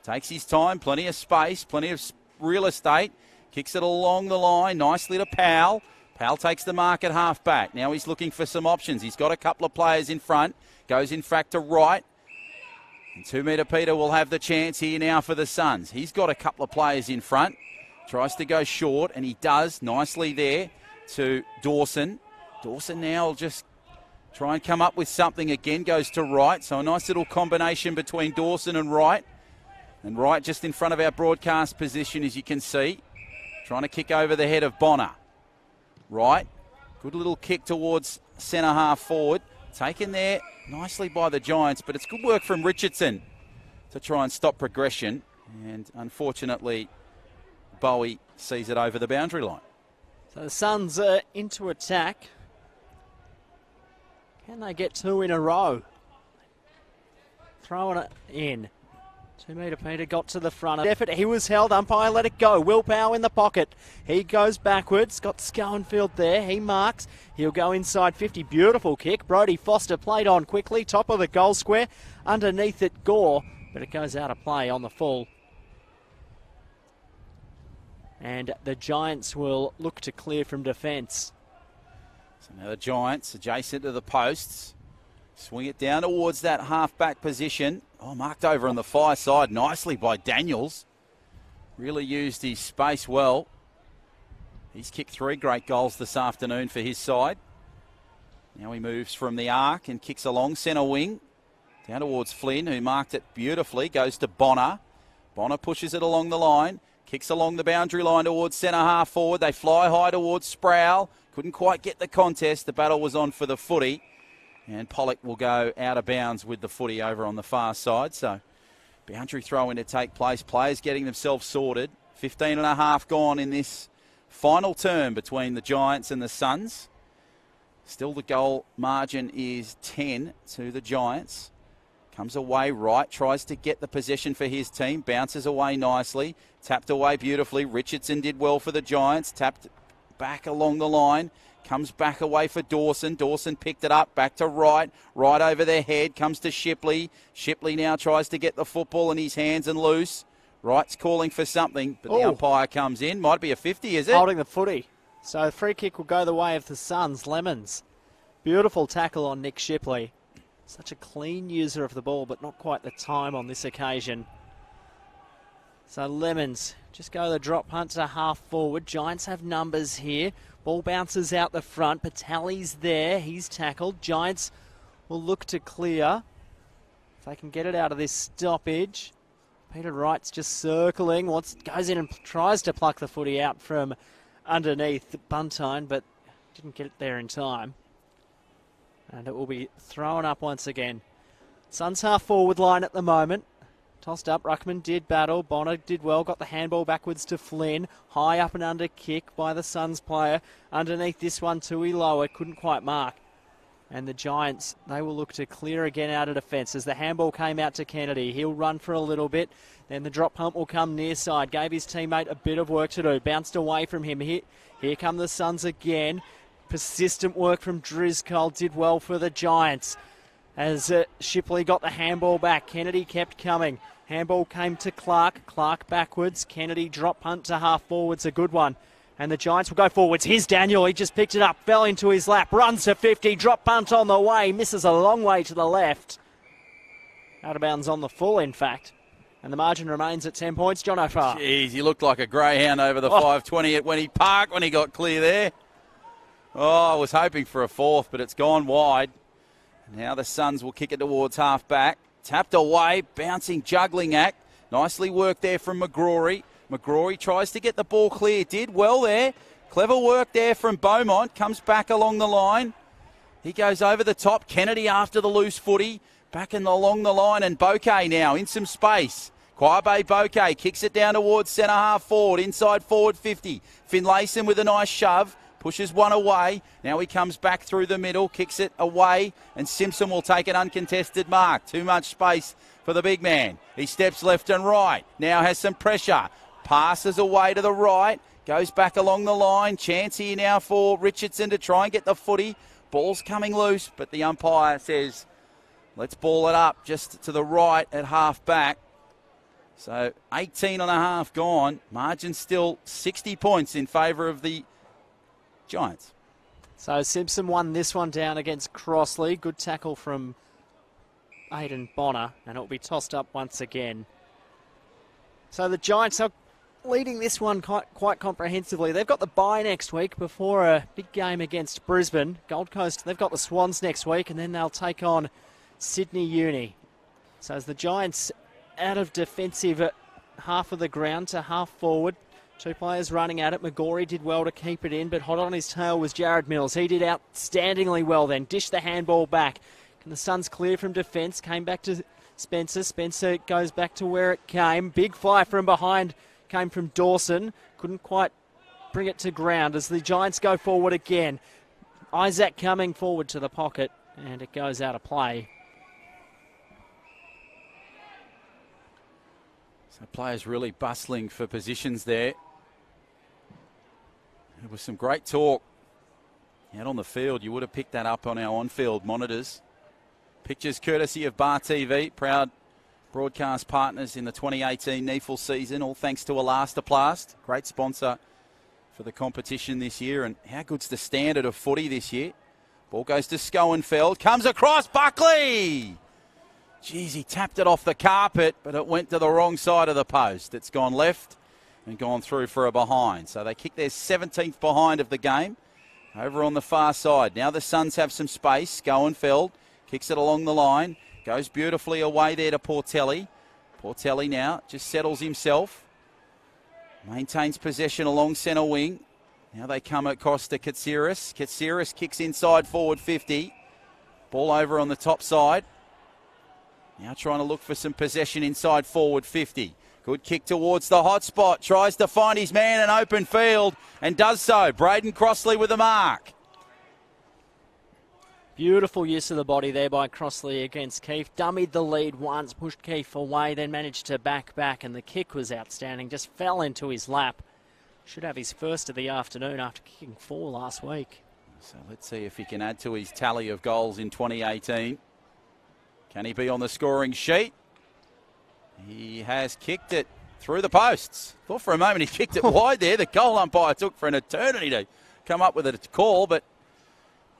Takes his time. Plenty of space. Plenty of real estate. Kicks it along the line. Nicely to Powell. Powell takes the mark at half back. Now he's looking for some options. He's got a couple of players in front. Goes in fact to right. And 2 metre Peter will have the chance here now for the Suns. He's got a couple of players in front. Tries to go short, and he does nicely there to Dawson. Dawson now will just try and come up with something again. Goes to right. So a nice little combination between Dawson and Wright. And Wright just in front of our broadcast position, as you can see. Trying to kick over the head of Bonner. Wright. Good little kick towards centre half forward. Taken there nicely by the Giants, but it's good work from Richardson to try and stop progression. And unfortunately, Bowie sees it over the boundary line. So the Suns are into attack. Can they get two in a row? Throwing it in. 2 metre Peter got to the front. Effort, he was held. Umpire let it go. Will Powell in the pocket. He goes backwards. Got Schoenfeld there. He marks. He'll go inside 50. Beautiful kick. Brodie Foster played on quickly. Top of the goal square. Underneath it, Gore. But it goes out of play on the full. And the Giants will look to clear from defence. So now the Giants adjacent to the posts. Swing it down towards that half-back position. Oh, marked over on the far side nicely by Daniels. Really used his space well. He's kicked 3 great goals this afternoon for his side. Now he moves from the arc and kicks along centre wing. Down towards Flynn, who marked it beautifully. Goes to Bonner. Bonner pushes it along the line. Kicks along the boundary line towards centre half forward. They fly high towards Sproul. Couldn't quite get the contest. The battle was on for the footy. And Pollock will go out of bounds with the footy over on the far side. So boundary throw in to take place. Players getting themselves sorted. 15 and a half gone in this final term between the Giants and the Suns. Still the goal margin is 10 to the Giants. Comes away right, tries to get the possession for his team. Bounces away nicely. Tapped away beautifully. Richardson did well for the Giants. Tapped back along the line. Comes back away for Dawson. Dawson picked it up. Back to right. Right over their head. Comes to Shipley. Shipley now tries to get the football in his hands and loose. Wright's calling for something, but the umpire comes in. Might be a 50, is it? Holding the footy. So free kick will go the way of the Suns. Lemons. Beautiful tackle on Nick Shipley. Such a clean user of the ball, but not quite the time on this occasion. So Lemons just go the drop punt to half forward. Giants have numbers here. Ball bounces out the front. Patali's there. He's tackled. Giants will look to clear. If they can get it out of this stoppage. Peter Wright's just circling. Goes in and tries to pluck the footy out from underneath Buntine, but didn't get it there in time. And it will be thrown up once again. Suns half forward line at the moment. Tossed up. Ruckman did battle. Bonner did well. Got the handball backwards to Flynn. High up and under kick by the Suns player. Underneath this one, Tui lower. Couldn't quite mark. And the Giants, they will look to clear again out of defence as the handball came out to Kennedy. He'll run for a little bit. Then the drop pump will come near side. Gave his teammate a bit of work to do. Bounced away from him. Here come the Suns again. Persistent work from Driscoll. Did well for the Giants. As Shipley got the handball back. Kennedy kept coming. Handball came to Clark. Clark backwards. Kennedy drop punt to half forwards. A good one. And the Giants will go forwards. Here's Daniel. He just picked it up. Fell into his lap. Runs to 50. Drop punt on the way. Misses a long way to the left. Out of bounds on the full, in fact. And the margin remains at 10 points. John O'Farr. Jeez, he looked like a greyhound over the 520 at Wenny Park when he got clear there. Oh, I was hoping for a fourth, but it's gone wide. Now the Suns will kick it towards half back. Tapped away. Bouncing, juggling act. Nicely worked there from McGrory. McGrory tries to get the ball clear. Did well there. Clever work there from Beaumont. Comes back along the line. He goes over the top. Kennedy after the loose footy. Back along the line. And Bouquet now in some space. Quabe Bouquet kicks it down towards centre half forward. Inside forward 50. Finlayson with a nice shove. Pushes one away. Now he comes back through the middle. Kicks it away. And Simpson will take an uncontested mark. Too much space for the big man. He steps left and right. Now has some pressure. Passes away to the right. Goes back along the line. Chance here now for Richardson to try and get the footy. Ball's coming loose, but the umpire says, let's ball it up just to the right at half back. So 18 and a half gone. Margin still 60 points in favour of the Giants. So Simpson won this one down against Crossley. Good tackle from Aidan Bonner, and it will be tossed up once again. So the Giants are leading this one quite comprehensively. They've got the bye next week before a big game against Brisbane. Gold Coast, they've got the Swans next week, and then they'll take on Sydney Uni. So as the Giants out of defensive half of the ground to half forward, two players running at it. McGorry did well to keep it in, but hot on his tail was Jared Mills. He did outstandingly well then. Dished the handball back. And the Suns clear from defence. Came back to Spencer. Spencer goes back to where it came. Big fly from behind came from Dawson. Couldn't quite bring it to ground as the Giants go forward again. Isaac coming forward to the pocket, and it goes out of play. So players really bustling for positions there. There was some great talk out on the field. You would have picked that up on our on-field monitors. Pictures courtesy of Bar TV, proud broadcast partners in the 2018 NEAFL season, all thanks to Elastoplast, great sponsor for the competition this year. And how good's the standard of footy this year? Ball goes to Schoenfeld, comes across, Buckley! Geez, he tapped it off the carpet, but it went to the wrong side of the post. It's gone left and gone through for a behind. So they kick their 17th behind of the game. over on the far side. Now the Suns have some space. Schoenfeld kicks it along the line. Goes beautifully away there to Portelli. Portelli now just settles himself. Maintains possession along centre wing. Now they come across to Katsiris. Katsiris kicks inside forward 50. Ball over on the top side. Now trying to look for some possession inside forward 50. Good kick towards the hot spot. Tries to find his man in open field and does so. Braden Crossley with the mark. Beautiful use of the body there by Crossley against Keefe. Dummied the lead once, pushed Keefe away, then managed to back, and the kick was outstanding. Just fell into his lap. Should have his first of the afternoon after kicking 4 last week. So let's see if he can add to his tally of goals in 2018. Can he be on the scoring sheet? He has kicked it through the posts. Thought for a moment he kicked it wide there. The goal umpire took for an eternity to come up with a call, but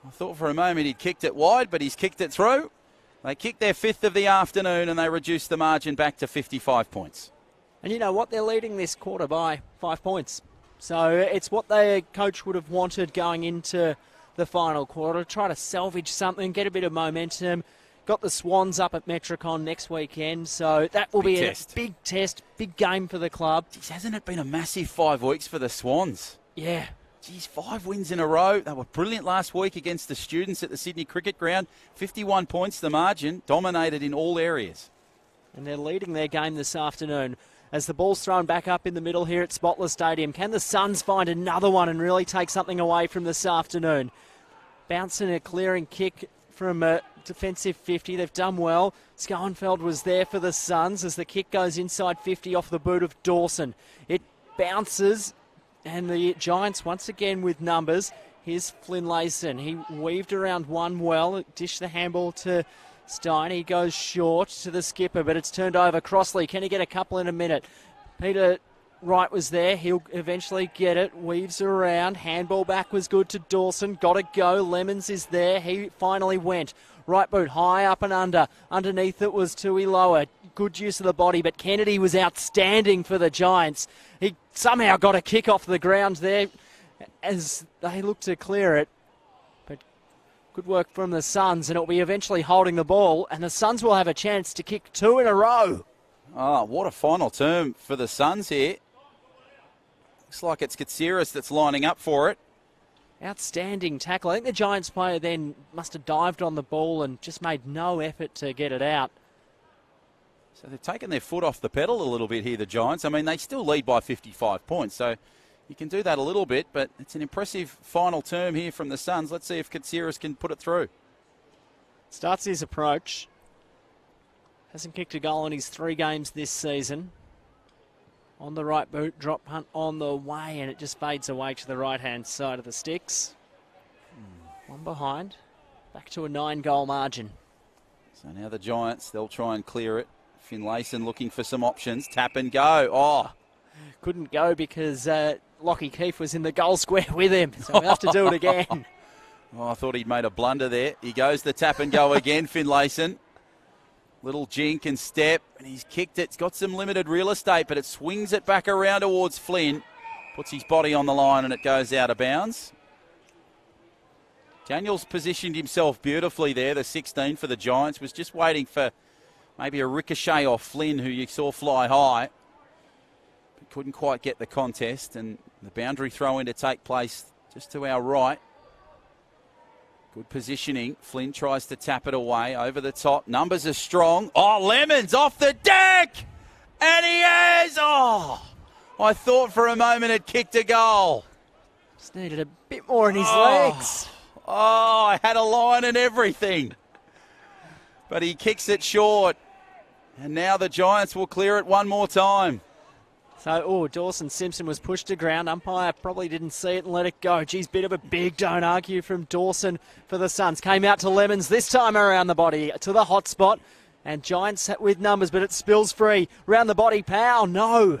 I thought for a moment he'd kicked it wide, but he's kicked it through. They kicked their 5th of the afternoon and they reduced the margin back to 55 points. And you know what? They're leading this quarter by 5 points. So it's what their coach would have wanted going into the final quarter. Try to salvage something, get a bit of momentum. Got the Swans up at Metricon next weekend, so that will be a big test, big game for the club. Jeez, hasn't it been a massive 5 weeks for the Swans? Yeah. Geez, 5 wins in a row. They were brilliant last week against the Students at the Sydney Cricket Ground. 51 points the margin, dominated in all areas. And they're leading their game this afternoon. As the ball's thrown back up in the middle here at Spotless Stadium, can the Suns find another one and really take something away from this afternoon? Bouncing a clearing kick from a defensive 50. They've done well. Schoenfeld was there for the Suns as the kick goes inside 50 off the boot of Dawson. It bounces. And the Giants once again with numbers. Here's Finlayson. He weaved around one well. Dished the handball to Stein. He goes short to the skipper, but it's turned over. Crossley, can he get a couple in a minute? Peter Wright was there. He'll eventually get it. Weaves around. Handball back was good to Dawson. Got to go. Lemons is there. He finally went. Right boot high up and under. Underneath it was Tui Lower. Good use of the body, but Kennedy was outstanding for the Giants. He somehow got a kick off the ground there as they look to clear it. But good work from the Suns, and it'll be eventually holding the ball, and the Suns will have a chance to kick 2 in a row. Oh, what a final term for the Suns here. Looks like it's Katsiris that's lining up for it. Outstanding tackle. I think the Giants player then must have dived on the ball and just made no effort to get it out. So they've taken their foot off the pedal a little bit here, the Giants. I mean, they still lead by 55 points, so you can do that a little bit, but it's an impressive final term here from the Suns. Let's see if Katsiris can put it through. Starts his approach. Hasn't kicked a goal in his 3 games this season. On the right boot, drop punt on the way, and it just fades away to the right-hand side of the sticks. One behind. Back to a 9-goal margin. So now the Giants, they'll try and clear it. Finlayson looking for some options. Tap and go. Oh. Couldn't go because Lockie Keefe was in the goal square with him, so we'll have to do it again. Oh, I thought he'd made a blunder there. He goes the tap and go again, Finlayson. Little jink and step, and he's kicked it. It's got some limited real estate, but it swings it back around towards Flynn. Puts his body on the line, and it goes out of bounds. Daniels positioned himself beautifully there, the 16 for the Giants. Was just waiting for maybe a ricochet off Flynn, who you saw fly high. But couldn't quite get the contest, and the boundary throw-in to take place just to our right. Good positioning. Flynn tries to tap it away over the top. Numbers are strong. Oh, Lemons off the deck! And he has! Oh! I thought for a moment it kicked a goal. Just needed a bit more in his legs. Oh, I had a line and everything. But he kicks it short. And now the Giants will clear it one more time. So, Dawson Simpson was pushed to ground. Umpire probably didn't see it and let it go. Geez, bit of a big don't argue from Dawson for the Suns. Came out to Lemons this time around the body to the hot spot. And Giants with numbers, but it spills free. Round the body, Powell, no.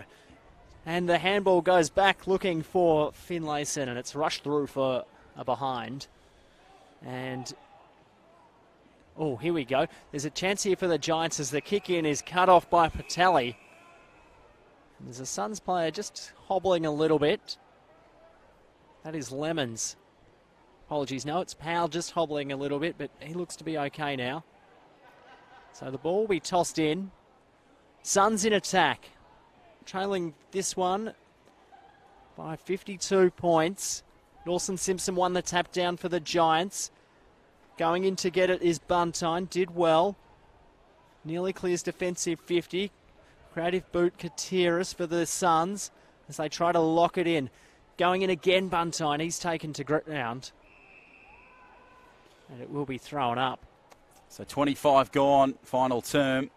And the handball goes back looking for Finlayson, and it's rushed through for a behind. And, here we go. There's a chance here for the Giants as the kick-in is cut off by Patelli. There's a Suns player just hobbling a little bit. That is Lemons. Apologies, no, it's Powell just hobbling a little bit, but he looks to be okay now. So the ball will be tossed in. Suns in attack. Trailing this one by 52 points. Dawson Simpson won the tap down for the Giants. Going in to get it is Buntine. Did well. Nearly clears defensive 50. Creative boot Katiris for the Suns as they try to lock it in. Going in again, Buntine. He's taken to ground. And it will be thrown up. So 25 gone, final term.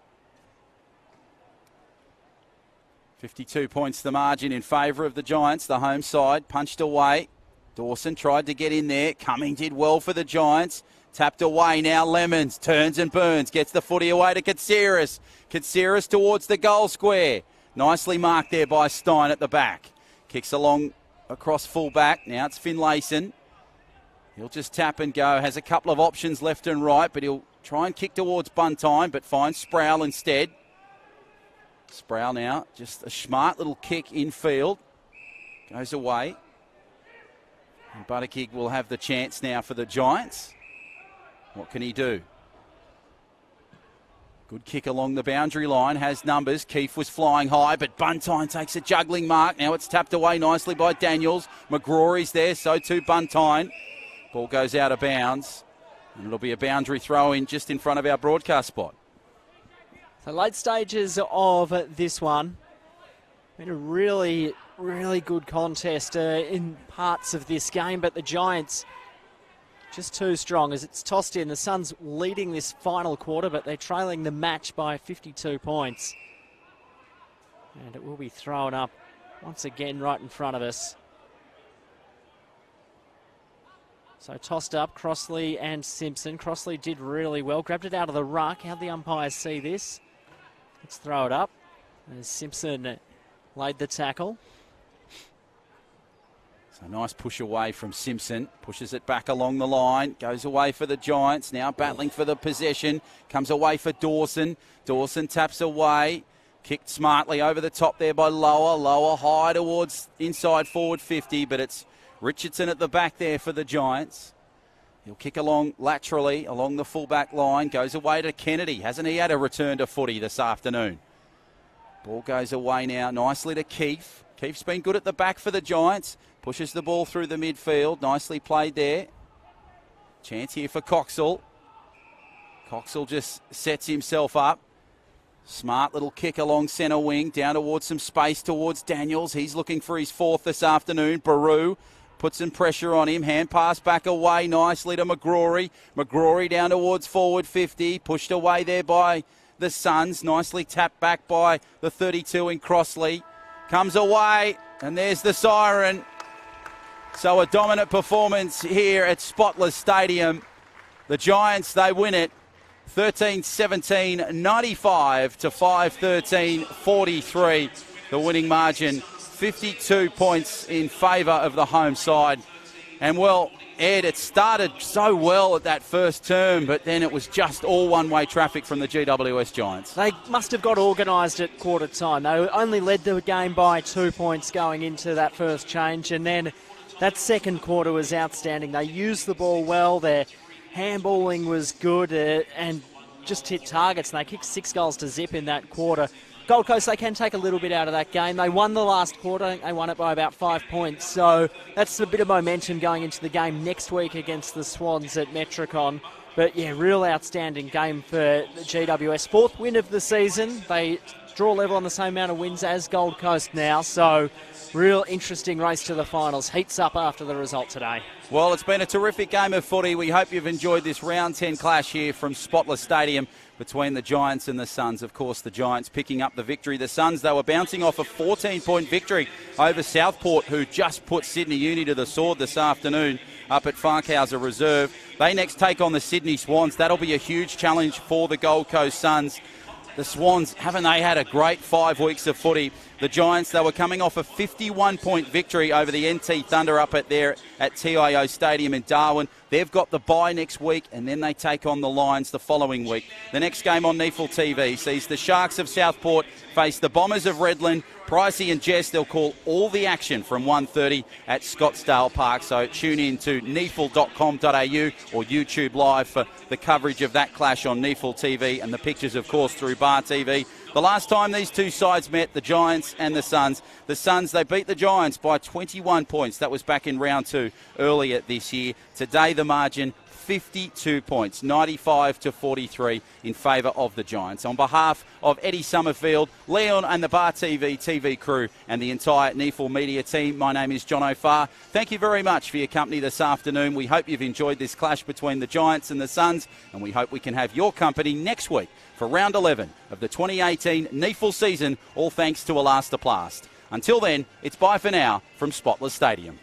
52 points the margin in favour of the Giants. The home side punched away. Dawson tried to get in there. Cumming did well for the Giants. Tapped away now. Lemons turns and burns. Gets the footy away to Katsiris. Katsiris towards the goal square. Nicely marked there by Stein at the back. Kicks along across full back. Now it's Finlayson. He'll just tap and go. Has a couple of options left and right, but he'll try and kick towards Buntine, but finds Sproul instead. Sproul now, just a smart little kick infield. Goes away. And Butterkig will have the chance now for the Giants. What can he do? Good kick along the boundary line, has numbers. Keefe was flying high, but Buntine takes a juggling mark. Now it's tapped away nicely by Daniels. McGrory's there, so too Buntine. Ball goes out of bounds, and it'll be a boundary throw-in just in front of our broadcast spot. So late stages of this one. Been a really, really good contest in parts of this game, but the Giants just too strong as it's tossed in. The Suns leading this final quarter, but they're trailing the match by 52 points. And it will be thrown up once again right in front of us. So tossed up, Crossley and Simpson. Crossley did really well, grabbed it out of the ruck. How'd the umpires see this? Let's throw it up. As Simpson laid the tackle. So nice push away from Simpson. Pushes it back along the line. Goes away for the Giants. Now battling for the possession. Comes away for Dawson. Dawson taps away. Kicked smartly over the top there by Lower. Lower high towards inside forward 50, but it's Richardson at the back there for the Giants. He'll kick along laterally along the fullback line. Goes away to Kennedy. Hasn't he had a return to footy this afternoon? Ball goes away now nicely to Keefe. Keefe's been good at the back for the Giants. Pushes the ball through the midfield. Nicely played there. Chance here for Coxall. Coxall just sets himself up. Smart little kick along centre wing. Down towards some space towards Daniels. He's looking for his fourth this afternoon. Baru puts some pressure on him. Hand pass back away nicely to McGrory. McGrory down towards forward 50. Pushed away there by the Suns. Nicely tapped back by the 32 in Crossley. Comes away, and there's the siren. So a dominant performance here at Spotless Stadium. The Giants, they win it 13-17, 95 to 5-13, 43. The winning margin, 52 points in favour of the home side. And well, Ed, it started so well at that first term, but then it was just all one-way traffic from the GWS Giants. They must have got organised at quarter time. They only led the game by 2 points going into that first change, and then that second quarter was outstanding. They used the ball well. Their handballing was good and just hit targets. And they kicked 6 goals to zip in that quarter. Gold Coast, they can take a little bit out of that game. They won the last quarter. I think they won it by about 5 points. So that's a bit of momentum going into the game next week against the Swans at Metricon. But yeah, real outstanding game for the GWS. 4th win of the season. They draw level on the same amount of wins as Gold Coast now. So real interesting race to the finals. Heats up after the result today. Well, it's been a terrific game of footy. We hope you've enjoyed this round 10 clash here from Spotless Stadium between the Giants and the Suns. Of course, the Giants picking up the victory. The Suns, they were bouncing off a 14-point victory over Southport, who just put Sydney Uni to the sword this afternoon up at Farkhauser Reserve. They next take on the Sydney Swans. That'll be a huge challenge for the Gold Coast Suns. The Swans, haven't they had a great 5 weeks of footy? The Giants, they were coming off a 51-point victory over the NT Thunder up at TIO Stadium in Darwin. They've got the bye next week, and then they take on the Lions the following week. The next game on Neefle TV sees the Sharks of Southport face the Bombers of Redland. Pricey and Jess, they'll call all the action from 1:30 at Scottsdale Park. So tune in to neefle.com.au or YouTube Live for the coverage of that clash on Neefle TV and the pictures, of course, through Bar TV. The last time these two sides met, the Giants and the Suns, they beat the Giants by 21 points. That was back in round 2 earlier this year. Today, the margin 52 points, 95-43 in favour of the Giants. On behalf of Eddie Summerfield, Leon and the Bar TV crew and the entire Neefle Media team, my name is John O'Farr. Thank you very much for your company this afternoon. We hope you've enjoyed this clash between the Giants and the Suns, and we hope we can have your company next week for round 11 of the 2018 Neefle season, all thanks to Elastoplast. Until then, it's bye for now from Spotless Stadium.